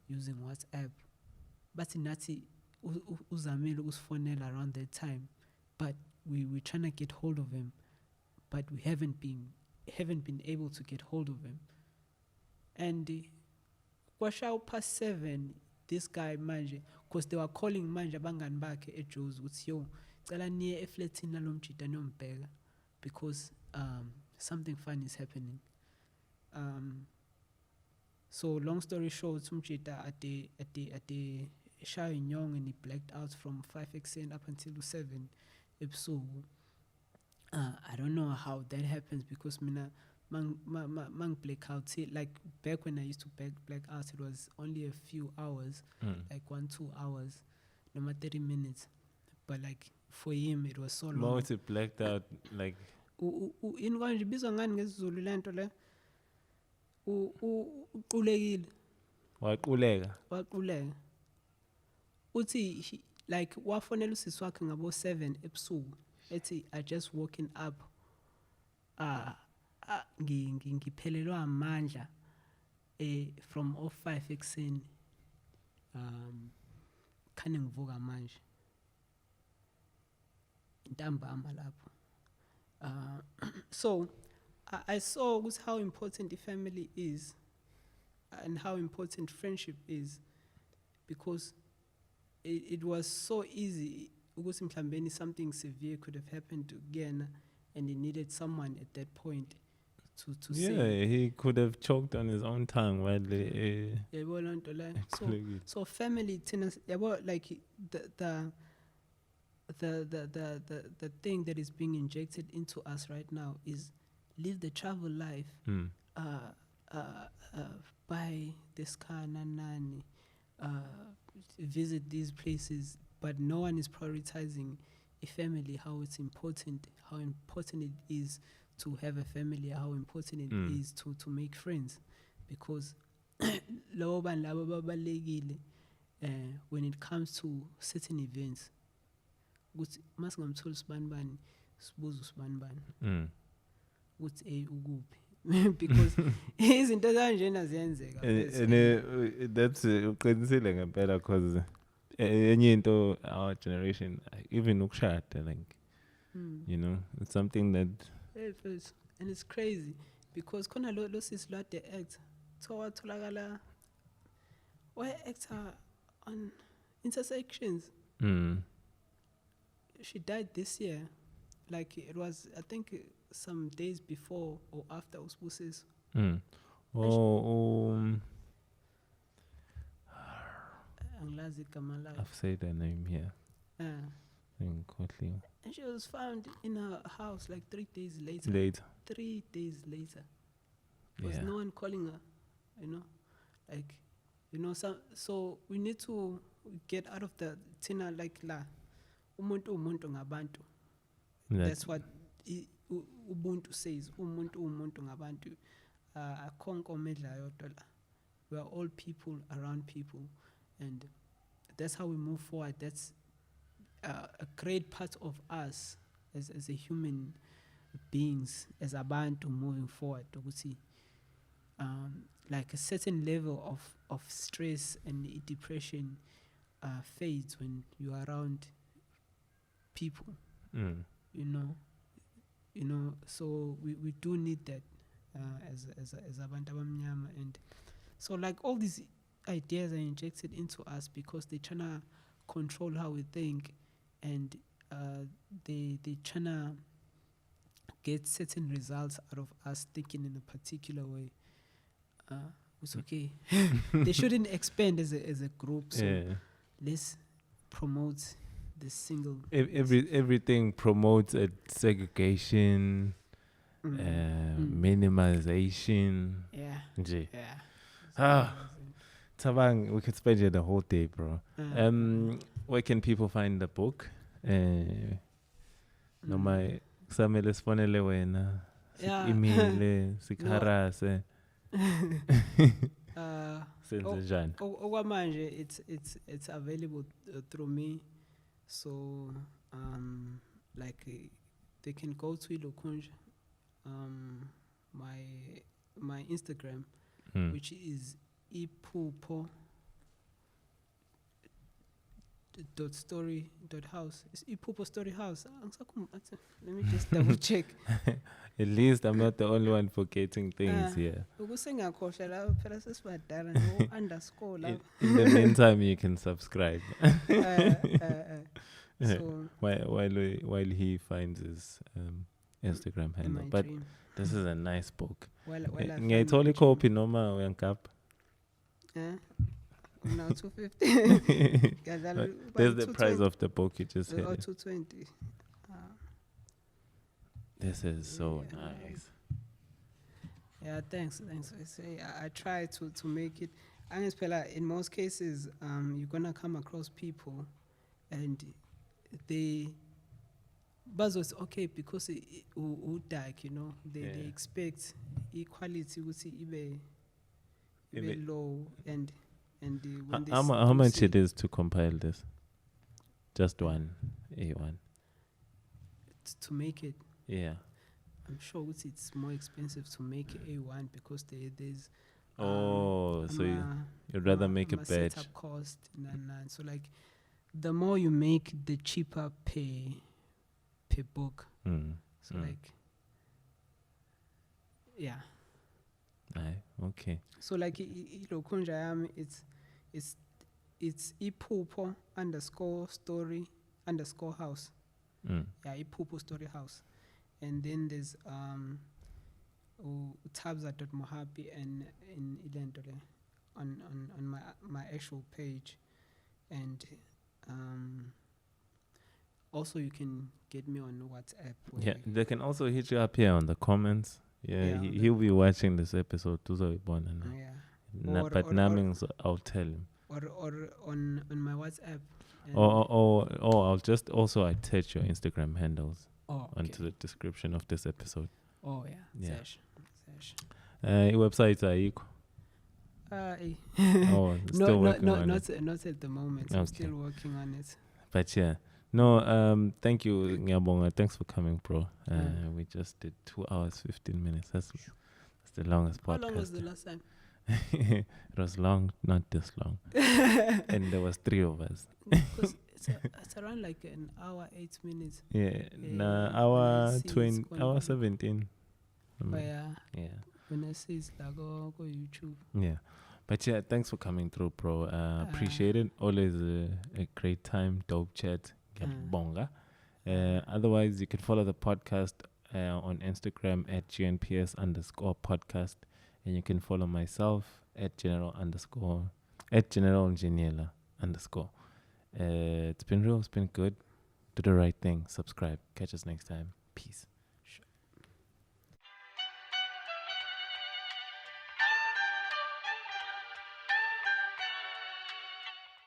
Speaker 3: using WhatsApp, but nathi uzamile ukusifonela around that time, but we trying to get hold of him, but we haven't been able to get hold of him. And kwashaw past 7, this guy manje, because they were calling manje abangani bakhe eJoes ukuthi yo cela niye eflatini nalo mjida niyombheka because something fun is happening. So long story short, umjida at the shayo inyong, and he blacked out from 5 ekseni up until 7 ebusuku. I don't know how that happens because mina mang black out, like back when I used to black out, it was only a few hours, like 1-2 hours, no matter 30 minutes, but like for him it was so long.
Speaker 2: More to blacked out, like
Speaker 3: inkonje bizwa ngani ngesizulu lento le uqulekile waquleka uthi like wafonela usisi wakhe ngabo 7 ebusuku ethi I just woken up ngiphelelwa amandla from 5 ekuseni khane ngivuka manje intambama lapho. So I saw how important the family is and how important friendship is, because it was so easy ukuthi mhlambeni something severe could have happened again and he needed someone at that point to say.
Speaker 2: He could have choked on his own tongue while
Speaker 3: so family like the thing that is being injected into us right now is live the travel life. Buy this car, nanani, visit these places, but no one is prioritizing a family, how important it is to have a family, how important it is to make friends, because when it comes to certain events, because izinto kanjena ziyenzeka.
Speaker 2: That's uqinisile ngempela, because enye into our generation even ukushada, like you know, it's something that
Speaker 3: and it's crazy because khona lo sis lo the act so watholakala actor on intersections. She died this year, like it was, I think, some days before or after Usbusis.
Speaker 2: I've said her name here.
Speaker 3: And she was found in her house like 3 days later. 3 days later. There was no one calling her, you know, like, you know, so we need to get out of the tina like la umuntu ngabantu. That's what Ubuntu says. Umuntu ngabantu. We are all people around people, and that's how we move forward. That's a great part of us as a human beings, as abantu moving forward. Like a certain level of stress and depression fades when you are around people. You know, so we do need that as abantu abamnyama, and so like all these ideas are injected into us because they're trying to control how we think, and they trying to get certain results out of us thinking in a particular way. It's okay. They shouldn't expand as a group. So let's promote the single.
Speaker 2: Everything promotes a segregation, minimization. Thabang, we could spend here the whole day, bro. Where can people find the book? No, my samele sfonele wena. Email, sikharase.
Speaker 3: Okwamanje it's available through me, so like they can go to Ilokunj, my Instagram, which is ipupo.story.house. It's ipupo story house. Let me just double check.
Speaker 2: At least I'm not the only one forgetting things here.
Speaker 3: In
Speaker 2: the meantime, you can subscribe.
Speaker 3: So
Speaker 2: while he finds his Instagram handle. But this is a nice book. Ngiyayithola copy noma uyankapa?
Speaker 3: No, 250.
Speaker 2: There's the price of the book you just said.
Speaker 3: 220.
Speaker 2: This is so nice.
Speaker 3: Yeah, thanks. I try to make it. In most cases, you're gonna come across people, and they buzz was okay because you know they expect equality would be low, and when
Speaker 2: how much it is to compile this? Just one A1
Speaker 3: to make it.
Speaker 2: Yeah.
Speaker 3: I'm sure it's more expensive to make A1 because there's
Speaker 2: So you'd rather make a batch.
Speaker 3: Setup cost and so like the more you make, the cheaper per book. So like yeah.
Speaker 2: Aye, okay.
Speaker 3: So like ilokhunja yami it's iphupho _ story _ house. Yeah, iphupho story house. And then there's Mohapi and in Ilentole on my actual page. And also you can get me on WhatsApp.
Speaker 2: Yeah, they can also hit you up here on the comments. Yeah, he'll be watching this episode too, so I'll tell him.
Speaker 3: Or on my WhatsApp.
Speaker 2: I'll just also attach your Instagram handles onto the description of this episode.
Speaker 3: Oh yeah. Sesh.
Speaker 2: Websites are still working on it.
Speaker 3: Not at the moment. I'm still working on it.
Speaker 2: But yeah. No, thank you, Ngiyabonga. Thanks for coming, bro. We just did 2 hours, 15 minutes. That's the longest podcast.
Speaker 3: How long was the last time?
Speaker 2: It was long, not this long. And there was 3 of us.
Speaker 3: Because it's around like an hour, 8 minutes.
Speaker 2: Hour 20, hour 17.
Speaker 3: Yeah. When I see it's like, go YouTube.
Speaker 2: Yeah. But yeah, thanks for coming through, bro. Appreciate it. Always a great time, dope chat. Bonga. Otherwise, you can follow the podcast on Instagram at GNPS_podcast, and you can follow myself at General Ingeniela _. It's been real. It's been good. Do the right thing. Subscribe. Catch us next time.